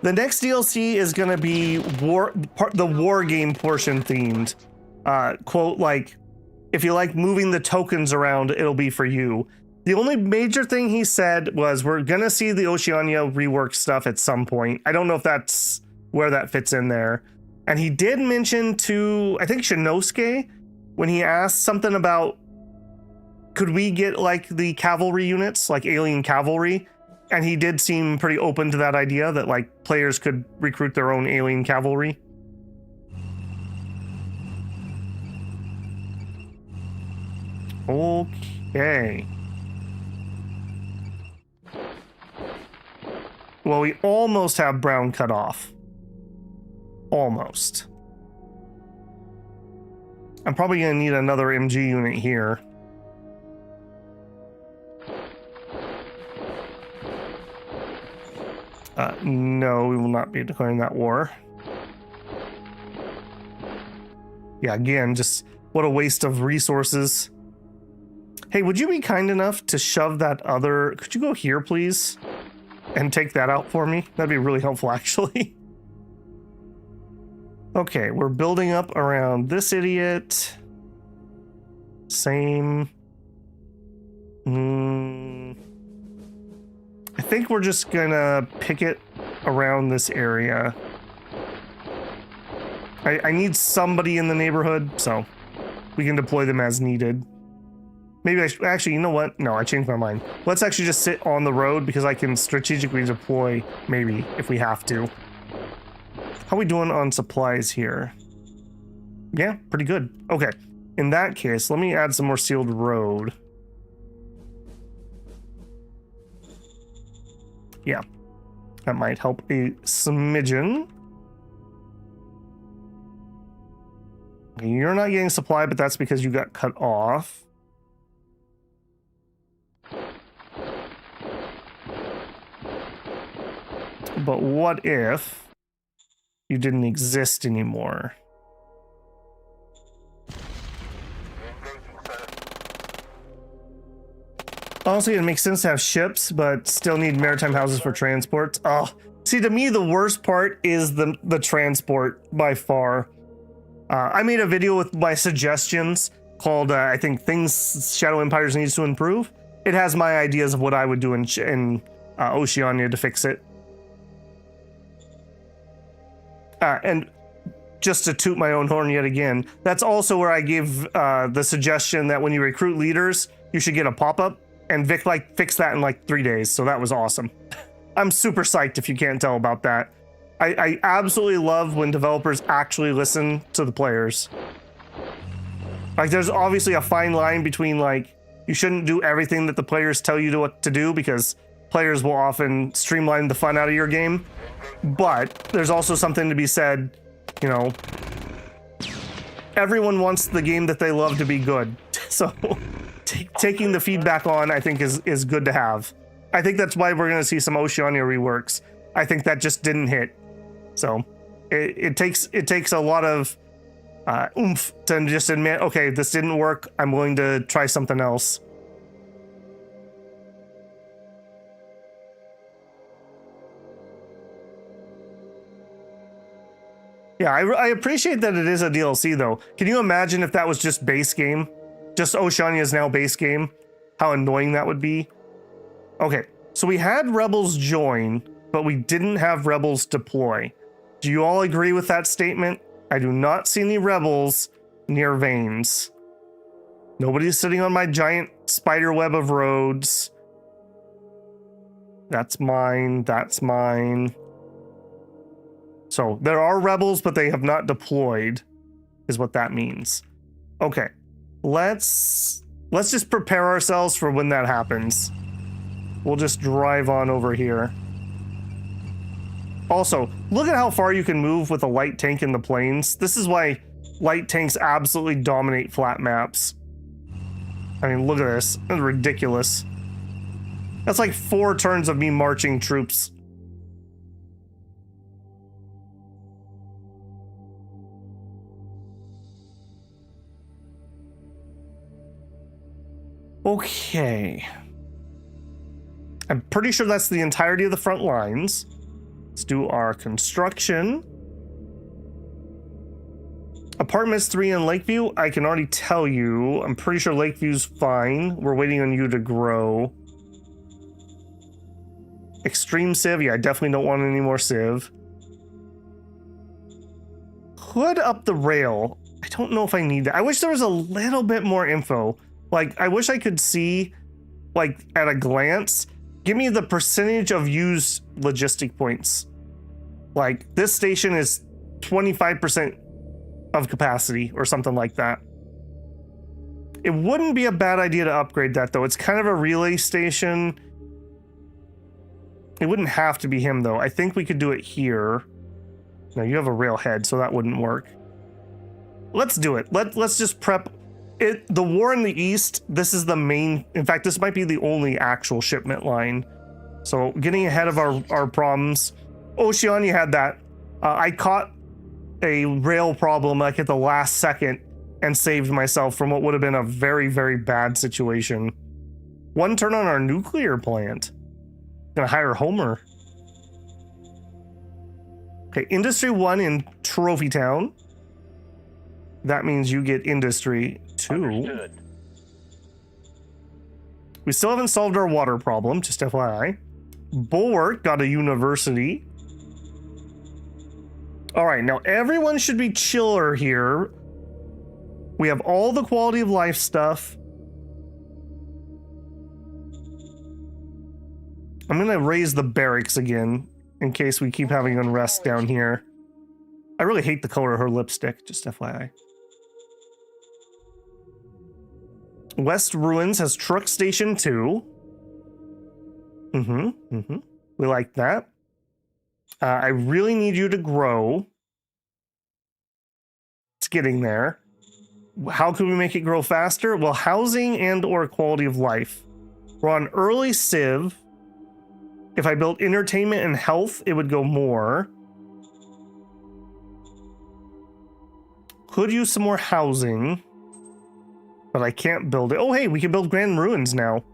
The next DLC is gonna be the war game portion themed. Quote, like, if you like moving the tokens around, it'll be for you. The only major thing he said was we're gonna see the Oceania rework stuff at some point. I don't know if that's where that fits in there. And he did mention to, I think, Shinosuke, when he asked something about, could we get like the cavalry units, like alien cavalry? And he did seem pretty open to that idea that like players could recruit their own alien cavalry. Okay. Well, we almost have brown cut off. Almost. I'm probably gonna need another MG unit here. No, we will not be declaring that war. Yeah, again, just what a waste of resources. Hey, would you be kind enough to shove that other... Could you go here, please? And take that out for me? That'd be really helpful, actually. Okay, we're building up around this idiot. Same. I think we're just gonna pick it around this area. I need somebody in the neighborhood, so we can deploy them as needed. Maybe I should, actually, you know what? No, I changed my mind. Let's actually just sit on the road because I can strategically deploy, maybe, if we have to. How are we doing on supplies here? Yeah, pretty good. Okay, in that case, let me add some more sealed road. Yeah, that might help a smidgen. You're not getting supply, but that's because you got cut off. But what if you didn't exist anymore? Honestly, it makes sense to have ships, but still need maritime houses for transport. Oh, see, to me, the worst part is the transport by far. I made a video with my suggestions called, I think, Things Shadow Empires Needs to Improve. It has my ideas of what I would do in Oceania to fix it. And just to toot my own horn yet again, that's also where I gave the suggestion that when you recruit leaders, you should get a pop-up, and Vic fixed that in like 3 days, so that was awesome. I'm super psyched if you can't tell about that. I absolutely love when developers actually listen to the players. Like, there's obviously a fine line between like, you shouldn't do everything that the players tell you what to do, because players will often streamline the fun out of your game. But there's also something to be said, you know, everyone wants the game that they love to be good. So taking the feedback on, I think, is good to have. I think that's why we're going to see some Oceania reworks. I think that just didn't hit. So it takes a lot of oomph to just admit, okay, this didn't work. I'm willing to try something else. Yeah, I appreciate that it is a DLC though. Can you imagine if that was just base game? Just Oceania is now base game? How annoying that would be. Okay, so we had rebels join, but we didn't have rebels deploy. Do you all agree with that statement? I do not see any rebels near veins. Nobody's sitting on my giant spider web of roads. That's mine, that's mine. So there are rebels, but they have not deployed, is what that means. Okay, let's just prepare ourselves for when that happens. We'll just drive on over here. Also, look at how far you can move with a light tank in the plains. This is why light tanks absolutely dominate flat maps. I mean, look at this. That's ridiculous. That's like 4 turns of me marching troops. Okay. I'm pretty sure that's the entirety of the front lines. Let's do our construction. Apartments 3 in Lakeview, I can already tell you. I'm pretty sure Lakeview's fine. We're waiting on you to grow. Extreme Civ, yeah, I definitely don't want any more Civ. Hood up the rail. I don't know if I need that. I wish there was a little bit more info. Like, I wish I could see, like, at a glance, give me the percentage of used logistic points. Like, this station is 25% of capacity or something like that. It wouldn't be a bad idea to upgrade that, though. It's kind of a relay station. It wouldn't have to be him, though. I think we could do it here. No, you have a railhead, so that wouldn't work. Let's do it. Let's just prep it. The war in the east, this is the main. In fact, this might be the only actual shipment line. So getting ahead of our problems. Oceania had that. I caught a rail problem like at the last second and saved myself from what would have been a very, very bad situation. 1 turn on our nuclear plant. Gonna hire Homer. Okay, Industry 1 in Trophy Town. That means you get Industry 2. Understood. We still haven't solved our water problem, just FYI. Bulwark got a university. All right, now everyone should be chiller here. We have all the quality of life stuff. I'm gonna raise the barracks again in case we keep having unrest down here. I really hate the color of her lipstick, just FYI. West Ruins has Truck Station 2. We like that. I really need you to grow. It's getting there. How can we make it grow faster? Well, housing and or quality of life. We're on early Civ. If I built entertainment and health, it would go more. Could use some more housing, but I can't build it. Oh, hey, we can build Grand Ruins now.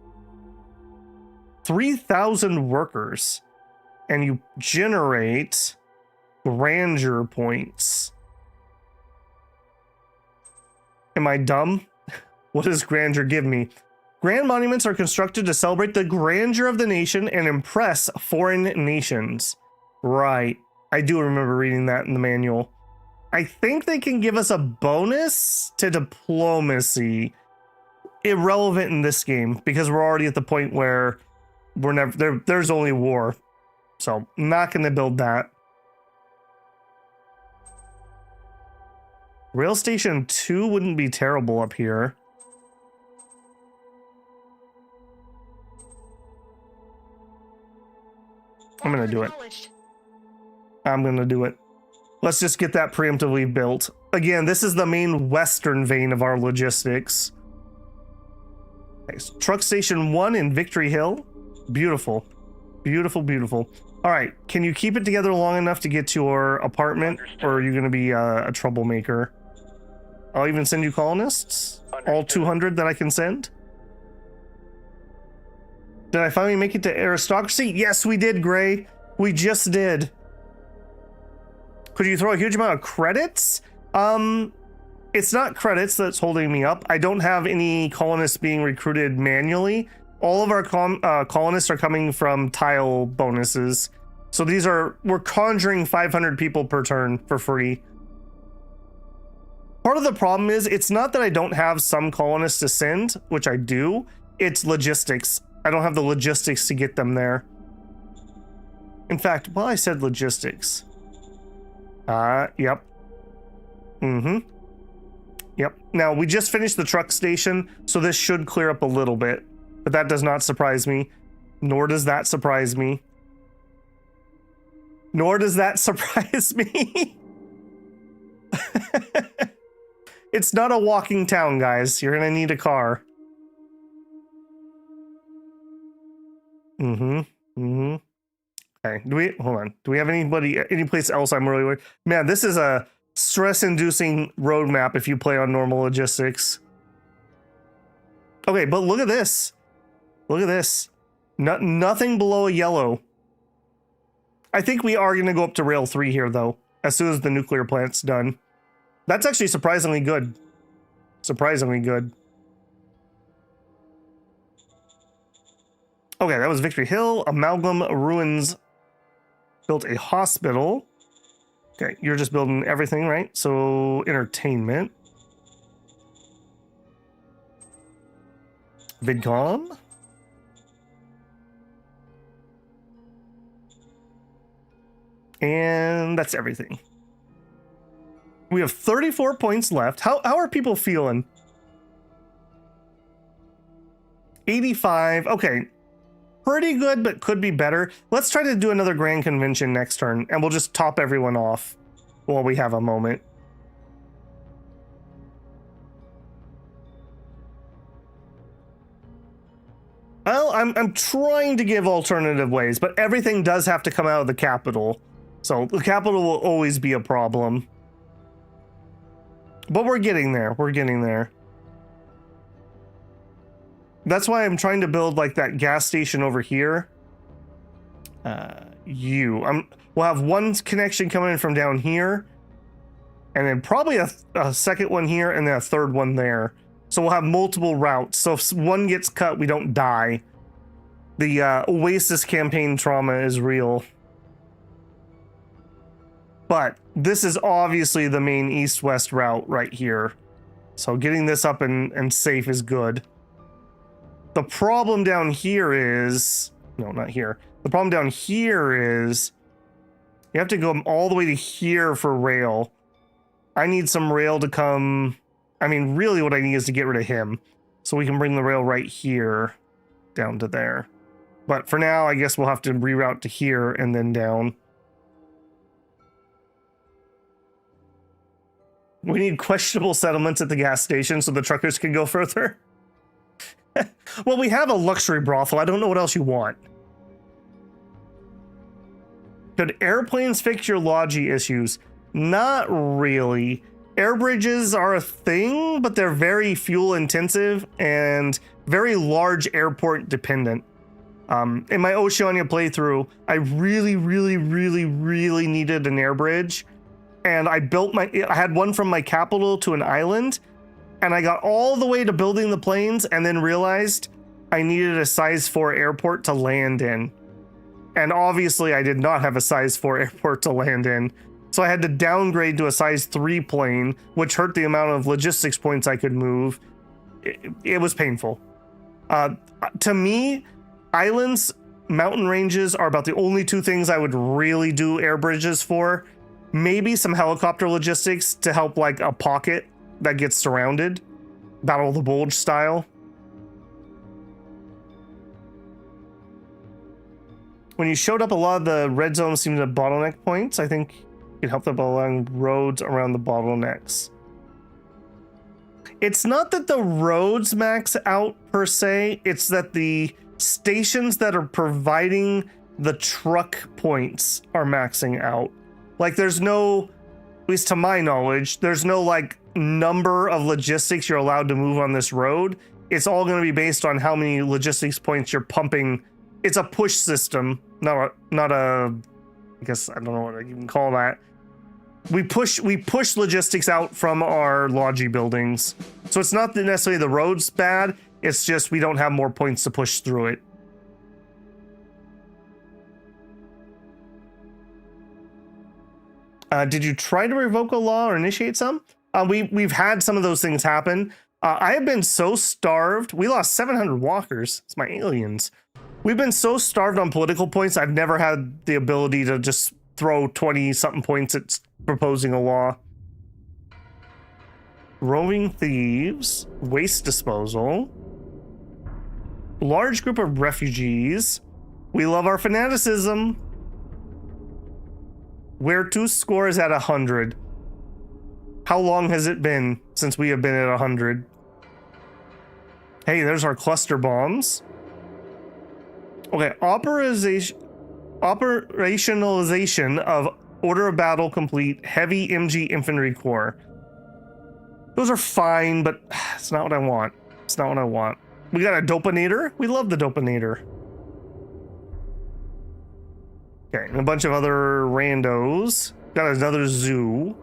3,000 workers, and you generate grandeur points. Am I dumb? What does grandeur give me? Grand monuments are constructed to celebrate the grandeur of the nation and impress foreign nations. Right. I do remember reading that in the manual. I think they can give us a bonus to diplomacy. Irrelevant in this game because we're already at the point where we're never there's only war. So I'm not going to build that. Rail Station 2 wouldn't be terrible up here. I'm gonna do it. Acknowledged. I'm gonna do it. Let's just get that preemptively built. Again, this is the main western vein of our logistics. Okay, so Truck Station 1 in Victory Hill. Beautiful. Beautiful, beautiful. All right, can you keep it together long enough to get to your apartment? Or are you gonna be a troublemaker? I'll even send you colonists. All 200 that I can send. Did I finally make it to aristocracy? Yes, we did, Gray. We just did. Could you throw a huge amount of credits? It's not credits that's holding me up. I don't have any colonists being recruited manually. All of our colonists are coming from tile bonuses. So we're conjuring 500 people per turn for free. Part of the problem is it's not that I don't have some colonists to send, which I do. It's logistics. I don't have the logistics to get them there. In fact, well, I said logistics. Yep. Yep. Now, we just finished the truck station, so this should clear up a little bit. But that does not surprise me. Nor does that surprise me. Nor does that surprise me. It's not a walking town, guys. You're gonna need a car. Okay. Hold on. Do we have any place else I'm really worried? Man, this is a stress-inducing roadmap if you play on normal logistics. Okay, but look at this. Look at this. Nothing below a yellow. I think we are going to go up to rail 3 here, though, as soon as the nuclear plant's done. That's actually surprisingly good. Surprisingly good. Okay, that was Victory Hill. Amalgam Ruins built a hospital. Okay, you're just building everything, right? So, entertainment. VidCon. And that's everything. We have 34 points left. How are people feeling? 85. Okay. Pretty good, but could be better. Let's try to do another grand convention next turn, and we'll just top everyone off while we have a moment. Well, I'm trying to give alternative ways, but everything does have to come out of the capital. So the capital will always be a problem. But we're getting there. We're getting there. That's why I'm trying to build like that gas station over here. We'll have one connection coming in from down here, and then probably a second one here, and then a third one there. So we'll have multiple routes. So if one gets cut, we don't die. The Oasis campaign trauma is real. But this is obviously the main east-west route right here. So getting this up and safe is good. The problem down here is... No, not here. The problem down here is... You have to go all the way to here for rail. I need some rail to come... I mean, really what I need is to get rid of him. So we can bring the rail right here down to there. But for now, I guess we'll have to reroute to here and then down. We need questionable settlements at the gas station so the truckers can go further. Well, we have a luxury brothel. I don't know what else you want. Could airplanes fix your logi issues? Not really. Air bridges are a thing, but they're very fuel intensive and very large airport dependent. In my Oceania playthrough, I really needed an air bridge. And I had one from my capital to an island, and I got all the way to building the planes and then realized I needed a size 4 airport to land in. And obviously I did not have a size 4 airport to land in. So I had to downgrade to a size 3 plane, which hurt the amount of logistics points I could move. It was painful. To me, islands, mountain ranges are about the only two things I would really do air bridges for. Maybe some helicopter logistics to help like a pocket that gets surrounded. Battle of the Bulge style. When you showed up, a lot of the red zones seemed to have bottleneck points. I think you can help them along roads around the bottlenecks. It's not that the roads max out per se, it's that the stations that are providing the truck points are maxing out. Like there's no, at least to my knowledge, there's no like number of logistics you're allowed to move on this road. It's all going to be based on how many logistics points you're pumping. It's a push system, not a, I guess I don't know what I can call that. We push logistics out from our logi buildings. So it's not necessarily the road's bad, it's just we don't have more points to push through it. Did you try to revoke a law or initiate some? We've had some of those things happen. I have been so starved. We lost 700 walkers. It's my aliens. We've been so starved on political points. I've never had the ability to just throw 20 something points at proposing a law. Roving thieves, waste disposal, large group of refugees. We love our fanaticism. Where to score is at 100. How long has it been since we have been at 100? Hey, there's our cluster bombs. Okay, operationalization of Order of Battle complete, heavy MG infantry corps. Those are fine, but it's not what I want. It's not what I want. We got a dopinator. We love the dopinator. Okay, and a bunch of other randos. Got another zoo.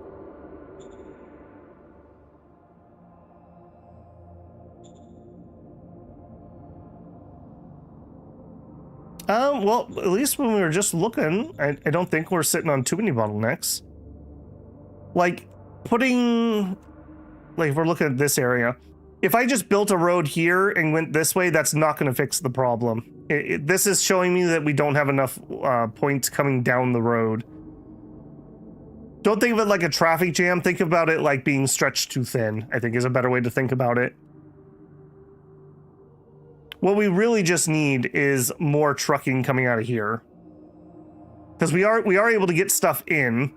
Well, at least when we were just looking, I don't think we're sitting on too many bottlenecks. Like, if we're looking at this area, if I just built a road here and went this way, that's not going to fix the problem. This is showing me that we don't have enough points coming down the road. Don't think of it like a traffic jam. Think about it like being stretched too thin, I think is a better way to think about it. What we really just need is more trucking coming out of here. Because we are able to get stuff in.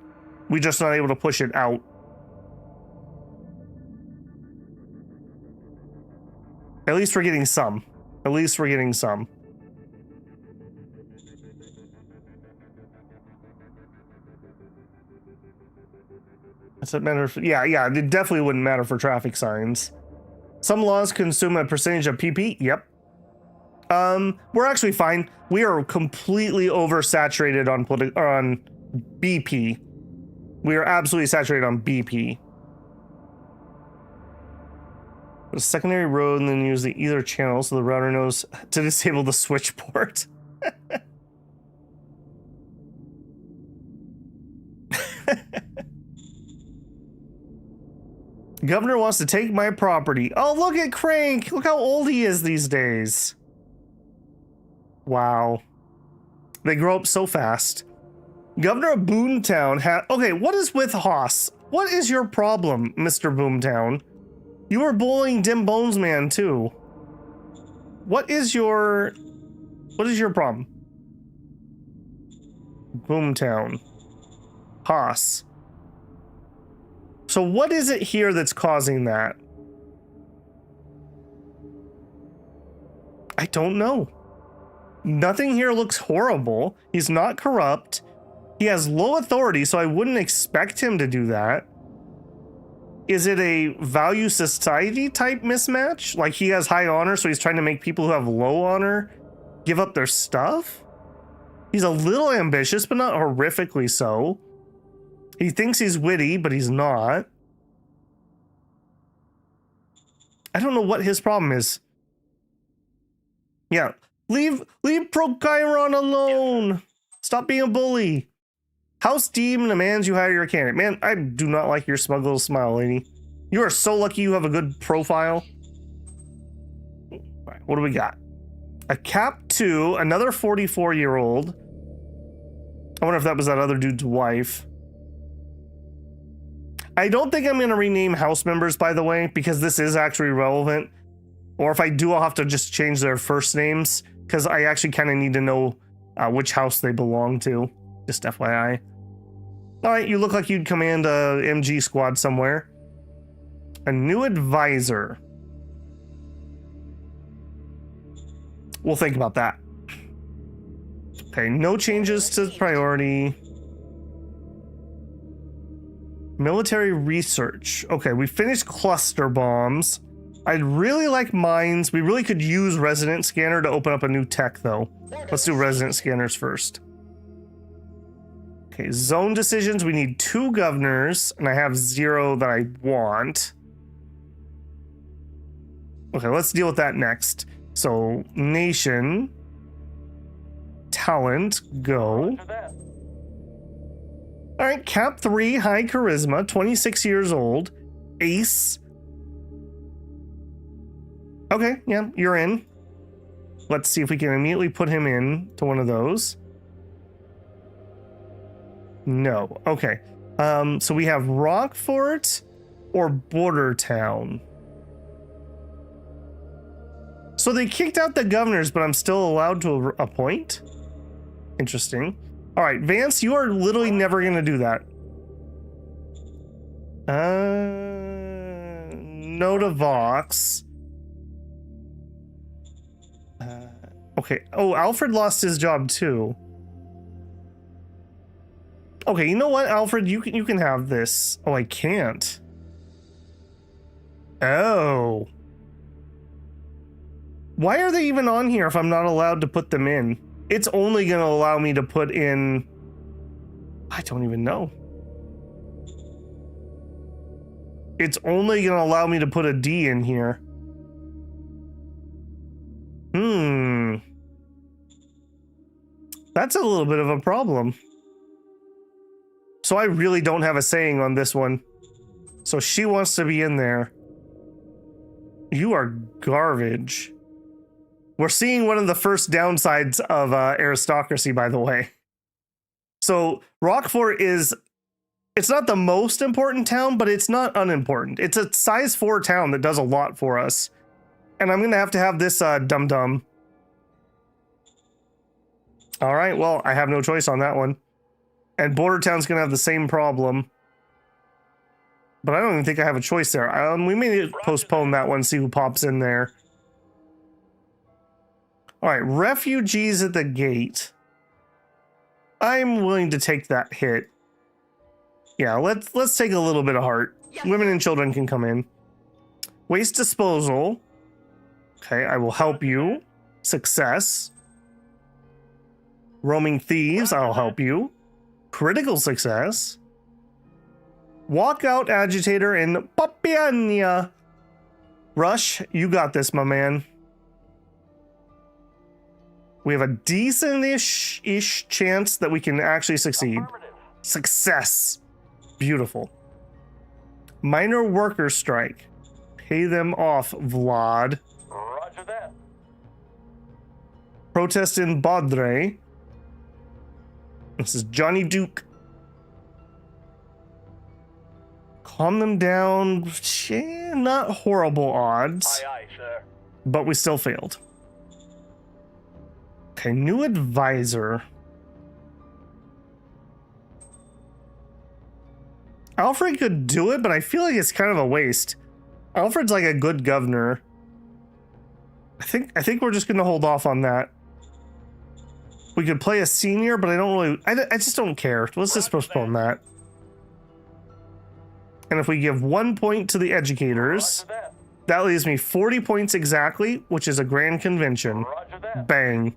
We're just not able to push it out. At least we're getting some. At least we're getting some. Does it matter? Yeah, it definitely wouldn't matter for traffic signs. Some laws consume a percentage of PP. Yep. We're actually fine. We are completely oversaturated on BP. We are absolutely saturated on BP. A secondary road and then use the either channel so the router knows to disable the switchport. Governor wants to take my property. Oh, look at Crank. Look how old he is these days. Wow. They grow up so fast. Governor of Boomtown had... Okay, what is with Haas? What is your problem, Mr. Boomtown? You were bullying Dim Bones Man, too. What is your problem? Boomtown. Haas. So what is it here that's causing that? I don't know. Nothing here looks horrible. He's not corrupt. He has low authority, so I wouldn't expect him to do that. Is it a value society type mismatch? Like he has high honor, so he's trying to make people who have low honor give up their stuff? He's a little ambitious, but not horrifically so. He thinks he's witty, but he's not. I don't know what his problem is. Yeah. Leave Prochiron alone. Stop being a bully. House Demon demands you hire your candidate. Man, I do not like your smug little smile, lady. You are so lucky you have a good profile. All right, what do we got? A Cap 2, another 44-year-old. I wonder if that was that other dude's wife. I don't think I'm going to rename house members, by the way, because this is actually relevant. Or if I do, I'll have to just change their first names, because I actually kind of need to know which house they belong to. Just FYI. All right, you look like you'd command a MG squad somewhere. A new advisor. We'll think about that. Okay, no changes to priority. Military research. Okay, we finished cluster bombs. I'd really like mines. We really could use resident scanner to open up a new tech, though. Let's do resident scanners first. Okay, zone decisions. We need 2 governors, and I have 0 that I want. Okay, let's deal with that next. So, nation, talent, go. All right, cap 3, high charisma, 26 years old, ace. Okay, yeah, you're in. Let's see if we can immediately put him in to one of those. No, okay. So we have Rockfort or Border Town. So they kicked out the governors, but I'm still allowed to appoint? Interesting. All right, Vance, you are literally never going to do that. No to Vox. Okay. Oh, Alfred lost his job too. Okay, you know what, Alfred? You can have this. Oh, I can't. Oh. Why are they even on here if I'm not allowed to put them in? It's only going to allow me to put in... I don't even know. It's only going to allow me to put a D in here. That's a little bit of a problem. So I really don't have a saying on this one. So she wants to be in there. You are garbage. We're seeing one of the first downsides of aristocracy, by the way. So Rockfort is, it's not the most important town, but it's not unimportant. It's a size 4 town that does a lot for us. And I'm going to have this dum-dum. All right, well, I have no choice on that one. And Border Town's going to have the same problem. But I don't even think I have a choice there. We may postpone that one, see who pops in there. All right, refugees at the gate. I'm willing to take that hit. Yeah, let's take a little bit of heart. Women and children can come in. Waste disposal. Okay, I will help you. Success. Roaming thieves, I'll help you. Critical success. Walkout agitator and Papiania. Rush, you got this, my man. We have a decent-ish chance that we can actually succeed. Success. Beautiful. Minor worker strike. Pay them off, Vlad. Roger that. Protest in Badre. This is Johnny Duke. Calm them down. Not horrible odds. Aye, aye, sir. But we still failed. Okay, new advisor. Alfred could do it, but I feel like it's kind of a waste. Alfred's like a good governor. I think we're just gonna hold off on that. We could play a senior, but I don't really... I just don't care. Let's just postpone that. And if we give 1 point to the educators, that leaves me 40 points exactly, which is a grand convention. Roger that. Bang.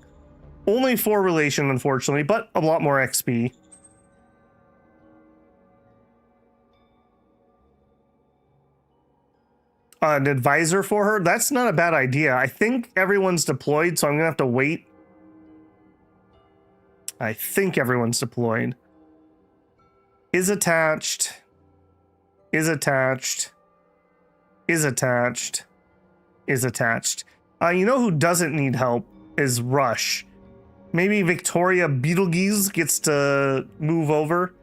Only 4 relation, unfortunately, but a lot more XP. An advisor for her? That's not a bad idea. I think everyone's deployed, so I'm going to have to wait. I think everyone's deployed. Is attached. Is attached. Is attached. Is attached. You know who doesn't need help is Rush. Maybe Victoria Beetlegeese gets to move over.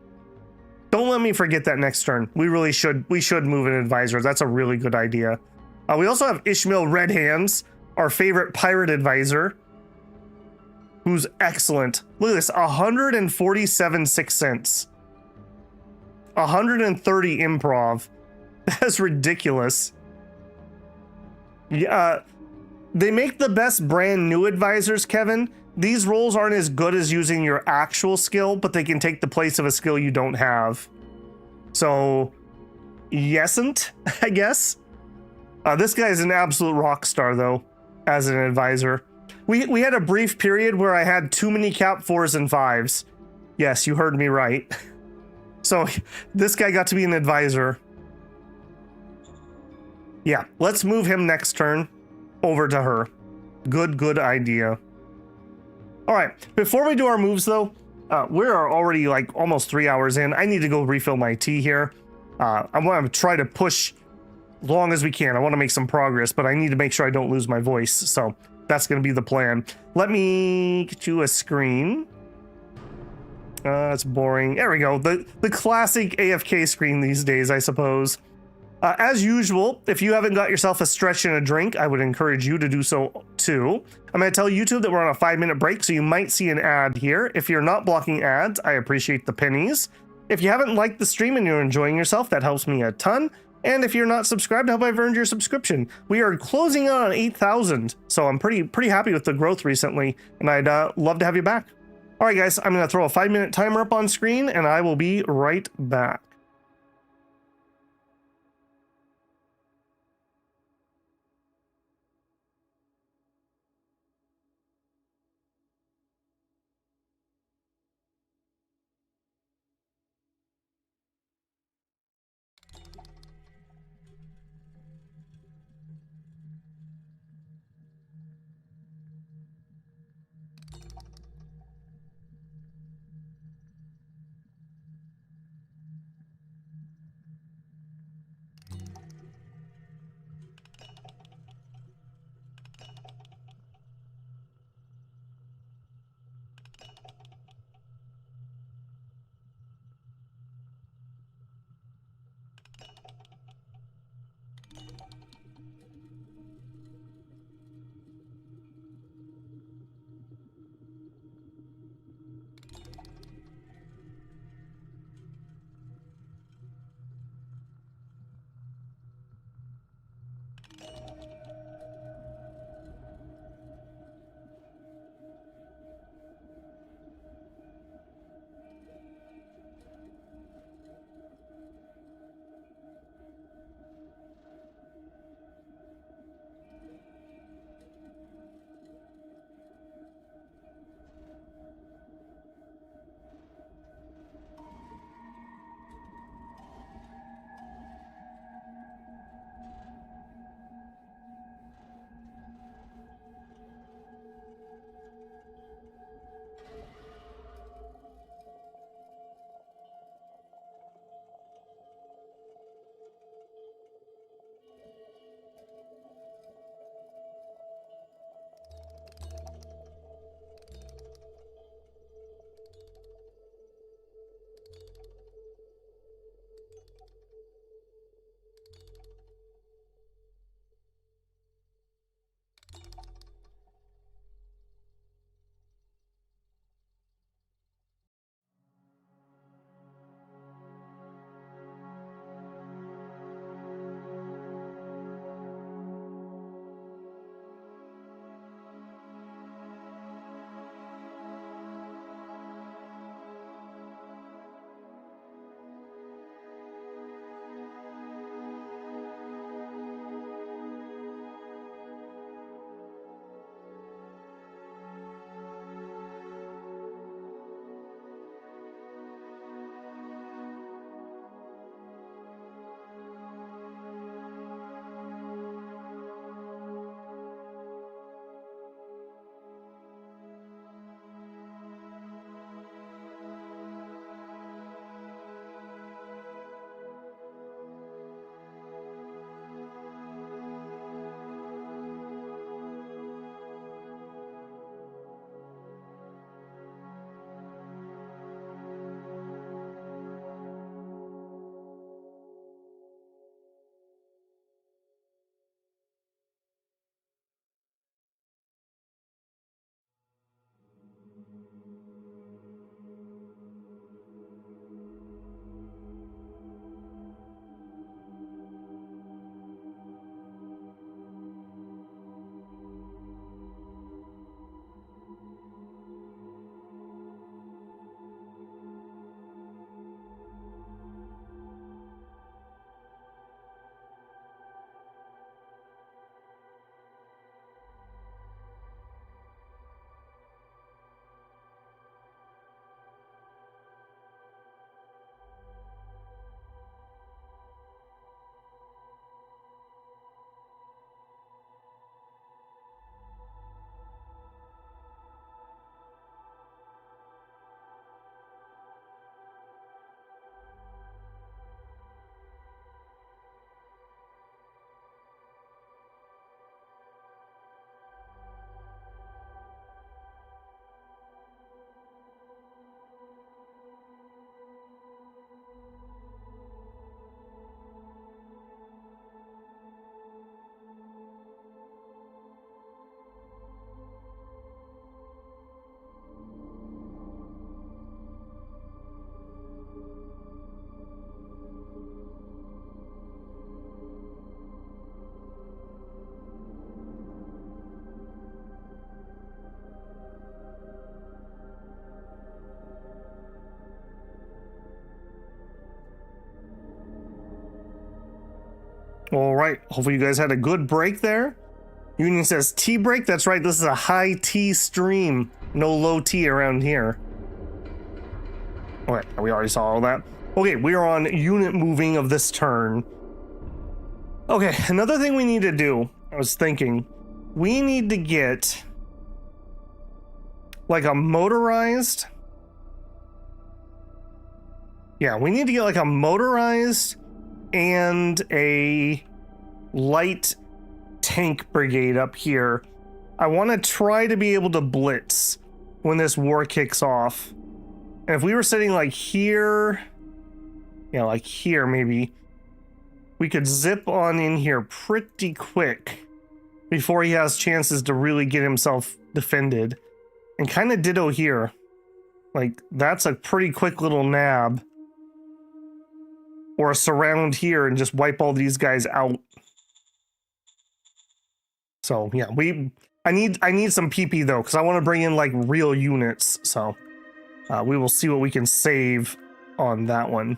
Don't let me forget that next turn. We really should. We should move an advisor. That's a really good idea. We also have Ishmael Red Hands, our favorite pirate advisor. who's excellent. Look at this, 147 Sixth Sense. 130 improv. That's ridiculous. Yeah, they make the best brand new advisors, Kevin. These roles aren't as good as using your actual skill, but they can take the place of a skill you don't have. So, yesn't, I guess. This guy is an absolute rock star, though, as an advisor. We had a brief period where I had too many cap 4s and 5s. Yes, you heard me right. So, this guy got to be an advisor. Yeah, let's move him next turn over to her. Good idea. All right, before we do our moves, though, we are already like almost 3 hours in. I need to go refill my tea here. I want to try to push long as we can. I want to make some progress, but I need to make sure I don't lose my voice. So that's going to be the plan. Let me get you a screen. That's boring. There we go. The classic AFK screen these days, I suppose. As usual, if you haven't got yourself a stretch and a drink, I would encourage you to do so too. I'm going to tell YouTube that we're on a 5-minute break, so you might see an ad here. If you're not blocking ads, I appreciate the pennies. If you haven't liked the stream and you're enjoying yourself, that helps me a ton. And if you're not subscribed, I hope I've earned your subscription. We are closing in on 8,000, so I'm pretty happy with the growth recently, and I'd love to have you back. All right, guys, I'm going to throw a 5-minute timer up on screen, and I will be right back. All right. Hopefully you guys had a good break there. Union says T break. That's right. This is a high T stream. No low T around here. Okay, we already saw all that. Okay, we are on unit moving of this turn. Okay, another thing we need to do, I was thinking, we need to get like a motorized. Yeah, we need to get like a motorized and a light tank brigade up here. I want to try to be able to blitz when this war kicks off. And if we were sitting like here, yeah, like here maybe, we could zip on in here pretty quick before he has chances to really get himself defended. And kind of ditto here. Like, that's a pretty quick little nab. Or a surround here and just wipe all these guys out. So yeah, I need some PP though, because I want to bring in like real units. So we will see what we can save on that one.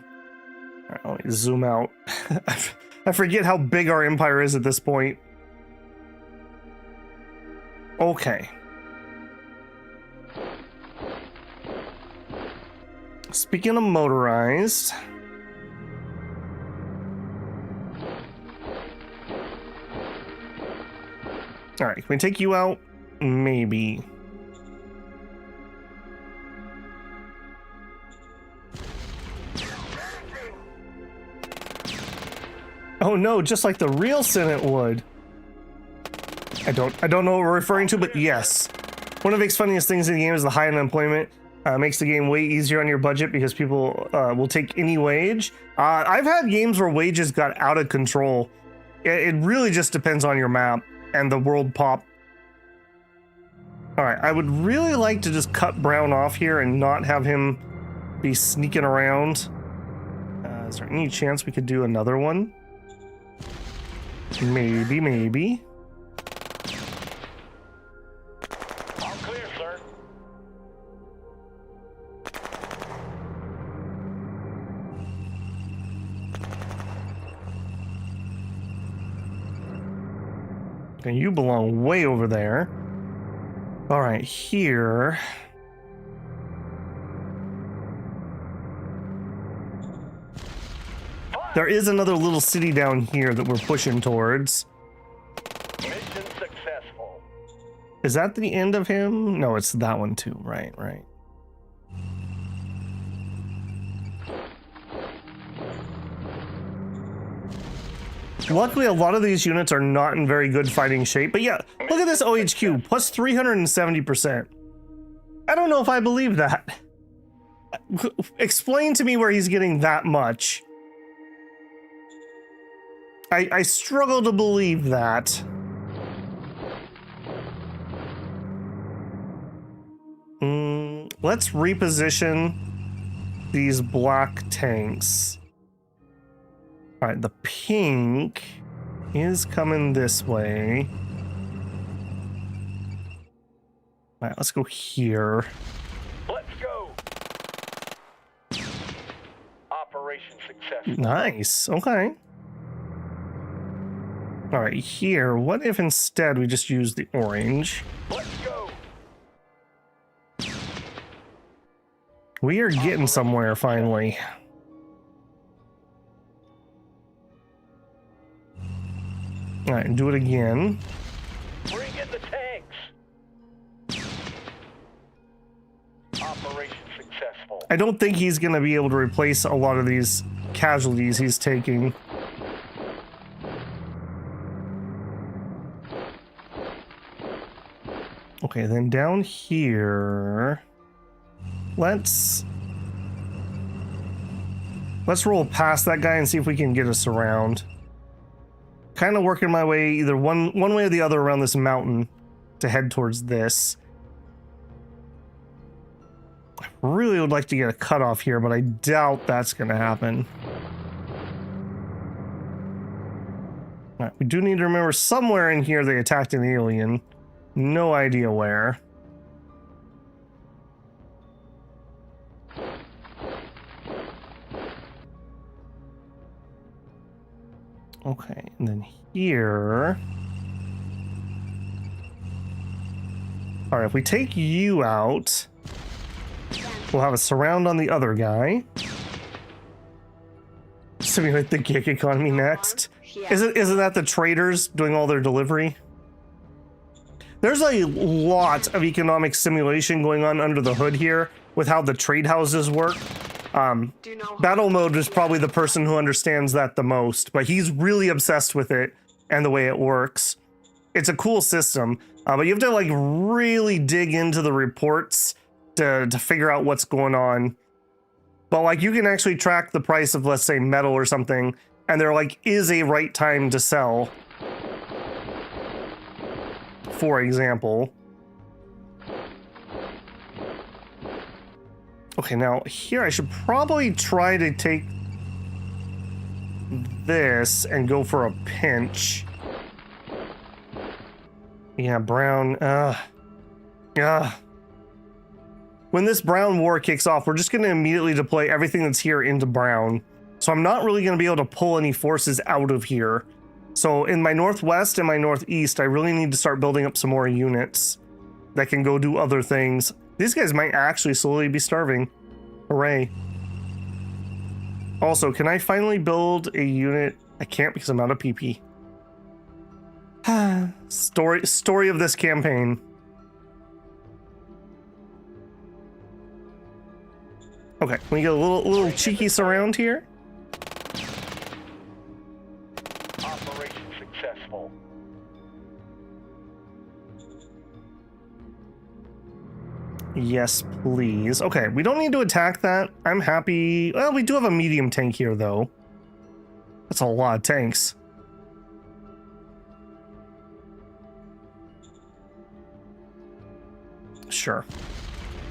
All right, let me zoom out. I forget how big our empire is at this point. Okay. Speaking of motorized. All right, can we take you out? Maybe. Oh no, just like the real Senate would. I don't know what we're referring to, but yes. One of the funniest things in the game is the high unemployment. Makes the game way easier on your budget because people will take any wage. I've had games where wages got out of control. It really just depends on your map and the world pop. All right, I would really like to just cut Brown off here and not have him be sneaking around. Is there any chance we could do another one? Maybe. All clear, sir. Okay, you belong way over there. All right, here. There is another little city down here that we're pushing towards. Mission successful. Is that the end of him? No, it's that one too. Right. Luckily, a lot of these units are not in very good fighting shape. But yeah, look at this OHQ, plus 370%. I don't know if I believe that. Explain to me where he's getting that much. I struggle to believe that. Let's reposition these black tanks. All right, the pink is coming this way. All right, let's go here. Let's go. Operation successful. Nice, okay. All right, here, what if instead we just use the orange? Let's go. We are getting somewhere finally. All right, do it again. Bring in the tanks. Operation successful. I don't think he's going to be able to replace a lot of these casualties he's taking. Okay, then down here, let's roll past that guy and see if we can get us around. Kind of working my way either one way or the other around this mountain to head towards this. I really would like to get a cutoff here, but I doubt that's going to happen. All right, we do need to remember somewhere in here they attacked an alien. No idea where. Okay, and then here. All right, if we take you out, we'll have a surround on the other guy. Simulate the gig economy next. Yeah. Isn't that the traders doing all their delivery? There's a lot of economic simulation going on under the hood here with how the trade houses work. Do no harm. Battle mode is probably the person who understands that the most, but he's really obsessed with it and the way it works. It's a cool system, but you have to like really dig into the reports to figure out what's going on. But like you can actually track the price of, let's say, metal or something, and there like is a right time to sell. For example. Okay, now here I should probably try to take this and go for a pinch. Yeah, brown. When this brown war kicks off, we're just going to immediately deploy everything that's here into brown. So I'm not really going to be able to pull any forces out of here. So in my northwest and my northeast, I really need to start building up some more units that can go do other things. These guys might actually slowly be starving. Hooray. Also, can I finally build a unit? I can't because I'm out of PP. Story of this campaign. Okay, we get a little cheeky surround here. Operation successful. Yes, please. Okay, we don't need to attack that. I'm happy. Well, we do have a medium tank here, though. That's a lot of tanks. Sure.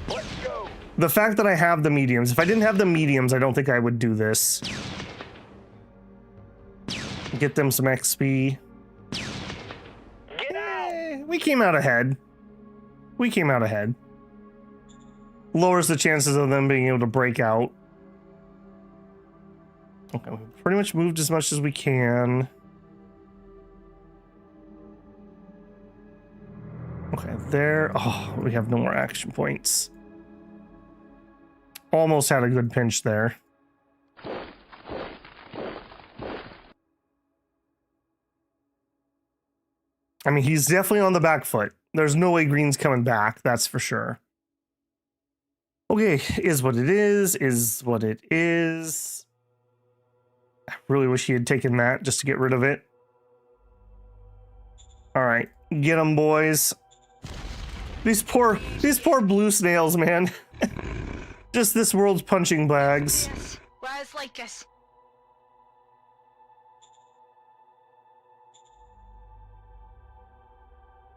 Let's go. The fact that I have the mediums. If I didn't have the mediums, I don't think I would do this. Get them some XP. Get out. We came out ahead. We came out ahead. Lowers the chances of them being able to break out. Okay, we pretty much moved as much as we can. Okay, there. Oh, we have no more action points. Almost had a good pinch there. I mean, he's definitely on the back foot. There's no way Green's coming back, that's for sure. Okay, is what it is what it is. I really wish he had taken that just to get rid of it. All right, get them, boys. These poor blue snails, man. Just this world's punching bags. Yes. Where's like us?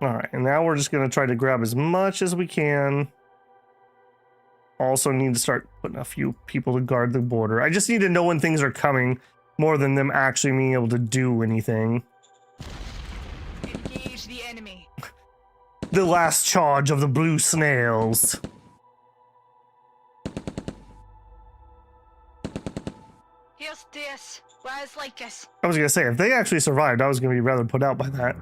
All right, and now we're just gonna try to grab as much as we can. Also need to start putting a few people to guard the border. I just need to know when things are coming more than them actually being able to do anything. Engage the enemy. The last charge of the blue snails. Here's this. Where's like us? I was gonna say, if they actually survived, I was gonna be rather put out by that.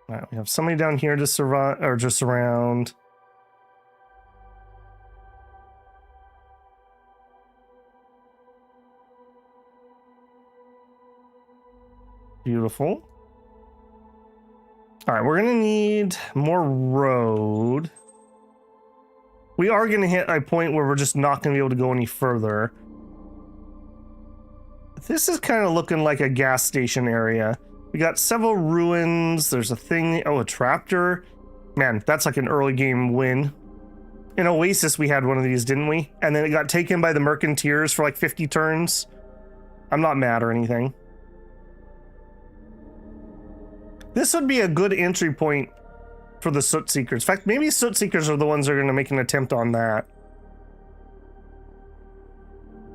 All right, we have somebody down here to survive or just surround. Beautiful. All right, we're gonna need more road. We are gonna hit a point where we're just not gonna be able to go any further. This is kind of looking like a gas station area. We got several ruins. There's a thing. Oh, a tractor. Man, that's like an early game win. In Oasis, we had one of these, didn't we? And then it got taken by the Mercanteers for like 50 turns. I'm not mad or anything. This would be a good entry point for the Soot Seekers. In fact, maybe Soot Seekers are the ones that are going to make an attempt on that.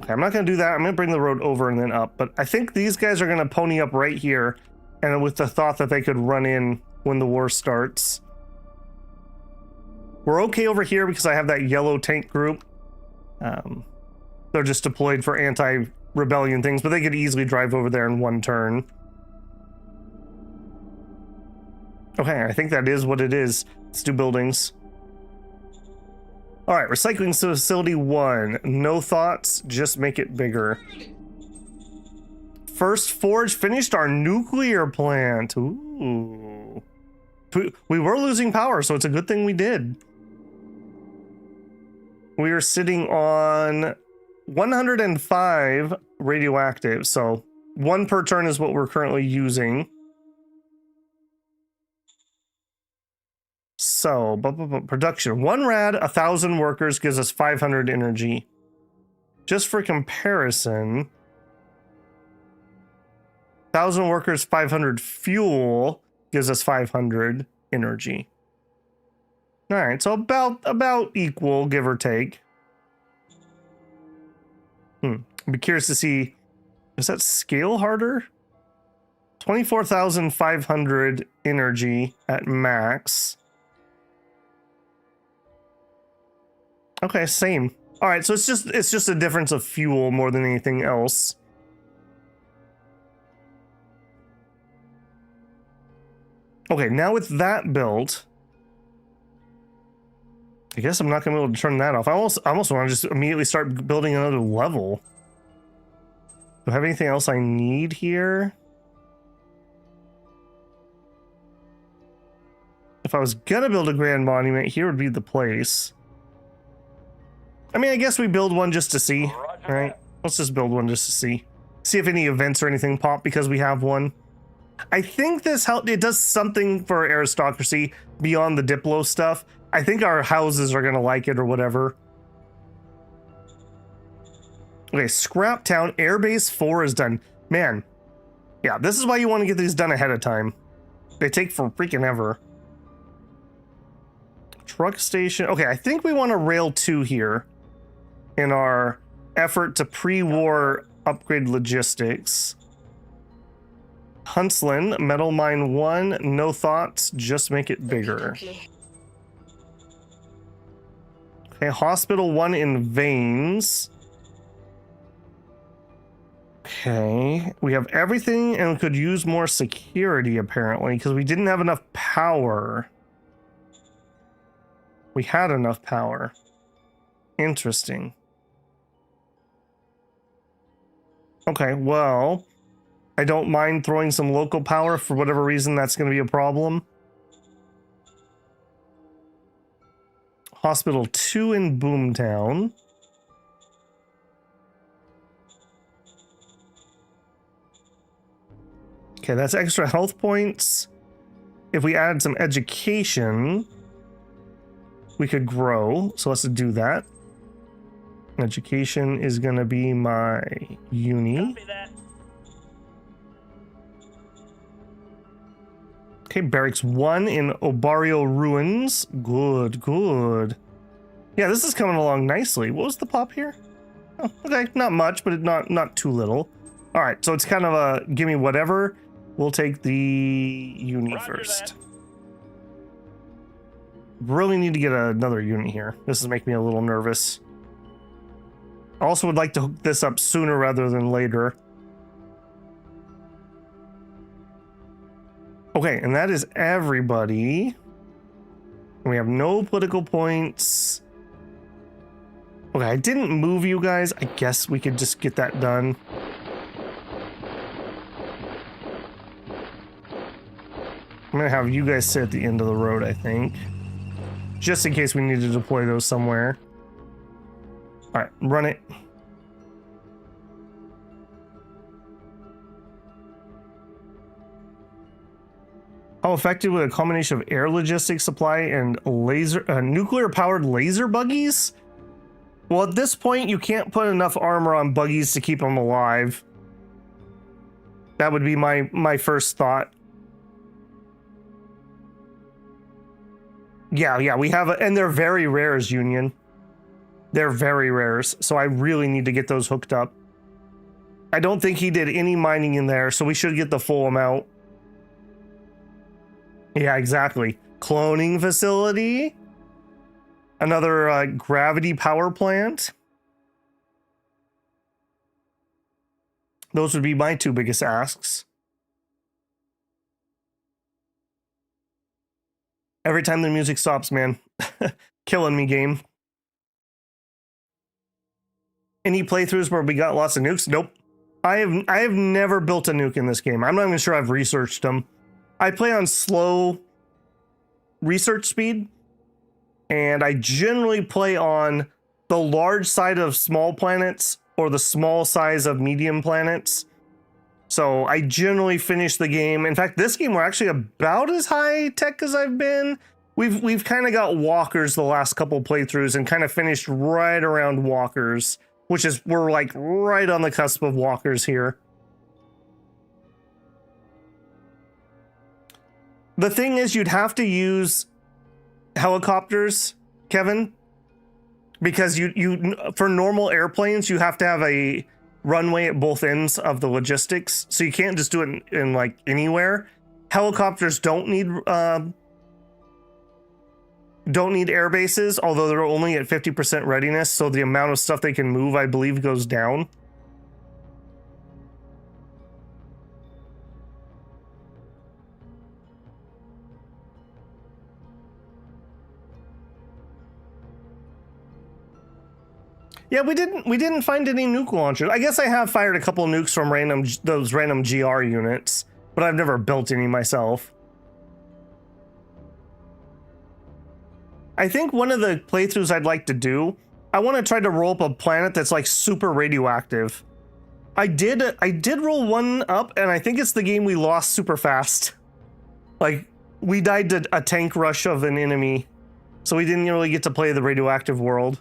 Okay, I'm not going to do that. I'm going to bring the road over and then up. But I think these guys are going to pony up right here, and with the thought that they could run in when the war starts. We're okay over here because I have that yellow tank group. They're just deployed for rebellion things, but they could easily drive over there in one turn. Okay, I think that is what it is. Let's do buildings. All right, recycling facility 1. No thoughts, just make it bigger. First forge finished our nuclear plant. Ooh. We were losing power, so it's a good thing we did. We are sitting on 105 radioactive, so 1 per turn is what we're currently using. So, production. 1 rad, 1,000 workers gives us 500 energy. Just for comparison, 1,000 workers, 500 fuel gives us 500 energy. All right, so about equal, give or take. I'd be curious to see, does that scale harder? 24,500 energy at max. Okay, same. All right, so it's just a difference of fuel more than anything else. Okay, now with that built, I guess I'm not gonna be able to turn that off. I almost want to just immediately start building another level. Do I have anything else I need here? If I was gonna build a grand monument, here would be the place. I mean, I guess we build one just to see, right? Let's just build one just to see. See if any events or anything pop because we have one. I think this it does something for aristocracy beyond the Diplo stuff. I think our houses are gonna like it or whatever. Okay, Scrap Town, Airbase 4 is done. Man, yeah, this is why you want to get these done ahead of time. They take for freaking ever. Truck station. Okay, I think we want a rail 2 here in our effort to pre-war upgrade logistics. Huntsland, Metal Mine 1, no thoughts, just make it bigger. Okay, Hospital 1 in Veins. Okay, we have everything and could use more security apparently because we didn't have enough power. We had enough power. Interesting. Okay, well, I don't mind throwing some local power. For whatever reason, that's going to be a problem. Hospital 2 in Boomtown. Okay, that's extra health points. If we add some education, we could grow. So let's do that. Education is going to be my uni. Okay, Barracks 1 in Obario Ruins. Good, good. Yeah, this is coming along nicely. What was the pop here? Oh, okay, not much, but not too little. All right, so it's kind of a give me whatever. We'll take the uni first. Really need to get another uni here. This is making me a little nervous. I also would like to hook this up sooner rather than later. Okay, and that is everybody. We have no political points. Okay, I didn't move you guys. I guess we could just get that done. I'm gonna have you guys sit at the end of the road, I think. Just in case we need to deploy those somewhere. All right, run it. How effective with a combination of air logistics supply and nuclear-powered laser buggies? Well, at this point, you can't put enough armor on buggies to keep them alive. That would be my first thought. Yeah, we have, and they're very rares, Union. They're very rares, so I really need to get those hooked up. I don't think he did any mining in there, so we should get the full amount. Yeah, exactly. Cloning facility. Another gravity power plant. Those would be my two biggest asks. Every time the music stops, man. Killing me, game. Any playthroughs where we got lots of nukes? Nope. I have never built a nuke in this game. I'm not even sure I've researched them. I play on slow research speed, and I generally play on the large side of small planets or the small size of medium planets. So I generally finish the game. In fact, this game we're actually about as high tech as I've been. We've kind of got walkers the last couple playthroughs and kind of finished right around walkers, which is we're like right on the cusp of walkers here. The thing is, you'd have to use helicopters, Kevin, because you for normal airplanes you have to have a runway at both ends of the logistics, so you can't just do it in like anywhere. Helicopters don't need air bases, although they're only at 50% readiness, so the amount of stuff they can move, I believe, goes down. Yeah, we didn't find any nuke launchers. I guess I have fired a couple nukes from those random GR units, but I've never built any myself. I think one of the playthroughs I'd like to do, I want to try to roll up a planet that's like super radioactive. I did roll one up, and I think it's the game we lost super fast. Like, we died to a tank rush of an enemy, so we didn't really get to play the radioactive world.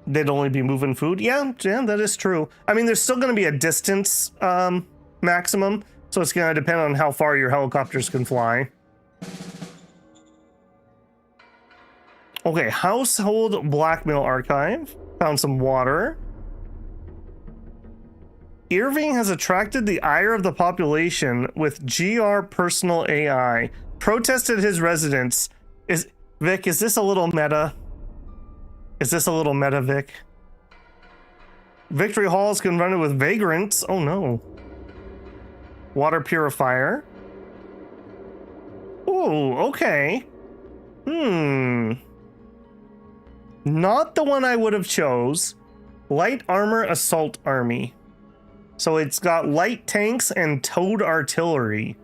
They'd only be moving food. Yeah, that is true. I mean, there's still going to be a distance maximum, so it's going to depend on how far your helicopters can fly. Okay, household blackmail archive. Found some water. Irving has attracted the ire of the population with GR personal AI. Protested his residence. Vic, is this a little meta? Is this a little meta, Vic? Victory Hall is confronted with vagrants. Oh no. Water purifier. Ooh, okay. Not the one I would have chose. Light armor assault army. So it's got light tanks and towed artillery.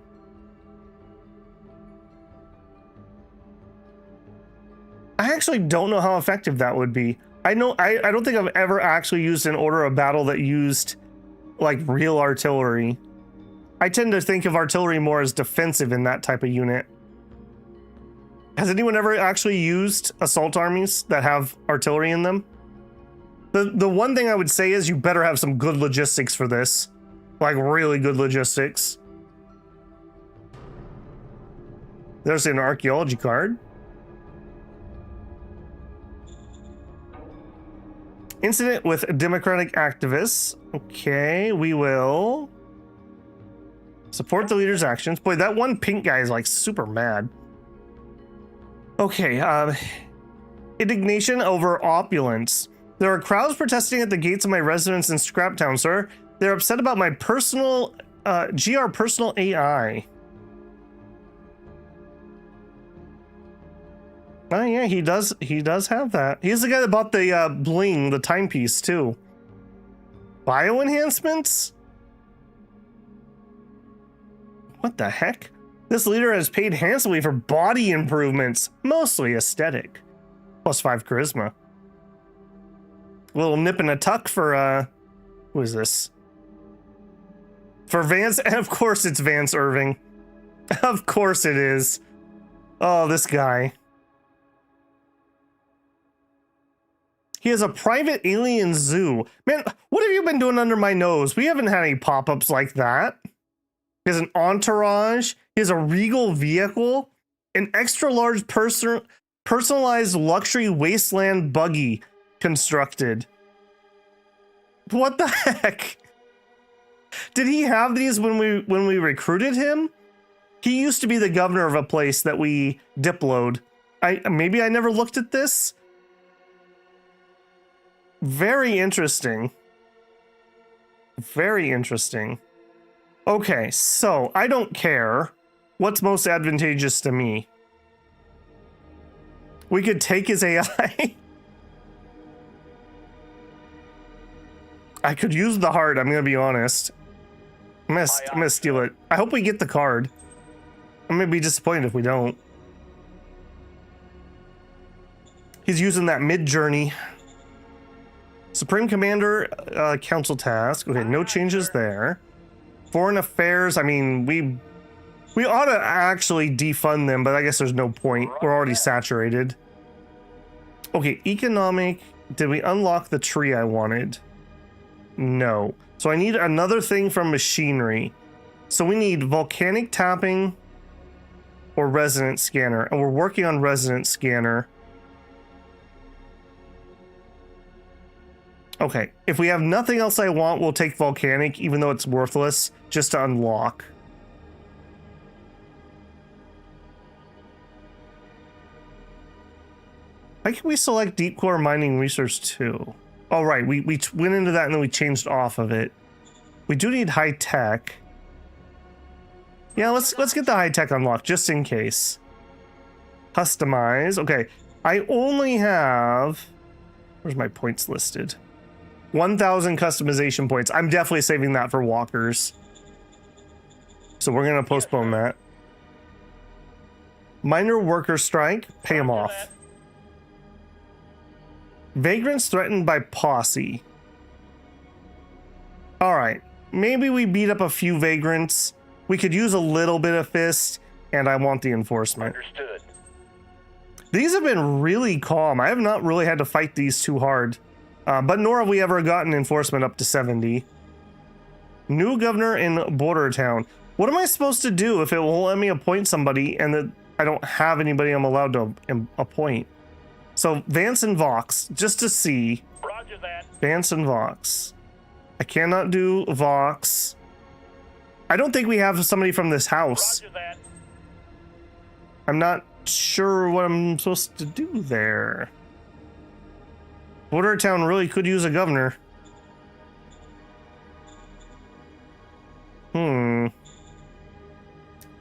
I actually don't know how effective that would be. I don't think I've ever actually used an order of battle that used like real artillery. I tend to think of artillery more as defensive in that type of unit. Has anyone ever actually used assault armies that have artillery in them? The one thing I would say is you better have some good logistics for this. Like really good logistics. There's an archaeology card. Incident with democratic activists. Okay, we will support the leader's actions. Boy, that one pink guy is like super mad. Okay, indignation over opulence. There are crowds protesting at the gates of my residence in Scraptown, sir. They're upset about my personal, GR personal AI. Oh yeah, he does have that. He's the guy that bought the bling, the timepiece too. Bio enhancements? What the heck? This leader has paid handsomely for body improvements, mostly aesthetic. +5 charisma. A little nip and a tuck for who is this? For Vance, and of course it's Vance Irving. Of course it is. Oh, this guy. He has a private alien zoo. Man, what have you been doing under my nose? We haven't had any pop-ups like that. He has an entourage. He has a regal vehicle. An extra-large personalized luxury wasteland buggy constructed. What the heck? Did he have these when we recruited him? He used to be the governor of a place that we diploed. Maybe I never looked at this. Very interesting. Very interesting. Okay, so I don't care what's most advantageous to me. We could take his AI. I could use the heart, I'm gonna be honest. I'm gonna steal it. I hope we get the card. I'm gonna be disappointed if we don't. He's using that mid-journey. Supreme Commander, Council Task. Okay, no changes there. Foreign Affairs, I mean, we ought to actually defund them, but I guess there's no point. We're already saturated. Okay, Economic. Did we unlock the tree I wanted? No. So I need another thing from Machinery. So we need Volcanic Tapping or Resonance Scanner, and we're working on Resonance Scanner. Okay, if we have nothing else I want, we'll take Volcanic, even though it's worthless, just to unlock. Why can we select Deep Core Mining Research too? Oh, right, we went into that and then we changed off of it. We do need high tech. Yeah, let's get the high tech unlocked just in case. Customize. Okay, I only have... Where's my points listed? 1,000 customization points. I'm definitely saving that for walkers. So we're gonna postpone that. Minor worker strike. Pay them off. Vagrants threatened by posse. Alright. Maybe we beat up a few vagrants. We could use a little bit of fist, and I want the enforcement. Understood. These have been really calm. I have not really had to fight these too hard. But nor have we ever gotten enforcement up to 70. New governor in Border Town. What am I supposed to do if it won't let me appoint somebody and that I don't have anybody I'm allowed to appoint? So Vance and Vox, just to see. Roger that. Vance and Vox. I cannot do Vox. I don't think we have somebody from this house. Roger that. I'm not sure what I'm supposed to do there. Border Town really could use a governor.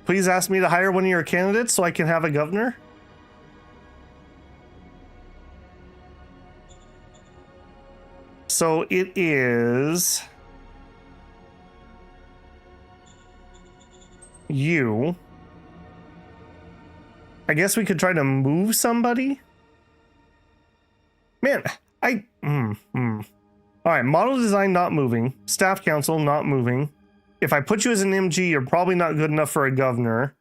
Please ask me to hire one of your candidates so I can have a governor. So it is you. I guess we could try to move somebody. Man, all right, model design not moving. Staff council not moving. If I put you as an MG, you're probably not good enough for a governor.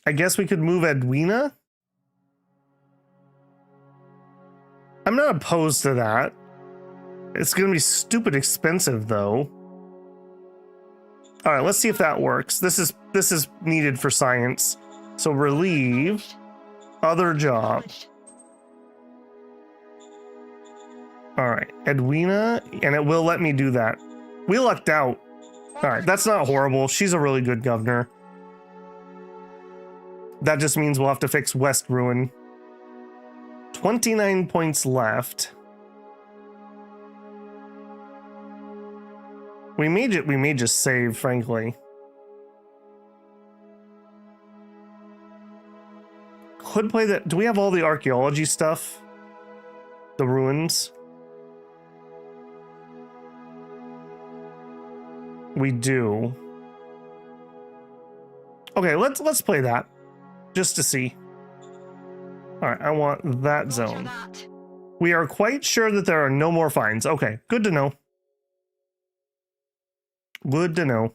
I guess we could move Edwina. I'm not opposed to that. It's gonna be stupid expensive though. All right, let's see if that works. This is needed for science. So relieve, other job. All right, Edwina, and it will let me do that. We lucked out. All right, that's not horrible. She's a really good governor. That just means we'll have to fix West Ruin. 29 points left. We may just save, frankly. Could play that. Do we have all the archaeology stuff? The ruins? We do. Okay, let's play that. Just to see. Alright, I want that zone. We are quite sure that there are no more fines. Okay, good to know. Good to know.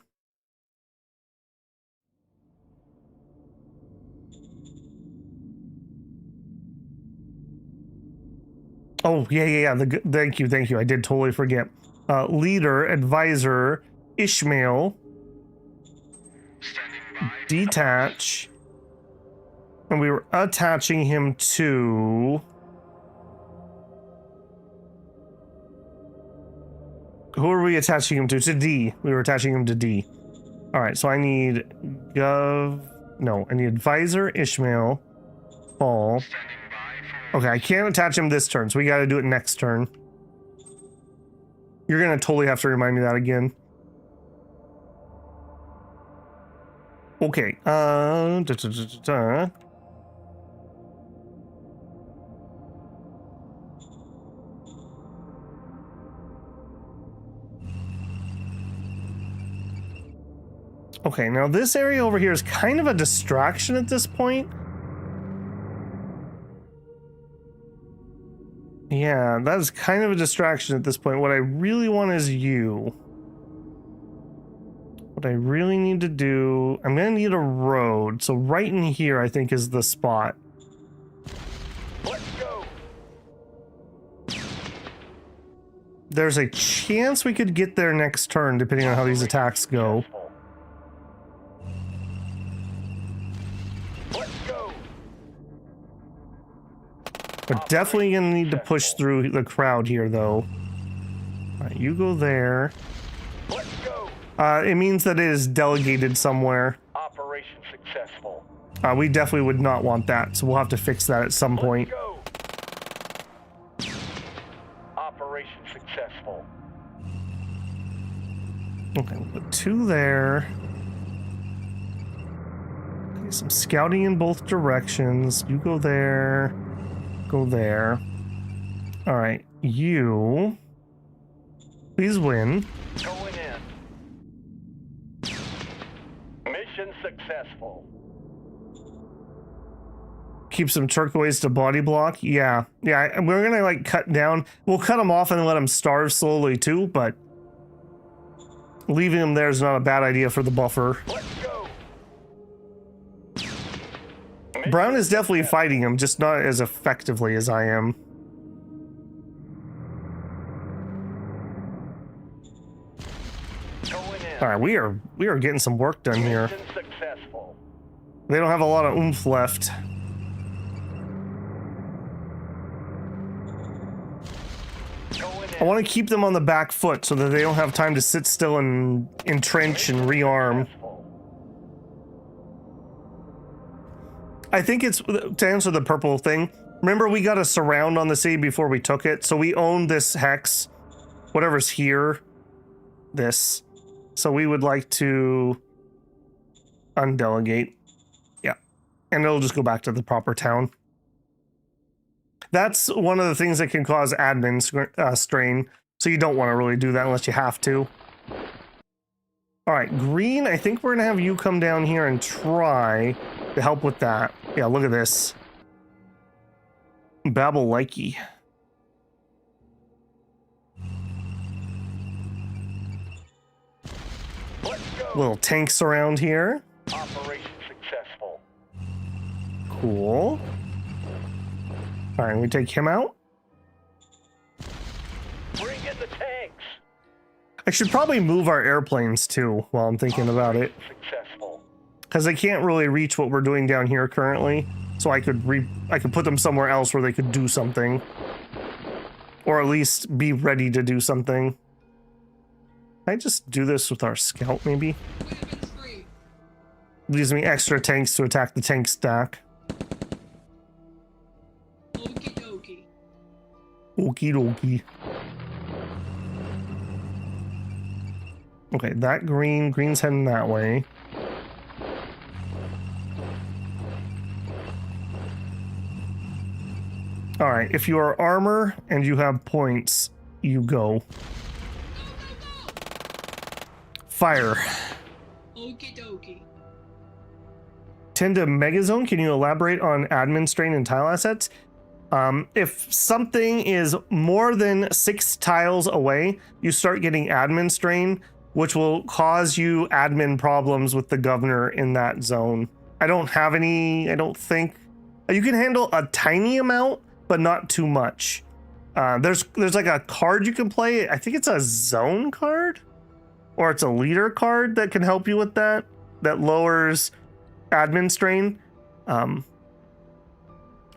Oh, yeah. Thank you. I did totally forget. Leader, advisor, Ishmael. Detach. And we were attaching him to... Who are we attaching him to? To D. We were attaching him to D. Alright, so I need I need advisor, Ishmael, Paul. Okay, I can't attach him this turn, so we got to do it next turn. You're going to totally have to remind me that again. Okay, Okay, now this area over here is kind of a distraction at this point. Yeah, that is kind of a distraction at this point. What I really want is you. What I really need to do, I'm gonna need a road. So right in here, I think, is the spot. Let's go. There's a chance we could get there next turn, depending on how these attacks go. Let's go. We're definitely gonna need to push through the crowd here, though. All right, you go there. Let's go. It means that it is delegated somewhere. Operation successful. We definitely would not want that, so we'll have to fix that at some point. Let's go. Operation successful. Okay, we'll put 2 there. Okay, some scouting in both directions. You go there. Go there. All right, you. Please win. Going in. Mission successful. Keep some turquoise to body block. Yeah, we're gonna like cut down. We'll cut them off and let them starve slowly too, but leaving them there is not a bad idea for the buffer. Let's go. Brown is definitely fighting him, just not as effectively as I am. Going in. All right, we are getting some work done here. Mission successful. They don't have a lot of oomph left. Going I in. want to keep them on the back foot so that they don't have time to sit still and entrench and rearm. Successful. I think it's, to answer the purple thing, remember we got a surround on the city before we took it, so we own this hex, whatever's here, this. So we would like to undelegate. Yeah. And it'll just go back to the proper town. That's one of the things that can cause admin strain, so you don't want to really do that unless you have to. All right, green, I think we're going to have you come down here and try to help with that. Yeah, look at this. Babel likey. Let's go. Little tanks around here. Operation successful. Cool. All right, we take him out. Bring in the tanks. I should probably move our airplanes too while I'm thinking about it, Successful. because they can't really reach what we're doing down here currently. So I could put them somewhere else where they could do something, or at least be ready to do something. Can I just do this with our scout, maybe? Weapons free. Gives me extra tanks to attack the tank stack. Okie dokie. Okie dokie. Okay, that green's heading that way. All right, if you are armor and you have points, you go. Fire. Okie dokie. 10 to Megazone, can you elaborate on admin strain and tile assets? If something is more than 6 tiles away, you start getting admin strain, which will cause you admin problems with the governor in that zone. I don't have any, I don't think. You can handle a tiny amount, but not too much. There's like a card you can play. I think it's a zone card, or it's a leader card that can help you with that lowers admin strain.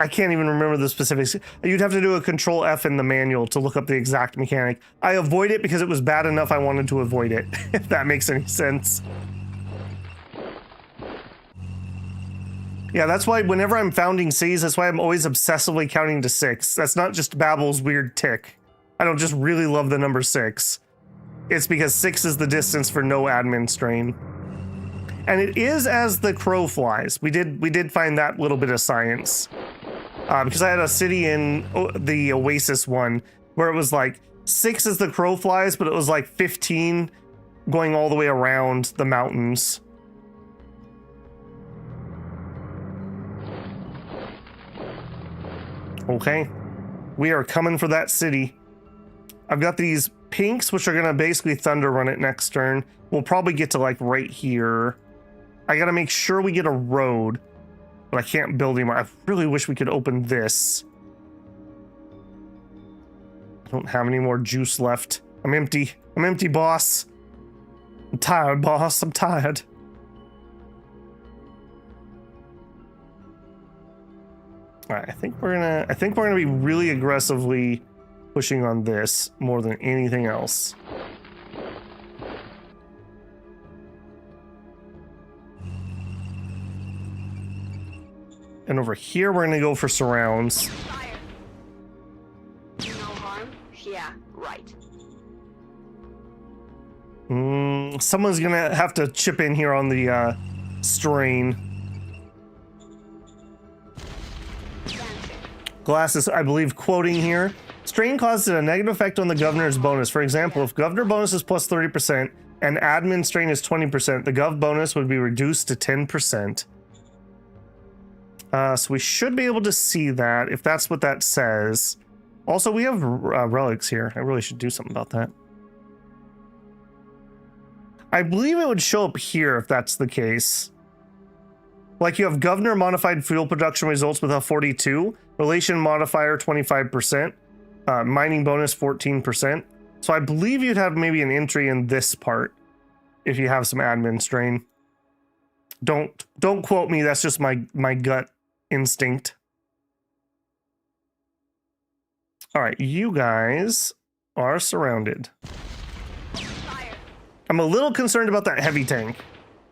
I can't even remember the specifics. You'd have to do a control F in the manual to look up the exact mechanic. I avoid it because it was bad enough I wanted to avoid it, if that makes any sense. Yeah, that's why whenever I'm founding cities, that's why I'm always obsessively counting to 6. That's not just Babel's weird tick. I don't just really love the number 6. It's because 6 is the distance for no admin strain. And it is as the crow flies. We did find that little bit of science. Because I had a city in the Oasis one where it was like 6 as the crow flies, but it was like 15 going all the way around the mountains. Okay, we are coming for that city. I've got these pinks, which are gonna basically thunder run it next turn. We'll probably get to like right here. I gotta make sure we get a road, but I can't build anymore. I really wish we could open this. I don't have any more juice left. I'm empty. I'm empty, boss. I'm tired, boss. I'm tired. All right, I think we're gonna be really aggressively pushing on this more than anything else. And over here, we're gonna go for surrounds. Fire. No harm? Yeah, right. Someone's gonna have to chip in here on the strain. Glass is, I believe, quoting here. Strain causes a negative effect on the governor's bonus. For example, if governor bonus is plus 30% and admin strain is 20%, the gov bonus would be reduced to 10%. So we should be able to see that if that's what that says. Also, we have relics here. I really should do something about that. I believe it would show up here if that's the case. Like you have governor modified fuel production results with a 42, relation modifier 25%, mining bonus 14%. So I believe you'd have maybe an entry in this part if you have some admin strain. Don't quote me. That's just my gut instinct. All right, you guys are surrounded. Fire. I'm a little concerned about that heavy tank.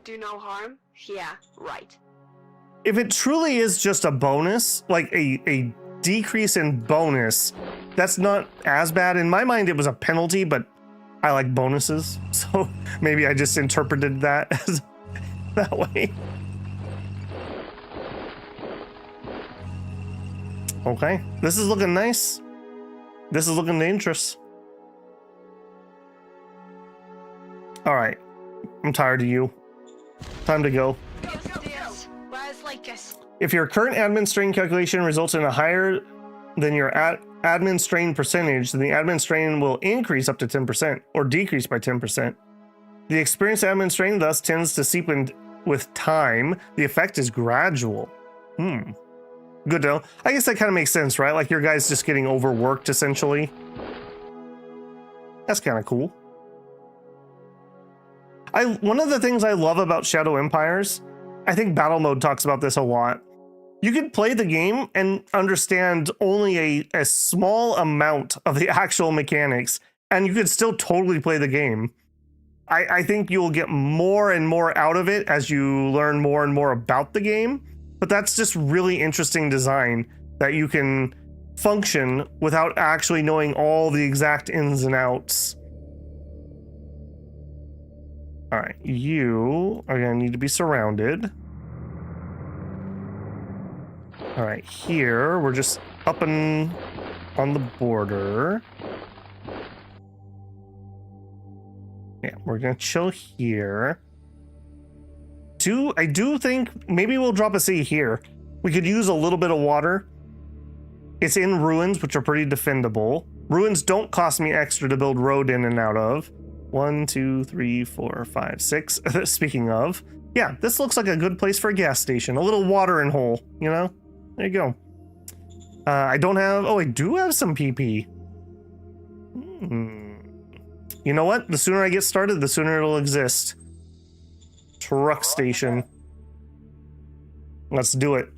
Do no harm? Yeah, right. If it truly is just a bonus, like a decrease in bonus, that's not as bad. In my mind, it was a penalty, but I like bonuses. So maybe I just interpreted that as that way. Okay, this is looking nice. This is looking dangerous. All right, I'm tired of you. Time to go. If your current admin strain calculation results in a higher than your admin strain percentage, then the admin strain will increase up to 10% or decrease by 10%. The experienced admin strain thus tends to seep in with time. The effect is gradual. Good to know. I guess that kind of makes sense, right? Like your guy's just getting overworked essentially. That's kind of cool. One of the things I love about Shadow Empires, I think battle mode talks about this a lot. You could play the game and understand only a small amount of the actual mechanics, and you could still totally play the game. I think you'll get more and more out of it as you learn more and more about the game, but that's just really interesting design that you can function without actually knowing all the exact ins and outs. All right, you are gonna need to be surrounded. All right, here, we're just up and on the border. Yeah, we're gonna chill here. I do think maybe we'll drop a city here. We could use a little bit of water. It's in ruins, which are pretty defendable. Ruins don't cost me extra to build road in and out of. 1, 2, 3, 4, 5, 6. Speaking of, yeah, this looks like a good place for a gas station. A little watering hole, you know? There you go. I don't have... Oh, I do have some PP. You know what? The sooner I get started, the sooner it'll exist. Truck station. Let's do it.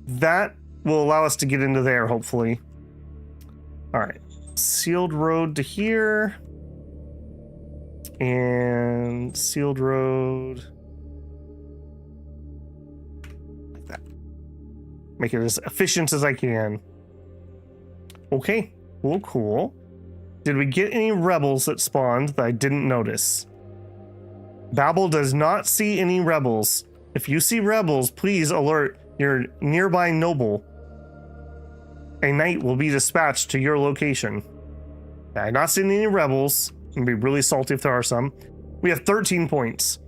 That will allow us to get into there, hopefully. All right. Sealed road to here. And sealed road. Like that. Make it as efficient as I can. Okay, cool. Did we get any rebels that spawned that I didn't notice? Babel does not see any rebels. If you see rebels, please alert your nearby noble. A knight will be dispatched to your location. I've not seen any rebels. I'm gonna be really salty if there are some. We have 13 points.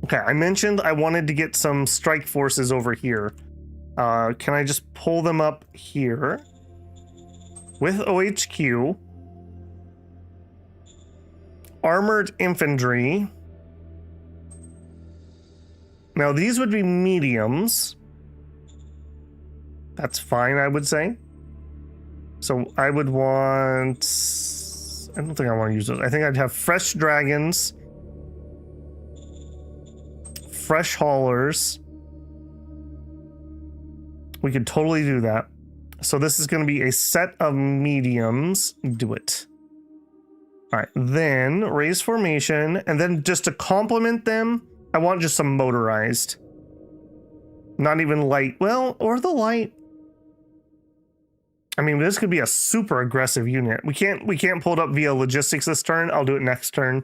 Okay, I mentioned I wanted to get some strike forces over here. Can I just pull them up here? With OHQ. Armored infantry. Now these would be mediums. That's fine, I would say. So I would want... I don't think I want to use those. I think I'd have fresh dragons. Fresh haulers. We could totally do that. So this is going to be a set of mediums. Do it. All right, then raise formation, and then just to complement them, I want just some motorized. Not even light. Well, or the light. I mean, this could be a super aggressive unit. We can't pull it up via logistics this turn. I'll do it next turn.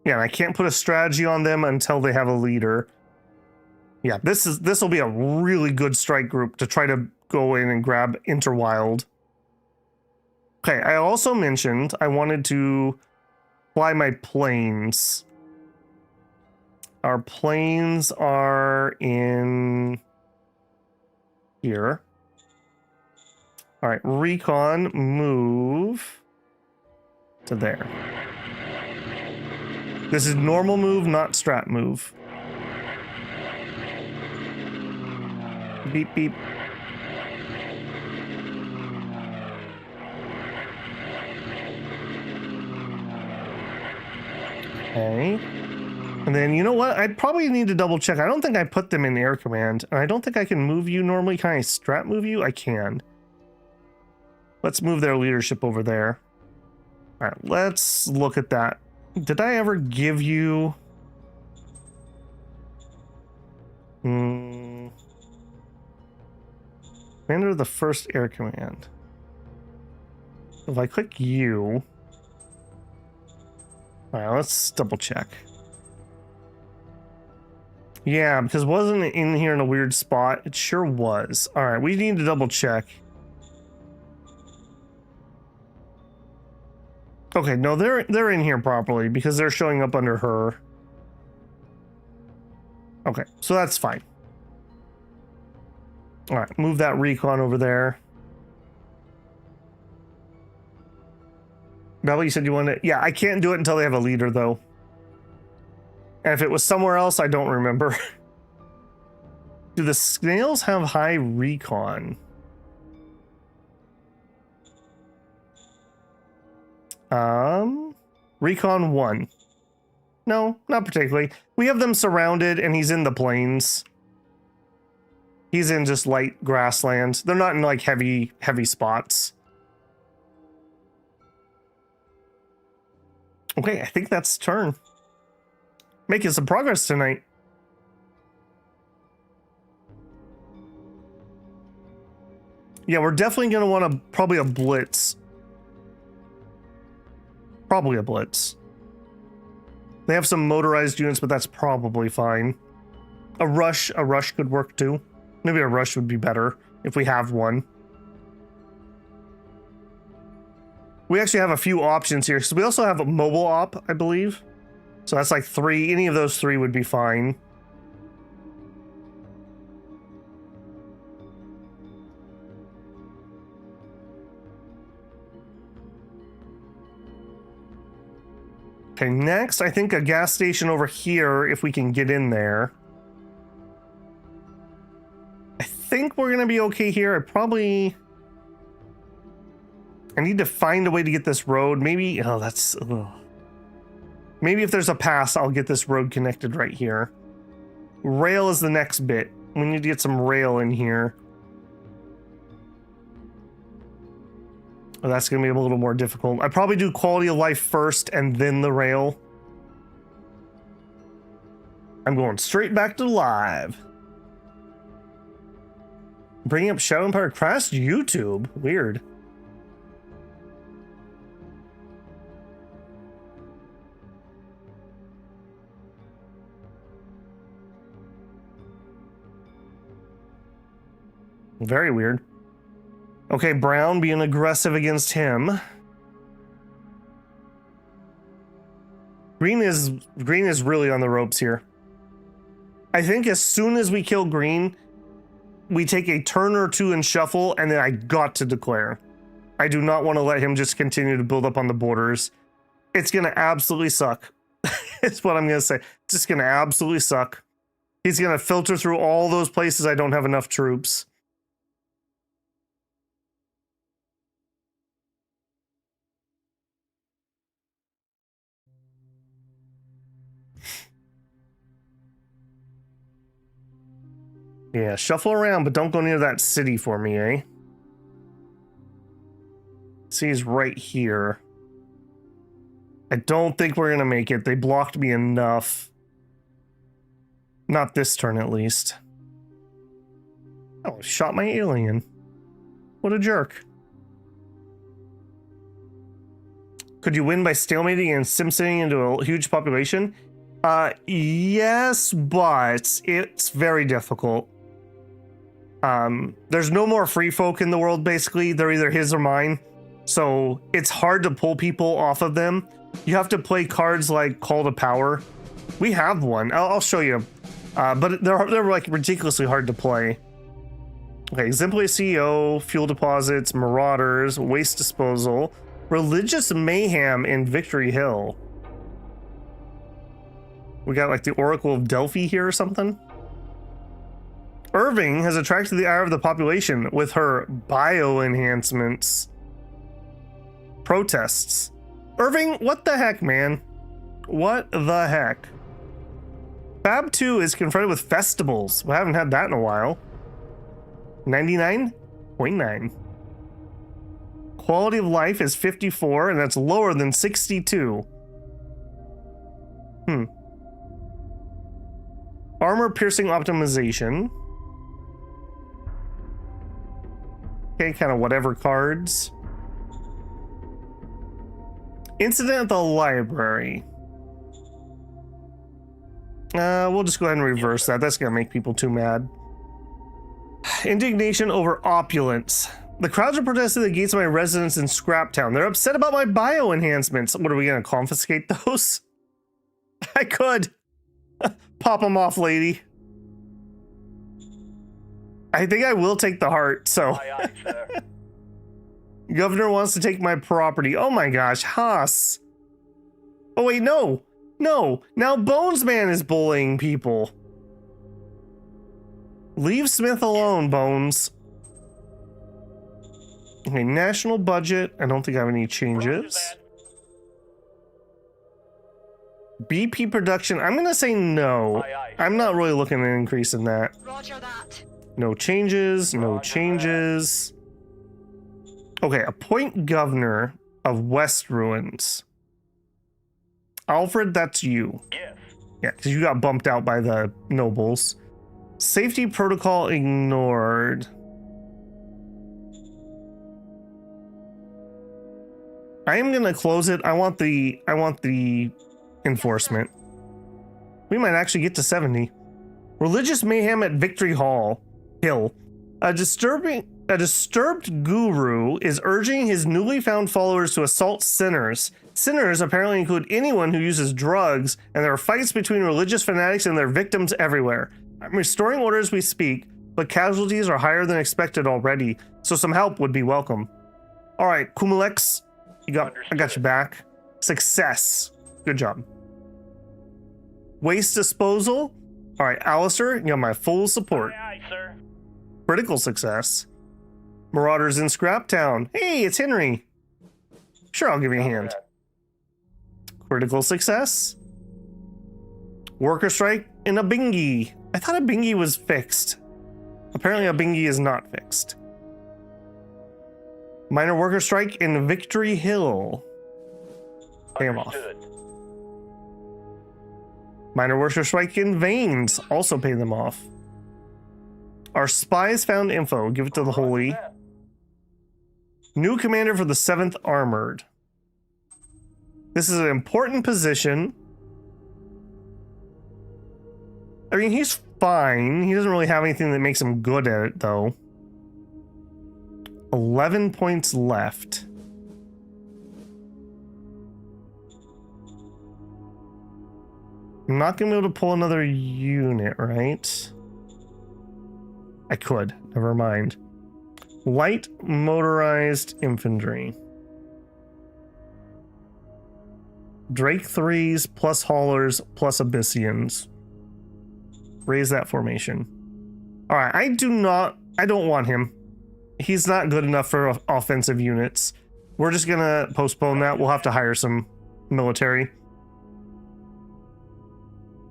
Yeah, and I can't put a strategy on them until they have a leader. Yeah, this will be a really good strike group to try to go in and grab Interwild. Okay, I also mentioned I wanted to fly my planes. Our planes are in here. All right, recon, move to there. This is normal move, not strat move. Beep, beep. Okay. And then, you know what? I'd probably need to double check. I don't think I put them in air command. And I don't think I can move you normally. Can I strat move you? I can. Let's move their leadership over there. All right, let's look at that. Did I ever give you... Commander of the first air command. If I click you... All right, let's double check. Yeah, because wasn't it in here in a weird spot? It sure was. All right, we need to double check. Okay, no, they're in here properly because they're showing up under her. Okay, so that's fine. All right, move that recon over there. Babel, you said you wanted... Yeah, I can't do it until they have a leader, though. And if it was somewhere else, I don't remember. Do the snails have high recon? Recon 1. No, not particularly. We have them surrounded, and he's in the plains. He's in just light grassland. They're not in, like, heavy spots. Okay, I think that's turn. Making some progress tonight. Yeah, we're definitely going to want probably a blitz. Probably a blitz. They have some motorized units, but that's probably fine. A rush could work too. Maybe a rush would be better if we have one. We actually have a few options here. So we also have a mobile op, I believe. So that's like 3. Any of those 3 would be fine. Okay, next, I think a gas station over here, if we can get in there. I think we're going to be okay here. I need to find a way to get this road. Maybe, maybe if there's a pass, I'll get this road connected right here. Rail is the next bit. We need to get some rail in here. Oh, that's going to be a little more difficult. I probably do quality of life first and then the rail. I'm going straight back to live. Bringing up Shadow Empire crashed YouTube. Weird. Very weird. Okay, Brown being aggressive against him. Green is really on the ropes here. I think as soon as we kill Green, we take a turn or two and shuffle, and then I got to declare. I do not want to let him just continue to build up on the borders. It's gonna absolutely suck. It's what I'm gonna say. It's just gonna absolutely suck. He's gonna filter through all those places I don't have enough troops. Yeah, shuffle around, but don't go near that city for me, eh? City's right here. I don't think we're gonna make it. They blocked me enough. Not this turn, at least. Oh, shot my alien. What a jerk. Could you win by stalemating and simsing into a huge population? Yes, but it's very difficult. There's no more free folk in the world, basically. They're either his or mine. So it's hard to pull people off of them. You have to play cards like Call to Power. We have one. I'll show you. But they're like ridiculously hard to play. Okay, Exemplary CEO, Fuel Deposits, Marauders, Waste Disposal, Religious Mayhem in Victory Hill. We got like the Oracle of Delphi here or something. Irving has attracted the ire of the population with her bio enhancements. Protests. Irving, what the heck, man? What the heck? Fab 2 is confronted with festivals. We haven't had that in a while. 99.9. Quality of life is 54, and that's lower than 62. Armor piercing optimization. Okay, kind of whatever cards. Incident at the library. We'll just go ahead and reverse that. That's gonna make people too mad. Indignation over opulence. The crowds are protesting at the gates of my residence in Scraptown. They're upset about my bio enhancements. What, are we gonna confiscate those? I could. Pop them off, lady. I think I will take the heart, so. Aye, aye, sir. Governor wants to take my property. Oh my gosh, Haas. Oh wait, no. No, now Bones Man is bullying people. Leave Smith alone, Bones. Okay, national budget. I don't think I have any changes. BP production. I'm gonna say no. Aye, aye. I'm not really looking at an increase in that. Roger that. No changes, no changes. Okay, appoint governor of West Ruins. Alfred, that's you. Yes. Yeah, because you got bumped out by the nobles. Safety protocol ignored. I am gonna close it. I want the enforcement. We might actually get to 70. Religious mayhem at Victory Hill. A disturbed guru is urging his newly found followers to assault sinners. Sinners apparently include anyone who uses drugs, and there are fights between religious fanatics and their victims everywhere. I'm restoring order as we speak, but casualties are higher than expected already, so some help would be welcome. All right, Kumalex, I got you back. Success. Good job. Waste disposal. All right, Alistair, you got my full support. Aye, aye, sir. Critical success. Marauders in Scraptown. Hey, it's Henry. Sure, I'll give you a hand. Critical success. Worker strike in Abingi. I thought Abingi was fixed. Apparently Abingi is not fixed. Minor worker strike in Victory Hill. Pay him off. Understood. Minor worker strike in veins. Also pay them off. Our spies found info. Give it to the Holy. New commander for the 7th Armored. This is an important position. I mean, he's fine. He doesn't really have anything that makes him good at it, though. 11 points left. I'm not going to be able to pull another unit, right? I could. Never mind. Light motorized infantry. Drake 3s plus haulers plus Abyssians. Raise that formation. All right, I don't want him. He's not good enough for offensive units. We're just gonna postpone that. We'll have to hire some military.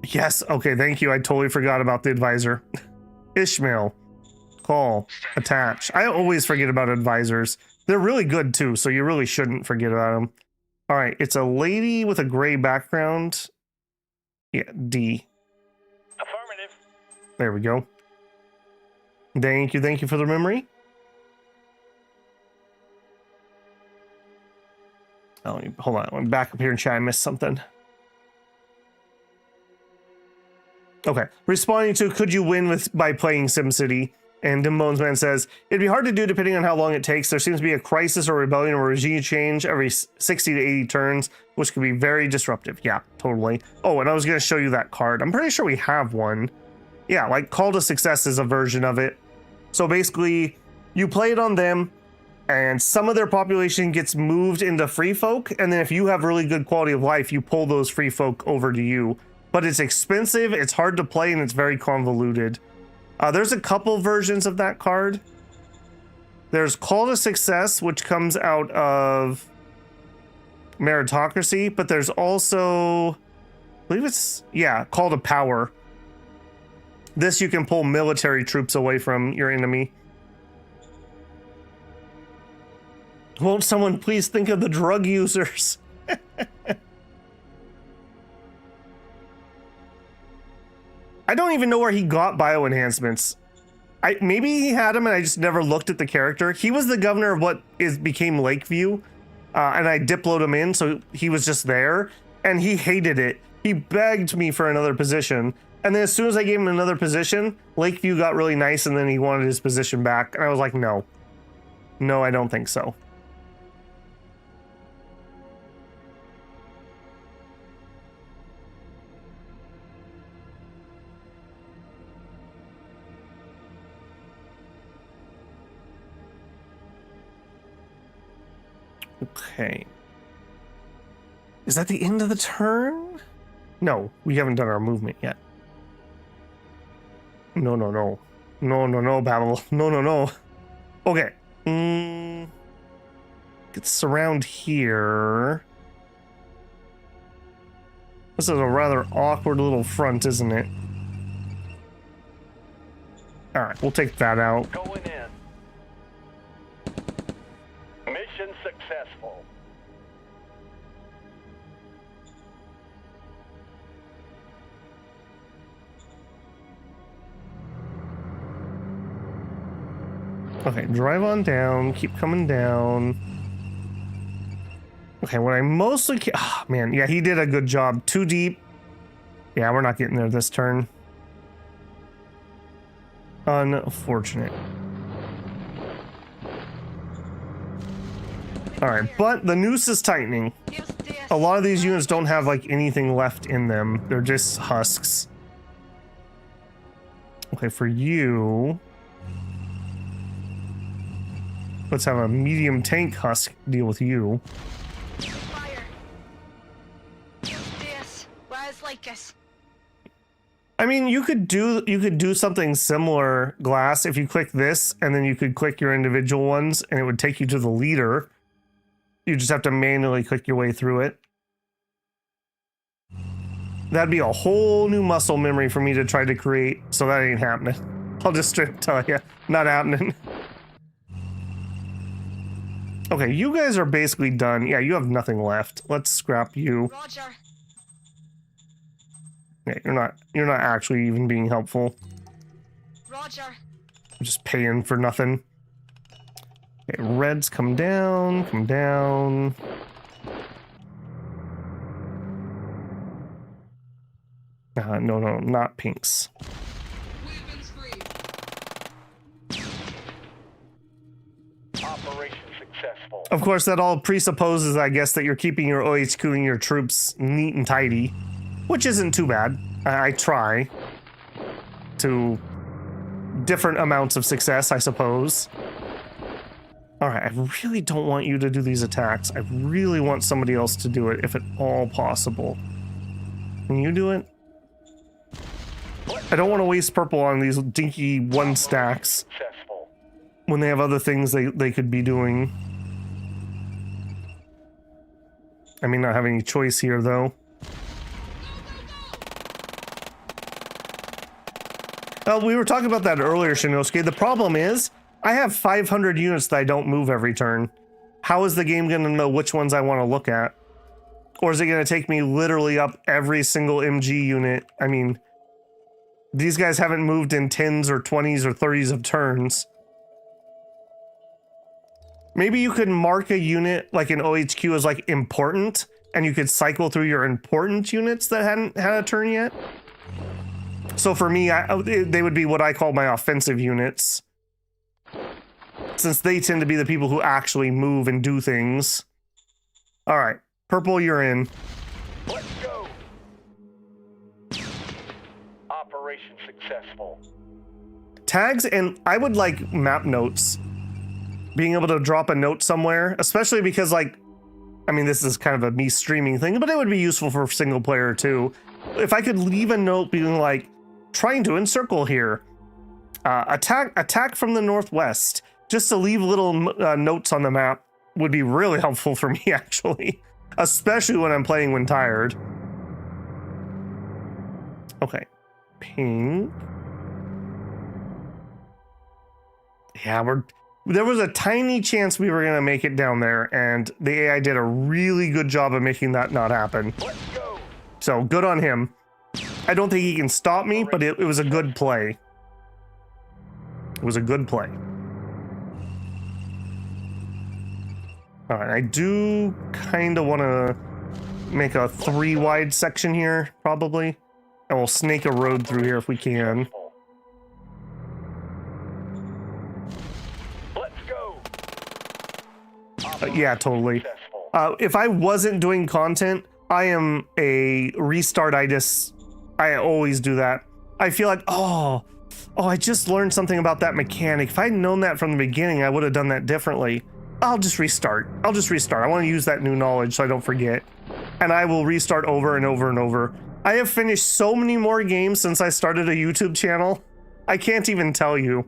Yes, okay, thank you. I totally forgot about the advisor. Ishmael. Call. Attach. I always forget about advisors. They're really good too, so you really shouldn't forget about them. All right, it's a lady with a gray background. Yeah, D. Affirmative. There we go. Thank you for the memory. Oh, hold on. I'm back up here in chat. I missed something. Okay. Responding to could you win by playing SimCity? And Dim Bones Man says, it'd be hard to do depending on how long it takes. There seems to be a crisis or rebellion or regime change every 60 to 80 turns, which could be very disruptive. Yeah, totally. Oh, and I was going to show you that card. I'm pretty sure we have one. Yeah, like Call to Success is a version of it. So basically, you play it on them, and some of their population gets moved into free folk, and then if you have really good quality of life, you pull those free folk over to you. But it's expensive, it's hard to play, and it's very convoluted. There's a couple versions of that card. There's Call to Success, which comes out of Meritocracy, but there's also, I believe it's, yeah, Call to Power. This you can pull military troops away from your enemy. Won't someone please think of the drug users? I don't even know where he got bio enhancements. Maybe he had them and I just never looked at the character. He was the governor of what became Lakeview, and I diploed him in, so he was just there, and he hated it. He begged me for another position, and then as soon as I gave him another position, Lakeview got really nice, and then he wanted his position back, and I was like, no. No, I don't think so. Okay. Is that the end of the turn? No, we haven't done our movement yet. No, Babel. No. Okay. Let's surround here. This is a rather awkward little front, isn't it? Alright, we'll take that out. Going in. Mission successful. Okay, drive on down, keep coming down. Okay, what I mostly... Oh, man, yeah, he did a good job. Too deep. Yeah, we're not getting there this turn. Unfortunate. Alright, but the noose is tightening. A lot of these units don't have, like, anything left in them. They're just husks. Okay, for you... Let's have a medium tank husk deal with you. Fire. This. Where's Lycus? I mean, you could do something similar, Glass, if you click this, and then you could click your individual ones, and it would take you to the leader. You just have to manually click your way through it. That'd be a whole new muscle memory for me to try to create, so that ain't happening. I'll just straight up tell you, not happening. Okay, you guys are basically done. Yeah, you have nothing left. Let's scrap you. Roger. Yeah, you're not actually even being helpful. Roger. I'm just paying for nothing. Okay, reds come down, come down. No, not pinks. Weapons free. Operation successful. Of course, that all presupposes, I guess, that you're keeping your OHQ and your troops neat and tidy, which isn't too bad. I try to different amounts of success, I suppose. All right, I really don't want you to do these attacks. I really want somebody else to do it, if at all possible. Can you do it? I don't want to waste purple on these dinky one stacks Successful. when they have other things they could be doing. I may not have any choice here, though. Well, we were talking about that earlier, Shinosuke. The problem is, I have 500 units that I don't move every turn. How is the game going to know which ones I want to look at? Or is it going to take me literally up every single MG unit? I mean, these guys haven't moved in 10s or 20s or 30s of turns. Maybe you could mark a unit like an OHQ as like important, and you could cycle through your important units that hadn't had a turn yet. So for me, they would be what I call my offensive units, since they tend to be the people who actually move and do things. All right, purple, you're in. Let's go. Operation successful. Tags, and I would like map notes. Being able to drop a note somewhere, especially because, like, I mean, this is kind of a me streaming thing, but it would be useful for single player too. If I could leave a note being like, trying to encircle here, attack from the northwest, just to leave little notes on the map would be really helpful for me, actually, especially when I'm playing when tired. Okay, pink. Yeah, there was a tiny chance we were gonna make it down there, and the AI did a really good job of making that not happen. Let's go. So good on him. I don't think he can stop me, but it was a good play. It was a good play. All right, I do kind of want to make a 3 wide section here, probably. And we'll snake a road through here if we can. Let's go. Yeah, totally. Successful. If I wasn't doing content, I am a restartitis. I always do that. I feel like, oh, I just learned something about that mechanic. If I'd known that from the beginning, I would have done that differently. I'll just restart. I want to use that new knowledge so I don't forget. And I will restart over and over and over. I have finished so many more games since I started a YouTube channel. I can't even tell you.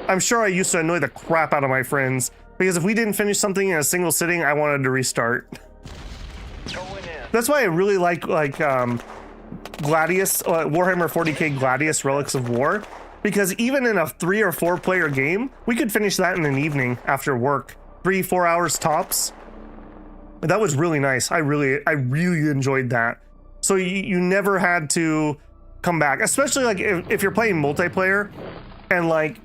I'm sure I used to annoy the crap out of my friends, because if we didn't finish something in a single sitting, I wanted to restart. Going in. That's why I really like Gladius, Warhammer 40k Gladius Relics of War, because even in a 3 or 4 player game, we could finish that in an evening after work, 3-4 hours tops. That was really nice. I really enjoyed that. So you never had to come back, especially like if you're playing multiplayer and like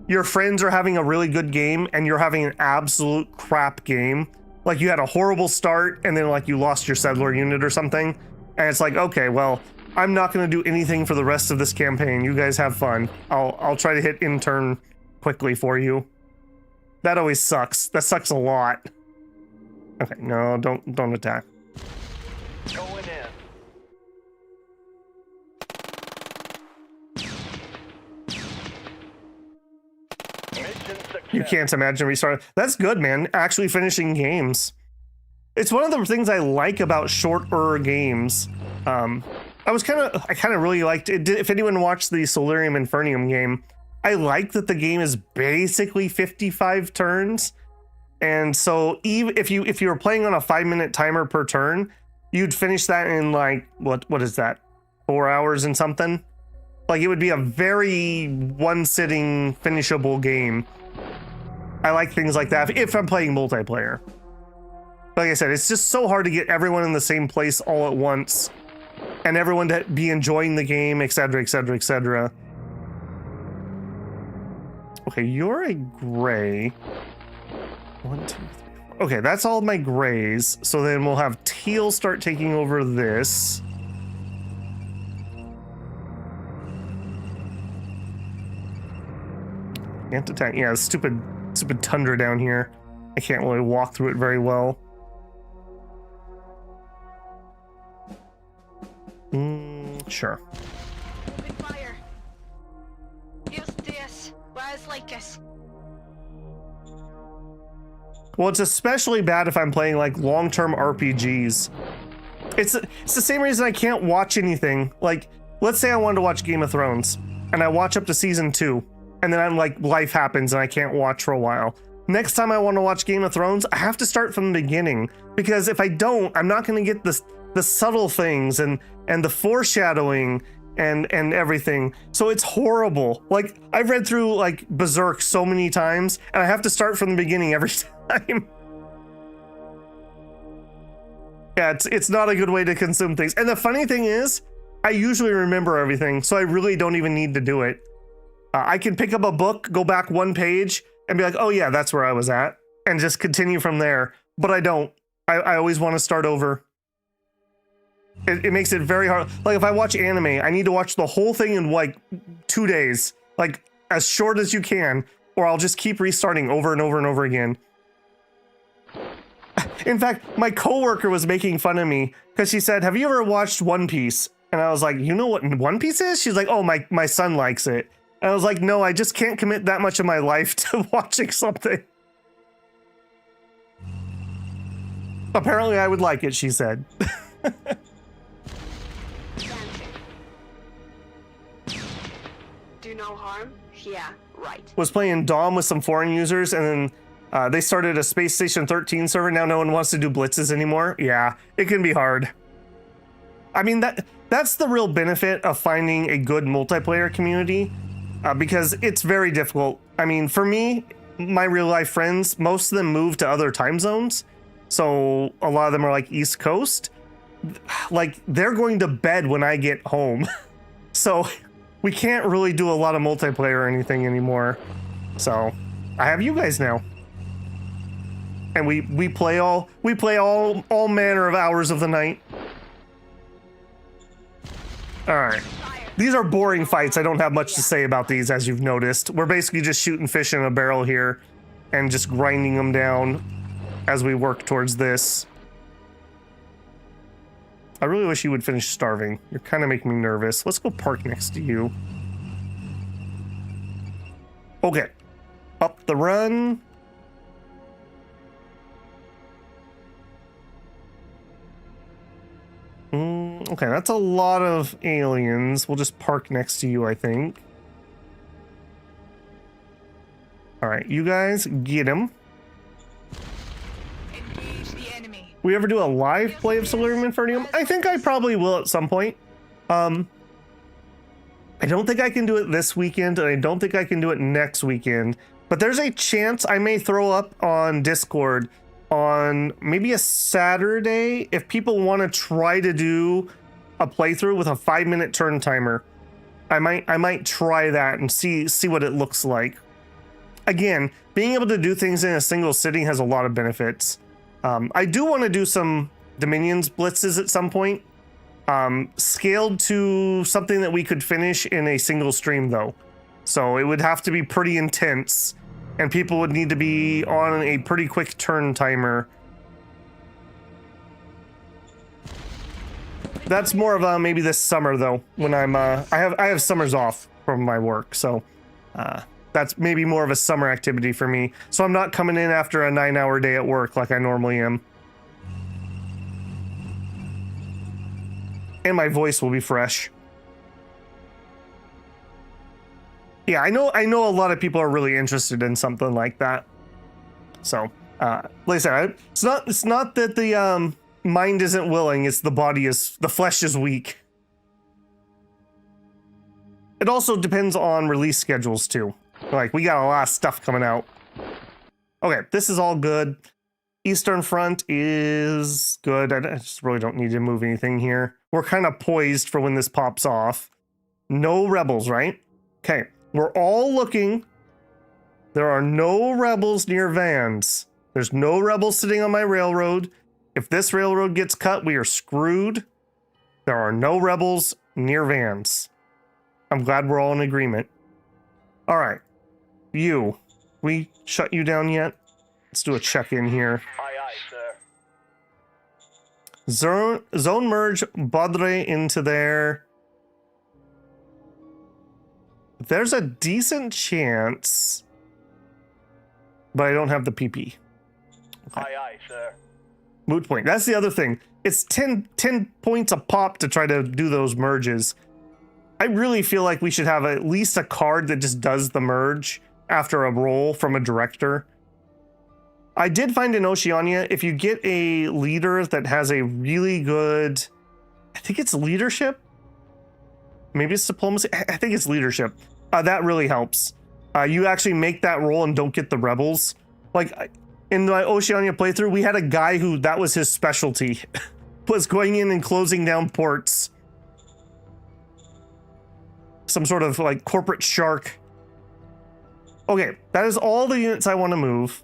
your friends are having a really good game and you're having an absolute crap game. Like you had a horrible start and then like you lost your settler unit or something. And it's like, okay, well, I'm not going to do anything for the rest of this campaign. You guys have fun. I'll try to hit intern quickly for you. That always sucks. That sucks a lot. Okay, no, don't attack. Going in. Mission success. You can't imagine restarting. That's good, man. Actually finishing games. It's one of the things I like about shorter games. I kind of really liked it. If anyone watched the Solarium Infernium game, I like that the game is basically 55 turns. And so even if you were playing on a 5-minute timer per turn, you'd finish that in like, what is that? 4 hours and something? Like it would be a very one-sitting finishable game. I like things like that if I'm playing multiplayer. Like I said, it's just so hard to get everyone in the same place all at once and everyone to be enjoying the game, etc., etc., etc. Okay, you're a gray. 1, 2, 3. Okay, that's all my grays. So then we'll have teal start taking over this. Can't attack. Yeah, stupid tundra down here. I can't really walk through it very well. Sure. Open fire. Here's this. Where's Lycus? Well, it's especially bad if I'm playing like long-term RPGs. It's the same reason I can't watch anything. Like, let's say I wanted to watch Game of Thrones, and I watch up to season 2, and then I'm like, life happens and I can't watch for a while. Next time I want to watch Game of Thrones, I have to start from the beginning, because if I don't, I'm not going to get the subtle things and the foreshadowing and everything. So it's horrible. Like, I've read through like Berserk so many times, and I have to start from the beginning every time. Yeah, it's not a good way to consume things. And the funny thing is, I usually remember everything, so I really don't even need to do it. I can pick up a book, go back 1 page, and be like, oh yeah, that's where I was at, and just continue from there. But I don't. I always want to start over. It makes it very hard. Like, if I watch anime, I need to watch the whole thing in like 2 days, like as short as you can, or I'll just keep restarting over and over and over again. In fact, my coworker was making fun of me because she said, have you ever watched One Piece? And I was like, you know what One Piece is? She's like, oh, my son likes it. And I was like, no, I just can't commit that much of my life to watching something. Apparently I would like it, she said. Do no harm? Yeah, right. Was playing Dom with some foreign users, and then they started a Space Station 13 server. Now no one wants to do blitzes anymore. Yeah, it can be hard. I mean, that's the real benefit of finding a good multiplayer community, because it's very difficult. I mean, for me, my real life friends, most of them moved to other time zones. So a lot of them are like East Coast. Like, they're going to bed when I get home. So we can't really do a lot of multiplayer or anything anymore. So I have you guys now. And we play all manner of hours of the night. All right. These are boring fights. I don't have much to say about these, as you've noticed. We're basically just shooting fish in a barrel here and just grinding them down as we work towards this. I really wish you would finish starving. You're kind of making me nervous. Let's go park next to you. Okay. Up the run. Okay, that's a lot of aliens. We'll just park next to you, I think. All right, you guys, get him. Engage the enemy. We ever do a live play of Solarium Infernium? I think I probably will at some point. I don't think I can do it this weekend, and I don't think I can do it next weekend. But there's a chance I may throw up on Discord on maybe a Saturday if people want to try to do a playthrough with a 5-minute turn timer. I might try that and see what it looks like. Again, being able to do things in a single sitting has a lot of benefits. I do want to do some Dominions blitzes at some point, scaled to something that we could finish in a single stream though. So it would have to be pretty intense, and people would need to be on a pretty quick turn timer. That's more of maybe this summer though, when I'm I have summers off from my work, so that's maybe more of a summer activity for me. So I'm not coming in after a 9-hour day at work like I normally am. And my voice will be fresh. Yeah, I know a lot of people are really interested in something like that. So, like I said, it's not that the mind isn't willing, it's the flesh is weak. It also depends on release schedules too. Like, we got a lot of stuff coming out. Okay, this is all good. Eastern Front is good. I just really don't need to move anything here. We're kind of poised for when this pops off. No rebels, right? Okay, we're all looking. There are no rebels near Vans. There's no rebels sitting on my railroad. If this railroad gets cut, we are screwed. There are no rebels near Vans. I'm glad we're all in agreement. All right, you. We shut you down yet? Let's do a check-in here. Aye, aye, sir. Zone merge Badre into there. There's a decent chance, but I don't have the PP. Aye, aye, sir. Moot point. That's the other thing. It's 10 points a pop to try to do those merges. I really feel like we should have at least a card that just does the merge after a roll from a director. I did find in Oceania, if you get a leader that has a really good, I think it's leadership. Maybe it's diplomacy. I think it's leadership. That really helps. You actually make that roll and don't get the rebels. Like in my Oceania playthrough, we had a guy who that was his specialty, was going in and closing down ports. Some sort of like corporate shark. Okay, that is all the units I want to move.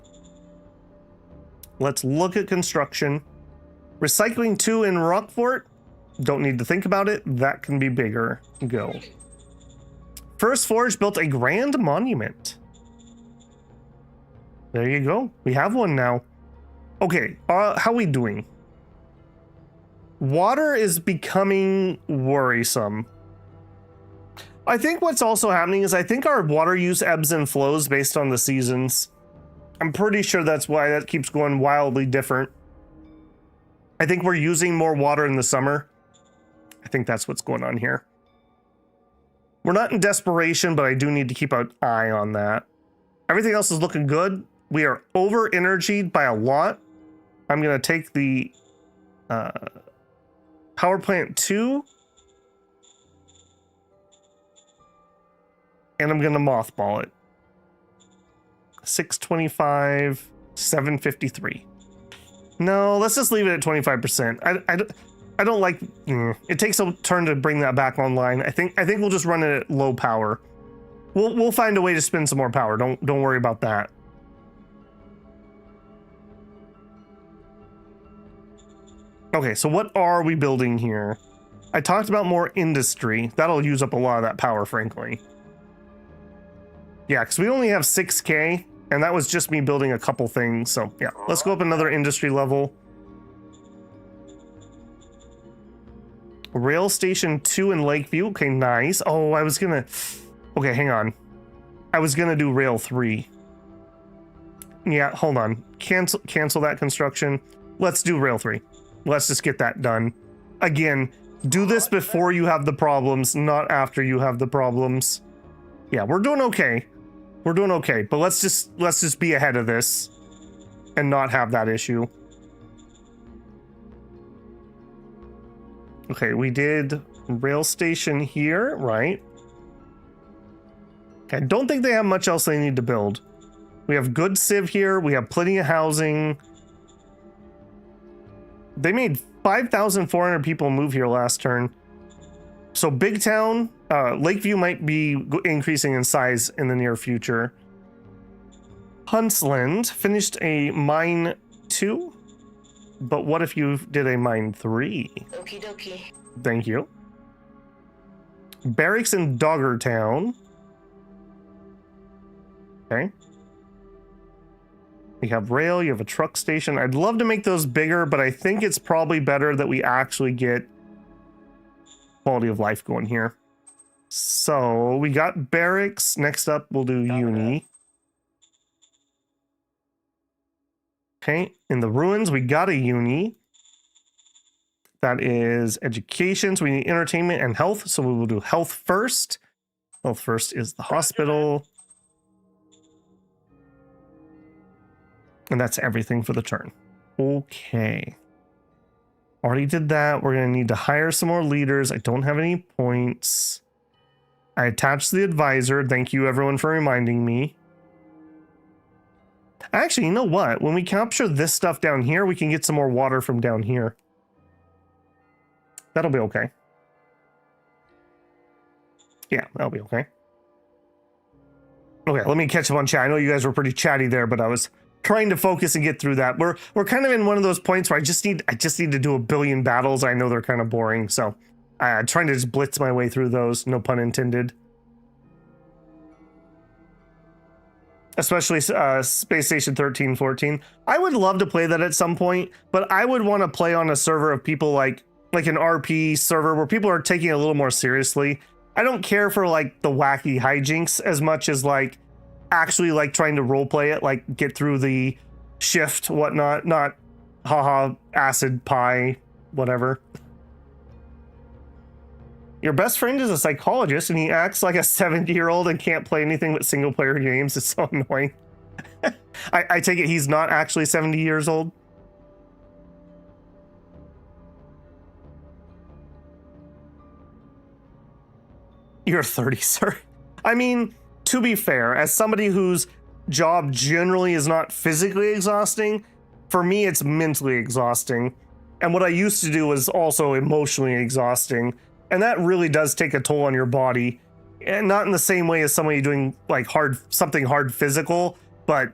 Let's look at construction. Recycling 2 in Rockfort. Don't need to think about it. That can be bigger. Go. First Forge built a grand monument. There you go. We have one now. Okay, how we doing? Water is becoming worrisome. I think what's also happening is I think our water use ebbs and flows based on the seasons. I'm pretty sure that's why that keeps going wildly different. I think we're using more water in the summer. I think that's what's going on here. We're not in desperation, but I do need to keep an eye on that. Everything else is looking good. We are over-energied by a lot. I'm going to take the power plant 2. And I'm going to mothball it. 625, 753. No, let's just leave it at 25%. I don't like. It takes a turn to bring that back online. I think we'll just run it at low power. We'll find a way to spend some more power. Don't worry about that. Okay, so what are we building here? I talked about more industry. That'll use up a lot of that power, frankly. Yeah, because we only have 6K, and that was just me building a couple things. So yeah, let's go up another industry level. Rail Station 2 in Lakeview. Okay, nice. Oh, I was gonna... Okay, hang on. I was gonna do Rail 3. Yeah, hold on. Cancel that construction. Let's do Rail 3. Let's just get that done. Again, do this before you have the problems, not after you have the problems. Yeah, we're doing okay. We're doing okay, but let's just be ahead of this and not have that issue. Okay, we did rail station here, right? I don't think they have much else they need to build. We have good civ here. We have plenty of housing. They made 5,400 people move here last turn. So big town, Lakeview might be increasing in size in the near future. Huntsland finished a mine 2, but what if you did a mine 3? Okie dokie. Thank you. Barracks in Doggertown. Okay. We have rail, you have a truck station. I'd love to make those bigger, but I think it's probably better that we actually get quality of life going here. So we got barracks. Next up, we'll do uni. Okay, in the ruins, we got a uni. That is education. So we need entertainment and health. So we will do health first. Health first is the hospital. And that's everything for the turn. Okay. Already did that. We're going to need to hire some more leaders. I don't have any points. I attached the advisor. Thank you, everyone, for reminding me. Actually, you know what? When we capture this stuff down here, we can get some more water from down here. That'll be okay. Yeah, that'll be okay. Okay, let me catch up on chat. I know you guys were pretty chatty there, but I was trying to focus and get through that. We're kind of in one of those points where I just need to do a billion battles. I know they're kind of boring, so trying to just blitz my way through those. No pun intended. Especially Space Station 1314. I would love to play that at some point, but I would want to play on a server of people like an RP server where people are taking it a little more seriously. I don't care for like the wacky hijinks as much as like actually like trying to role play it, like get through the shift, whatnot, not haha acid pie, whatever. Your best friend is a psychologist and he acts like a 70-year-old and can't play anything but single player games. It's so annoying. I take it he's not actually 70 years old. You're 30, sir. I mean, to be fair, as somebody whose job generally is not physically exhausting, for me, it's mentally exhausting. And what I used to do was also emotionally exhausting. And that really does take a toll on your body. And not in the same way as somebody doing like something hard physical. But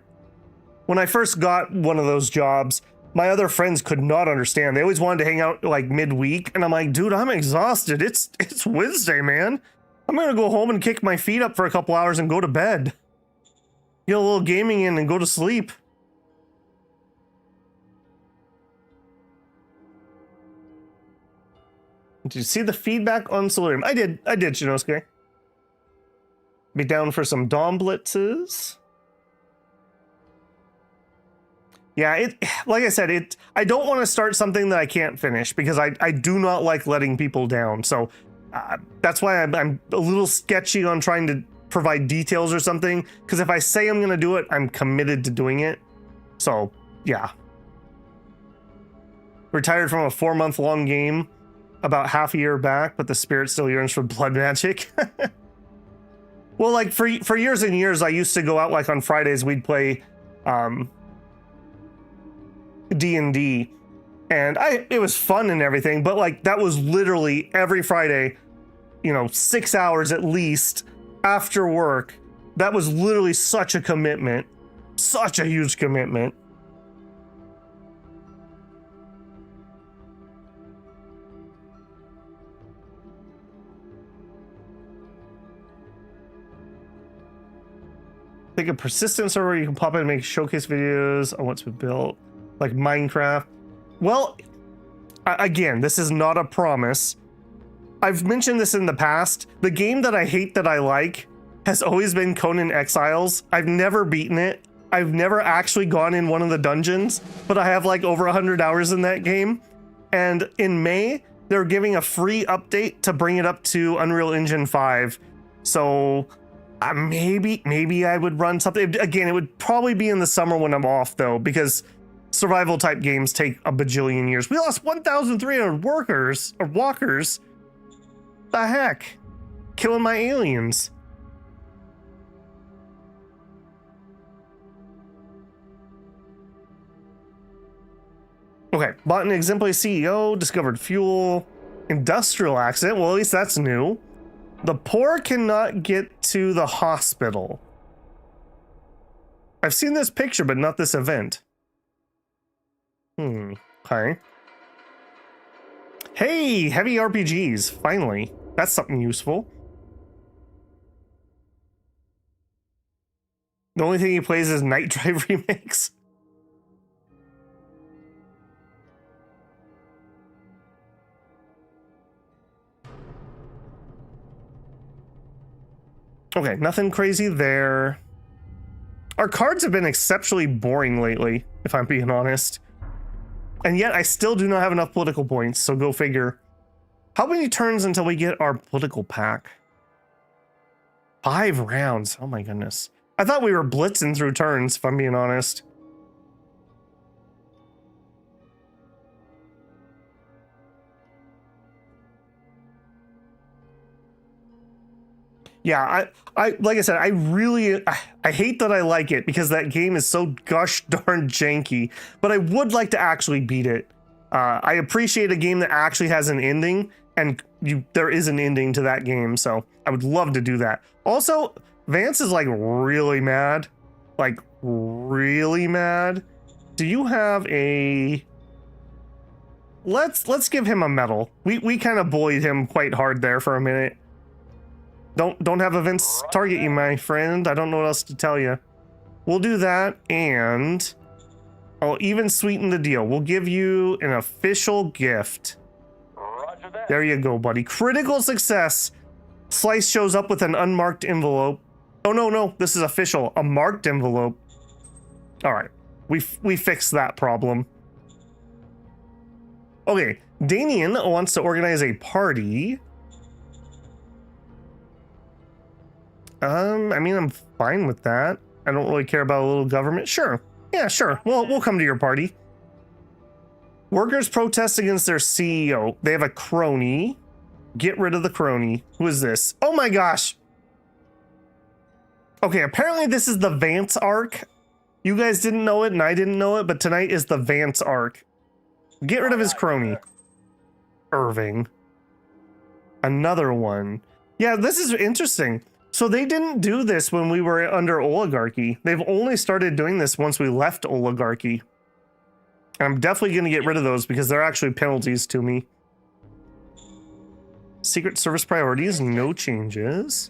when I first got one of those jobs, my other friends could not understand. They always wanted to hang out like midweek. And I'm like, dude, I'm exhausted. It's Wednesday, man. I'm going to go home and kick my feet up for a couple hours and go to bed. Get a little gaming in and go to sleep. Did you see the feedback on Solarium? I did, Shinosuke. Be down for some Dom blitzes. Yeah, like I said, I don't want to start something that I can't finish because I do not like letting people down. So that's why I'm a little sketchy on trying to provide details or something. Because if I say I'm going to do it, I'm committed to doing it. So, yeah. Retired from a 4-month-long game about half a year back, but the spirit still yearns for blood magic. Well, like for years and years, I used to go out like on Fridays, we'd play D&D, and it was fun and everything, but like that was literally every Friday, 6 hours at least after work. That was literally such a commitment, such a huge commitment. Think a persistent server you can pop in and make showcase videos on what's been built, like Minecraft. Well, again, this is not a promise. I've mentioned this in the past. The game that I hate that I like has always been Conan Exiles. I've never beaten it. I've never actually gone in one of the dungeons, but I have like over 100 hours in that game. And in May, they're giving a free update to bring it up to Unreal Engine 5. So maybe I would run something. Again, it would probably be in the summer when I'm off though, because survival type games take a bajillion years. We lost 1,300 workers or walkers. The heck? Killing my aliens. Okay, bought an exemplary CEO, discovered fuel, industrial accident. Well, at least that's new. The poor cannot get to the hospital. I've seen this picture, but not this event. Okay. Hey, heavy RPGs, finally. That's something useful. The only thing he plays is Night Drive remakes. Okay, nothing crazy there. Our cards have been exceptionally boring lately, if I'm being honest. And yet I still do not have enough political points, so go figure. How many turns until we get our political pack? 5 rounds. Oh my goodness. I thought we were blitzing through turns, if I'm being honest. Yeah, I like I said, I hate that I like it because that game is so gosh darn janky, but I would like to actually beat it. I appreciate a game that actually has an ending, and there is an ending to that game, so I would love to do that. Also, Vance is like really mad. Like really mad. Do you have a... Let's give him a medal. We kind of bullied him quite hard there for a minute. Don't have events target you, my friend. I don't know what else to tell you. We'll do that, and I'll even sweeten the deal. We'll give you an official gift. Roger that. There you go, buddy. Critical success. Slice shows up with an unmarked envelope. Oh, no. This is official. A marked envelope. All right. We fixed that problem. Okay. Danian wants to organize a party. I mean, I'm fine with that. I don't really care about a little government. Sure. Yeah, sure. We'll come to your party. Workers protest against their CEO. They have a crony. Get rid of the crony. Who is this? Oh my gosh. Okay, apparently this is the Vance arc. You guys didn't know it and I didn't know it, but tonight is the Vance arc. Get rid of his crony. Irving. Another one. Yeah, this is interesting. So they didn't do this when we were under oligarchy. They've only started doing this once we left oligarchy. And I'm definitely going to get rid of those because they're actually penalties to me. Secret Service priorities, no changes.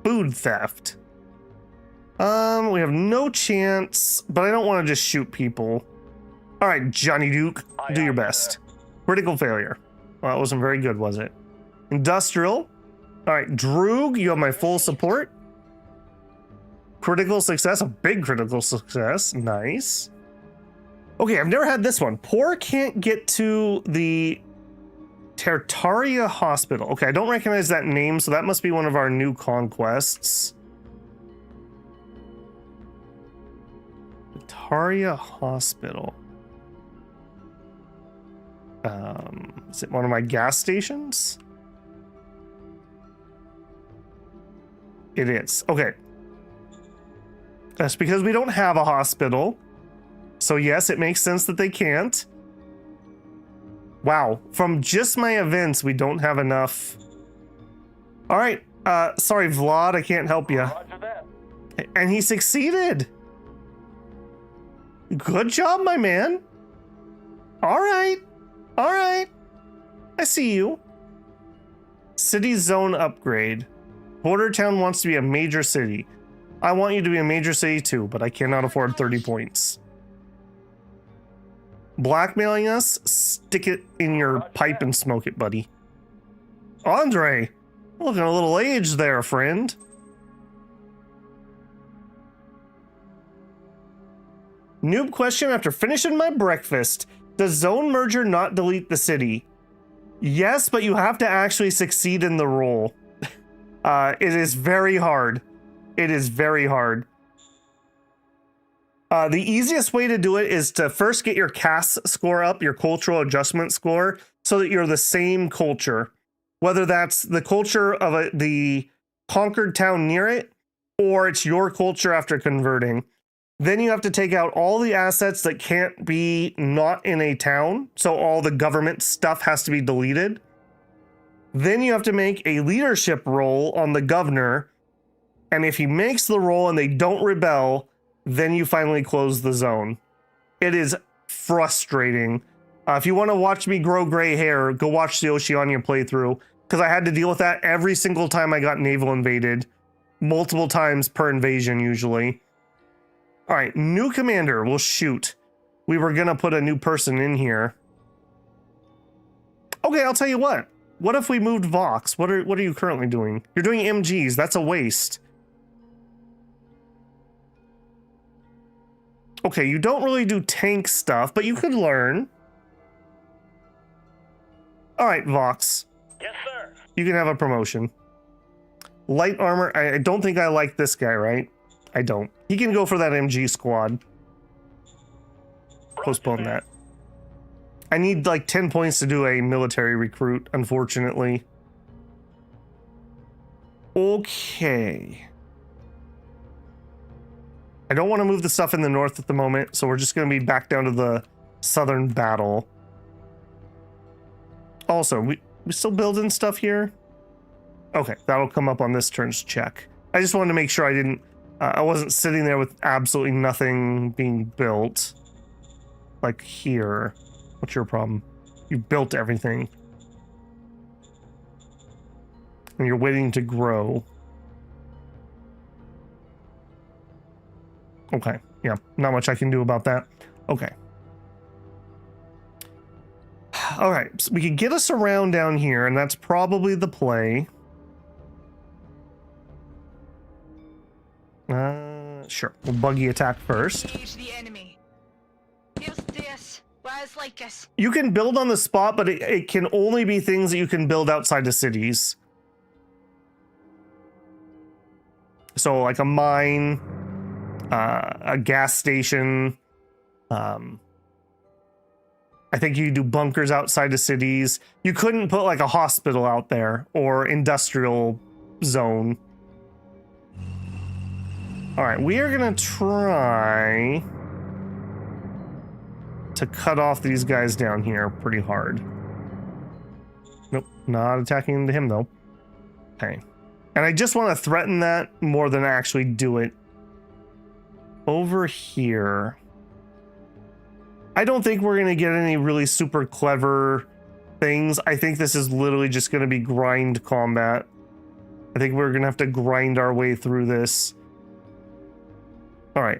Food theft. We have no chance, but I don't want to just shoot people. All right, Johnny Duke, do your best. Critical failure. Well, that wasn't very good, was it? Industrial. All right, Droog, you have my full support. Critical success, a big critical success. Nice. Okay, I've never had this one. Poor can't get to the Territorial Hospital. Okay, I don't recognize that name, so that must be one of our new conquests. Territorial Hospital. Is it one of my gas stations? It is. Okay. That's because we don't have a hospital. So yes, it makes sense that they can't. Wow. From just my events, we don't have enough. All right. Sorry, Vlad, I can't help you. Roger that. And he succeeded. Good job, my man. All right. All right. I see you. City zone upgrade. Border town wants to be a major city. I want you to be a major city too, but I cannot afford 30 points. Blackmailing us? Stick it in your pipe and smoke it, buddy. Andre, looking a little aged there, friend. Noob question after finishing my breakfast. Does zone merger not delete the city? Yes, but you have to actually succeed in the role. It is very hard. It is very hard. The easiest way to do it is to first get your CAS score up, your cultural adjustment score, so that you're the same culture. Whether that's the culture of the conquered town near it, or it's your culture after converting. Then you have to take out all the assets that can't be not in a town. So all the government stuff has to be deleted. Then you have to make a leadership roll on the governor. And if he makes the roll and they don't rebel, then you finally close the zone. It is frustrating. If you want to watch me grow gray hair, go watch the Oceania playthrough, because I had to deal with that every single time I got naval invaded. Multiple times per invasion, usually. All right, new commander. We'll shoot. We were going to put a new person in here. Okay, I'll tell you what. What if we moved Vox? What are you currently doing? You're doing MGs. That's a waste. Okay, you don't really do tank stuff, but you could learn. All right, Vox. Yes, sir. You can have a promotion. Light armor. I don't think I like this guy, right? I don't. He can go for that MG squad. Postpone that. I need like 10 points to do a military recruit, unfortunately. Okay. I don't want to move the stuff in the north at the moment, so we're just going to be back down to the southern battle. Also, we still building stuff here? Okay, that'll come up on this turn's check. I just wanted to make sure I wasn't sitting there with absolutely nothing being built. Like here. What's your problem? You built everything. And you're waiting to grow. Okay, yeah, not much I can do about that. Okay. All right, so we could get us around down here, and that's probably the play. Sure. We'll buggy attack first. Engage the enemy. Here's this. Rise like us. You can build on the spot, but it can only be things that you can build outside of cities. So like a mine, a gas station. I think you do bunkers outside of cities. You couldn't put like a hospital out there or industrial zone. All right, we are gonna try to cut off these guys down here pretty hard. Nope, not attacking into him though. Okay. And I just want to threaten that more than actually do it. Over here. I don't think we're going to get any really super clever things. I think this is literally just going to be grind combat. I think we're going to have to grind our way through this. All right,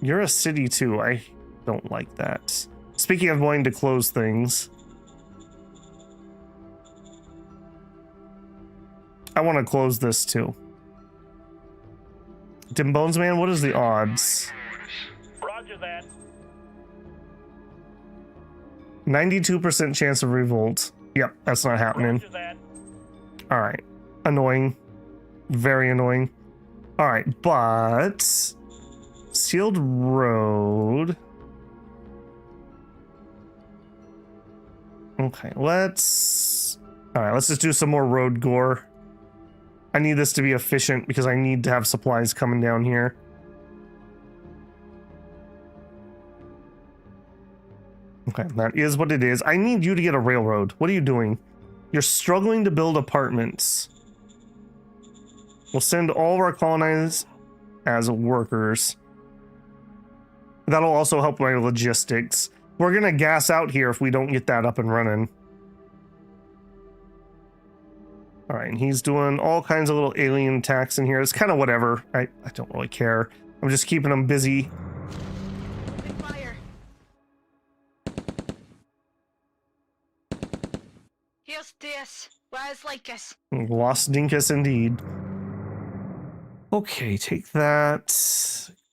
you're a city too. I don't like that. Speaking of wanting to close things. I want to close this too. Dim Bones Man, what is the odds? Roger that. 92% chance of revolt. Yep, that's not happening. Roger that. All right. Annoying. Very annoying. All right, but sealed road. Okay, let's just do some more road gore. I need this to be efficient because I need to have supplies coming down here. Okay, that is what it is. I need you to get a railroad. What are you doing? You're struggling to build apartments. We'll send all of our colonies as workers. That'll also help my logistics. We're gonna gas out here if we don't get that up and running. All right, and he's doing all kinds of little alien attacks in here. It's kind of whatever. I don't really care. I'm just keeping him busy. Big fire. Here's this. Rise like us. Lost Dinkus indeed. Okay, take that.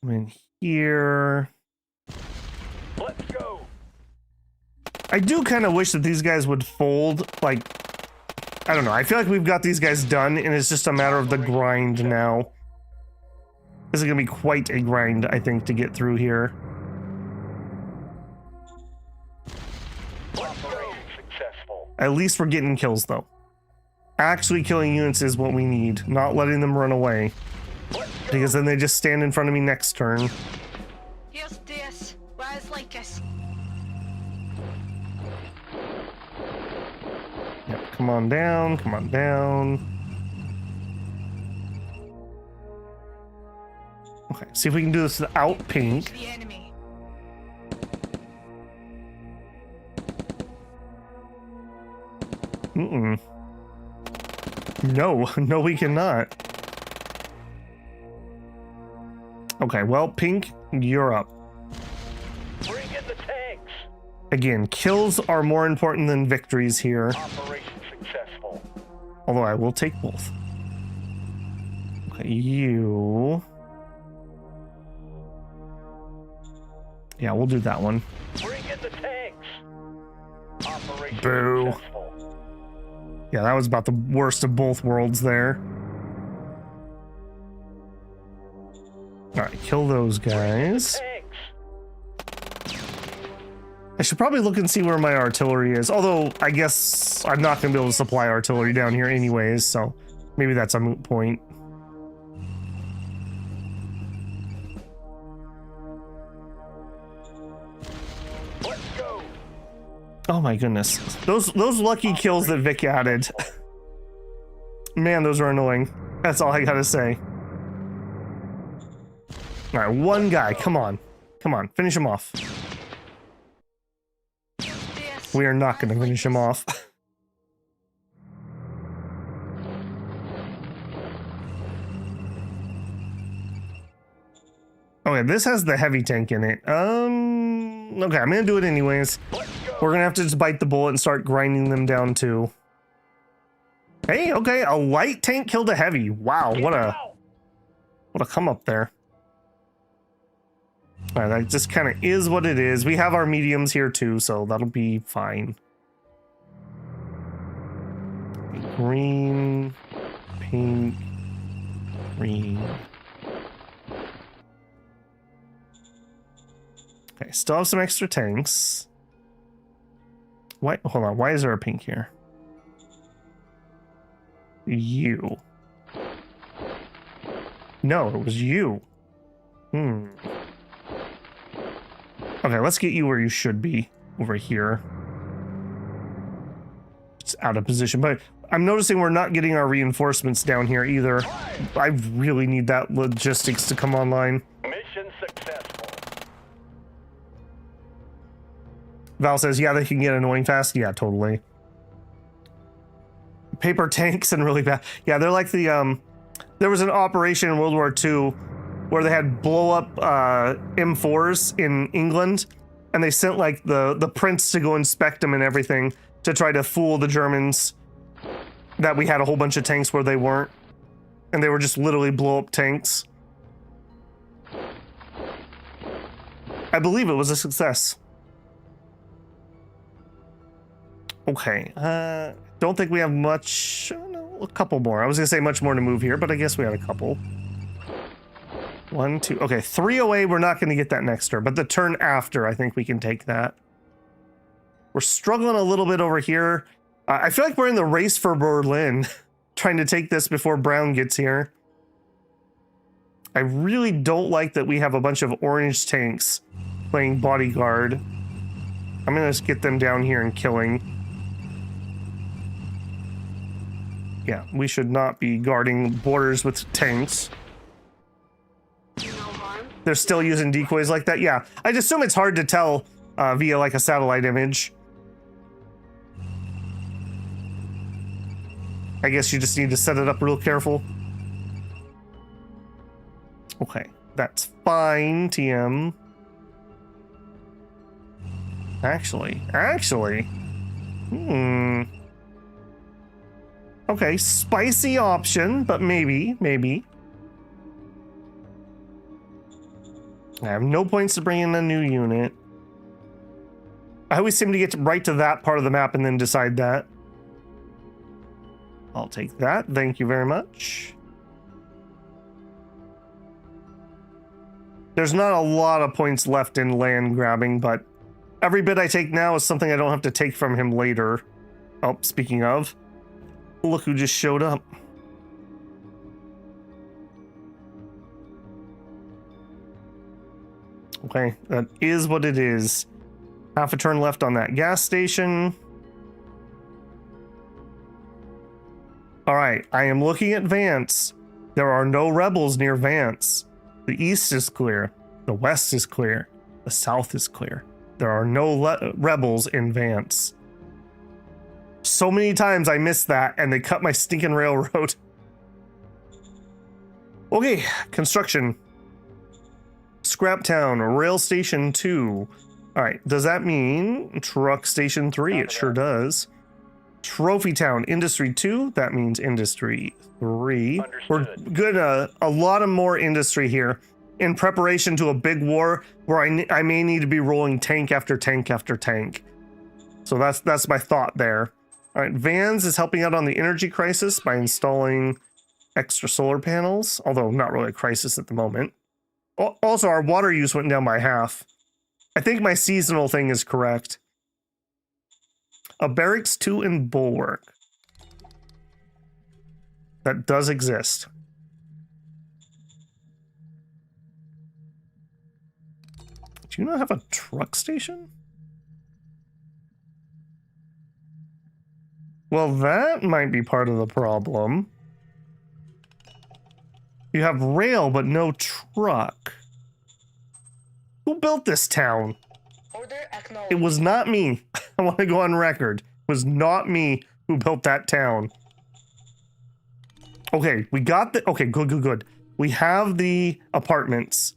Come in here. Let's go. I do kind of wish that these guys would fold. Like, I don't know. I feel like we've got these guys done, and it's just a matter of the grind now. This is going to be quite a grind, I think, to get through here. Operation successful. At least we're getting kills, though. Actually killing units is what we need, not letting them run away. Because then they just stand in front of me next turn. Here's this. Rise like us. Yep, come on down, come on down. Okay, see if we can do this without pink. The enemy. Mm-mm. No, we cannot. Okay, well, pink, you're up. Bring in the tanks. Again, kills are more important than victories here. Operation successful. Although I will take both. Okay, you... Yeah, we'll do that one. Bring in the tanks. Operation Boo. successful. Yeah, that was about the worst of both worlds there. Alright, kill those guys. Tanks. I should probably look and see where my artillery is. Although, I guess I'm not going to be able to supply artillery down here anyways, so maybe that's a moot point. Let's go. Oh my goodness. Those lucky kills that Vic added. Man, those are annoying. That's all I gotta say. All right, one guy. Come on. Come on. Finish him off. This. We are not going to finish him off. Okay, this has the heavy tank in it. Okay, I'm going to do it anyways. We're going to have to just bite the bullet and start grinding them down too. Hey, okay, a light tank killed a heavy. Wow, what a come up there. All right, that just kind of is what it is. We have our mediums here too, so that'll be fine. Green, pink, green. Okay, still have some extra tanks. Why? Hold on. Why is there a pink here? You. No, it was you. Okay, let's get you where you should be. Over here. It's out of position, but I'm noticing we're not getting our reinforcements down here either. I really need that logistics to come online. Mission successful. Val says, yeah, they can get annoying fast. Yeah, totally. Paper tanks and really bad. Yeah, they're like the, there was an operation in World War II where they had blow up M4s in England, and they sent like the prince to go inspect them and everything to try to fool the Germans that we had a whole bunch of tanks where they weren't. And they were just literally blow up tanks. I believe it was a success. Okay, don't think we have much. No, a couple more. I was gonna say much more to move here, but I guess we had a couple. 1, 2. Okay, 3 away. We're not gonna get that next turn, but the turn after, I think we can take that. We're struggling a little bit over here. I feel like we're in the race for Berlin, trying to take this before Brown gets here. I really don't like that we have a bunch of orange tanks playing bodyguard. I'm gonna just get them down here and killing. Yeah, we should not be guarding borders with tanks. No harm. They're still using decoys like that? Yeah, I'd assume it's hard to tell via like a satellite image. I guess you just need to set it up real careful. Okay, that's fine, TM. Actually. Okay, spicy option, but maybe. I have no points to bring in a new unit. I always seem to get right to that part of the map and then decide that. I'll take that. Thank you very much. There's not a lot of points left in land grabbing, but every bit I take now is something I don't have to take from him later. Oh, speaking of, look who just showed up. Okay, that is what it is. Half a turn left on that gas station. All right, I am looking at Vance. There are no rebels near Vance. The east is clear. The west is clear. The south is clear. There are no rebels in Vance. So many times I missed that and they cut my stinking railroad. Okay, construction. Scrap Town, Rail Station 2. All right, does that mean Truck Station 3? It sure does. Trophy Town, Industry 2. That means Industry 3. We're good. A lot of more industry here in preparation to a big war where I may need to be rolling tank after tank after tank. So that's my thought there. All right, Vans is helping out on the energy crisis by installing extra solar panels, although not really a crisis at the moment. Also, our water use went down by half. I think my seasonal thing is correct. A barracks 2 and bulwark. that does exist. Do you not have a truck station? Well, that might be part of the problem. You have rail, but no truck. Who built this town? Order acknowledged. It was not me. I want to go on record. It was not me who built that town. Okay, we got the... Okay, good. We have the apartments.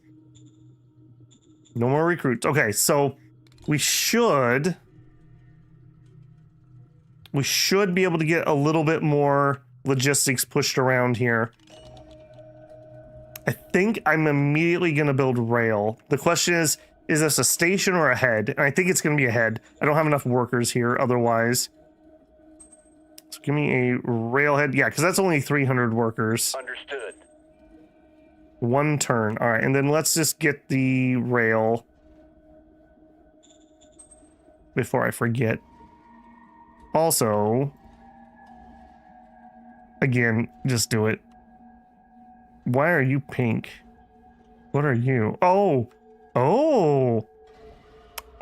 No more recruits. Okay, so we should be able to get a little bit more logistics pushed around here. I think I'm immediately going to build rail. The question is this a station or a head? And I think it's going to be a head. I don't have enough workers here otherwise. So give me a railhead. Yeah, because that's only 300 workers. Understood. One turn. All right, and then let's just get the rail before I forget. Also, again, just do it. Why are you pink? What are you? Oh,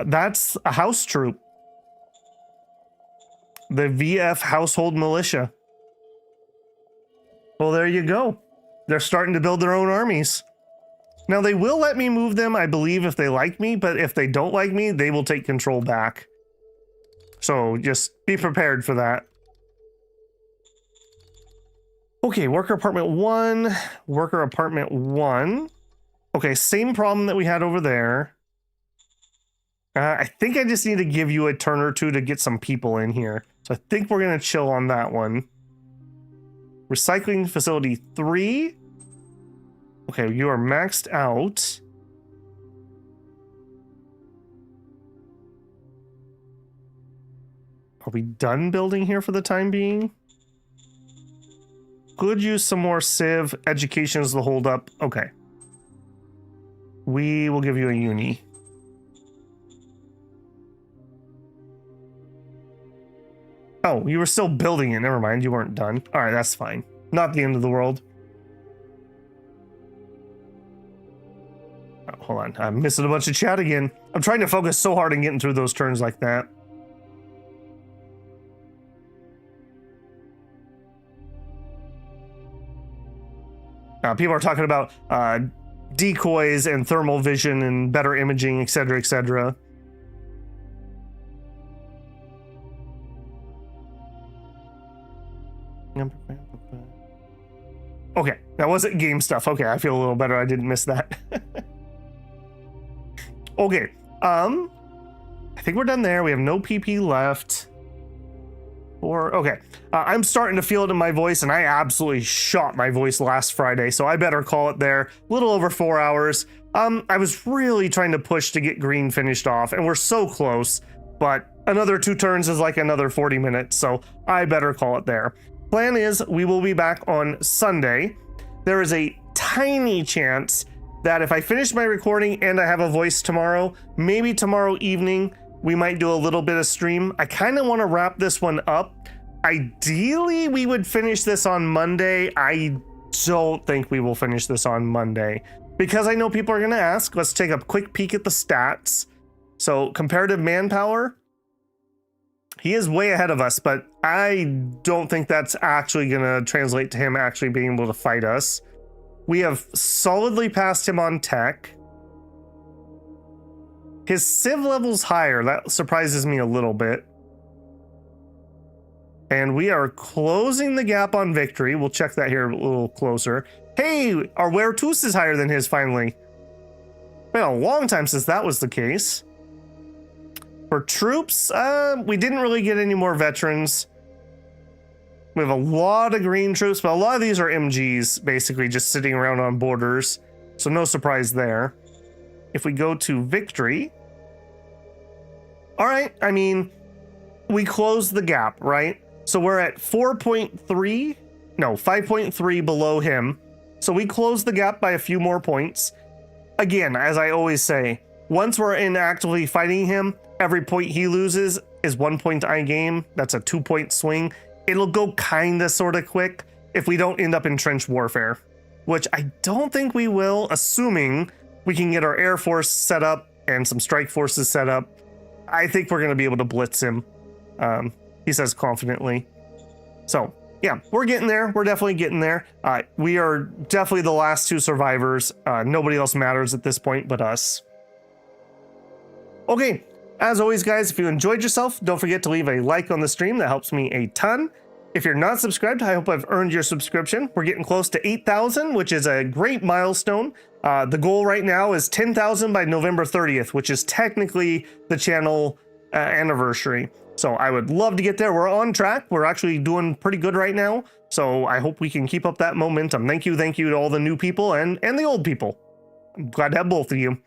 that's a house troop. The VF Household Militia. Well, there you go. They're starting to build their own armies. Now, they will let me move them, I believe, if they like me, but if they don't like me, they will take control back. So just be prepared for that. Okay, worker apartment 1, worker apartment 1. Okay, same problem that we had over there. I think I just need to give you a turn or two to get some people in here. So I think we're going to chill on that one. Recycling facility 3. Okay, you are maxed out. Are we done building here for the time being? Could use some more civ. Education is the holdup. Okay. We will give you a uni. Oh, you were still building it. Never mind. You weren't done. All right, that's fine. Not the end of the world. Oh, hold on. I'm missing a bunch of chat again. I'm trying to focus so hard on getting through those turns like that. People are talking about decoys and thermal vision and better imaging, etc., etc. Okay, that wasn't game stuff. Okay, I feel a little better. I didn't miss that. Okay, I think we're done there. We have no PP left. Okay, I'm starting to feel it in my voice, and I absolutely shot my voice last Friday, so I better call it there. A little over 4 hours. I was really trying to push to get green finished off, and we're so close, but another 2 turns is like another 40 minutes, so I better call it there. Plan is we will be back on Sunday. There is a tiny chance that if I finish my recording and I have a voice tomorrow, maybe tomorrow evening, we might do a little bit of stream. I kind of want to wrap this one up. Ideally, we would finish this on Monday. I don't think we will finish this on Monday because I know people are going to ask. Let's take a quick peek at the stats. So comparative manpower, he is way ahead of us, but I don't think that's actually going to translate to him actually being able to fight us. We have solidly passed him on tech. His civ level's higher. That surprises me a little bit. And we are closing the gap on victory. We'll check that here a little closer. Hey, our Where Toos is higher than his finally. Been a long time since that was the case. For troops, we didn't really get any more veterans. We have a lot of green troops, but a lot of these are MGs, basically just sitting around on borders. So no surprise there. If we go to victory, all right, I mean, we closed the gap, right? So we're at 4.3, no, 5.3 below him. So we closed the gap by a few more points. Again, as I always say, once we're in actively fighting him, every point he loses is 1 point I gain. That's a 2-point swing. It'll go kind of sort of quick, if we don't end up in trench warfare, which I don't think we will, assuming we can get our Air Force set up and some strike forces set up. I think we're going to be able to blitz him, he says confidently. So, yeah, we're getting there. We're definitely getting there. We are definitely the last two survivors. Nobody else matters at this point but us. Okay, as always, guys, if you enjoyed yourself, don't forget to leave a like on the stream. That helps me a ton. If you're not subscribed, I hope I've earned your subscription. We're getting close to 8,000, which is a great milestone. The goal right now is 10,000 by November 30th, which is technically the channel anniversary. So I would love to get there. We're on track. We're actually doing pretty good right now. So I hope we can keep up that momentum. Thank you to all the new people and the old people. I'm glad to have both of you.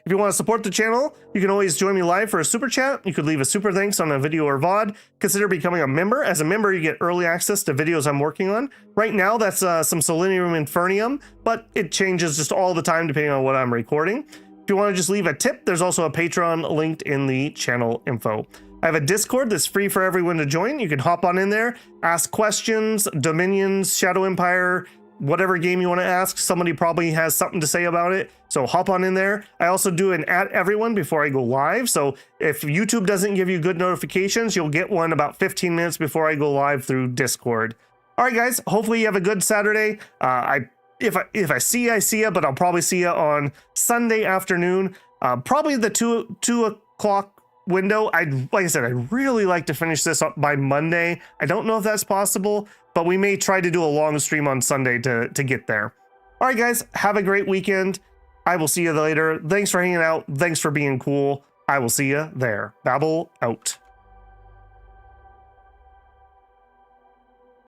If you want to support the channel, you can always join me live for a super chat. You could leave a super thanks on a video or VOD. Consider becoming a member. As a member, you get early access to videos I'm working on. Right now, that's some Selenium Infernium, but it changes just all the time depending on what I'm recording. If you want to just leave a tip, there's also a Patreon linked in the channel info. I have a Discord that's free for everyone to join. You can hop on in there, ask questions, Dominions, Shadow Empire, whatever game you want to ask. Somebody probably has something to say about it, so hop on in there. I also do an @everyone before I go live, so if YouTube doesn't give you good notifications, you'll get one about 15 minutes before I go live through Discord. All right, guys, hopefully you have a good Saturday. If I see you, I see you, but I'll probably see you on Sunday afternoon, probably the 2 o'clock window. Like I said, I'd really like to finish this up by Monday. I don't know if that's possible, but we may try to do a long stream on Sunday to get there. All right, guys, have a great weekend. I will see you later. Thanks for hanging out. Thanks for being cool. I will see you there. Babel out.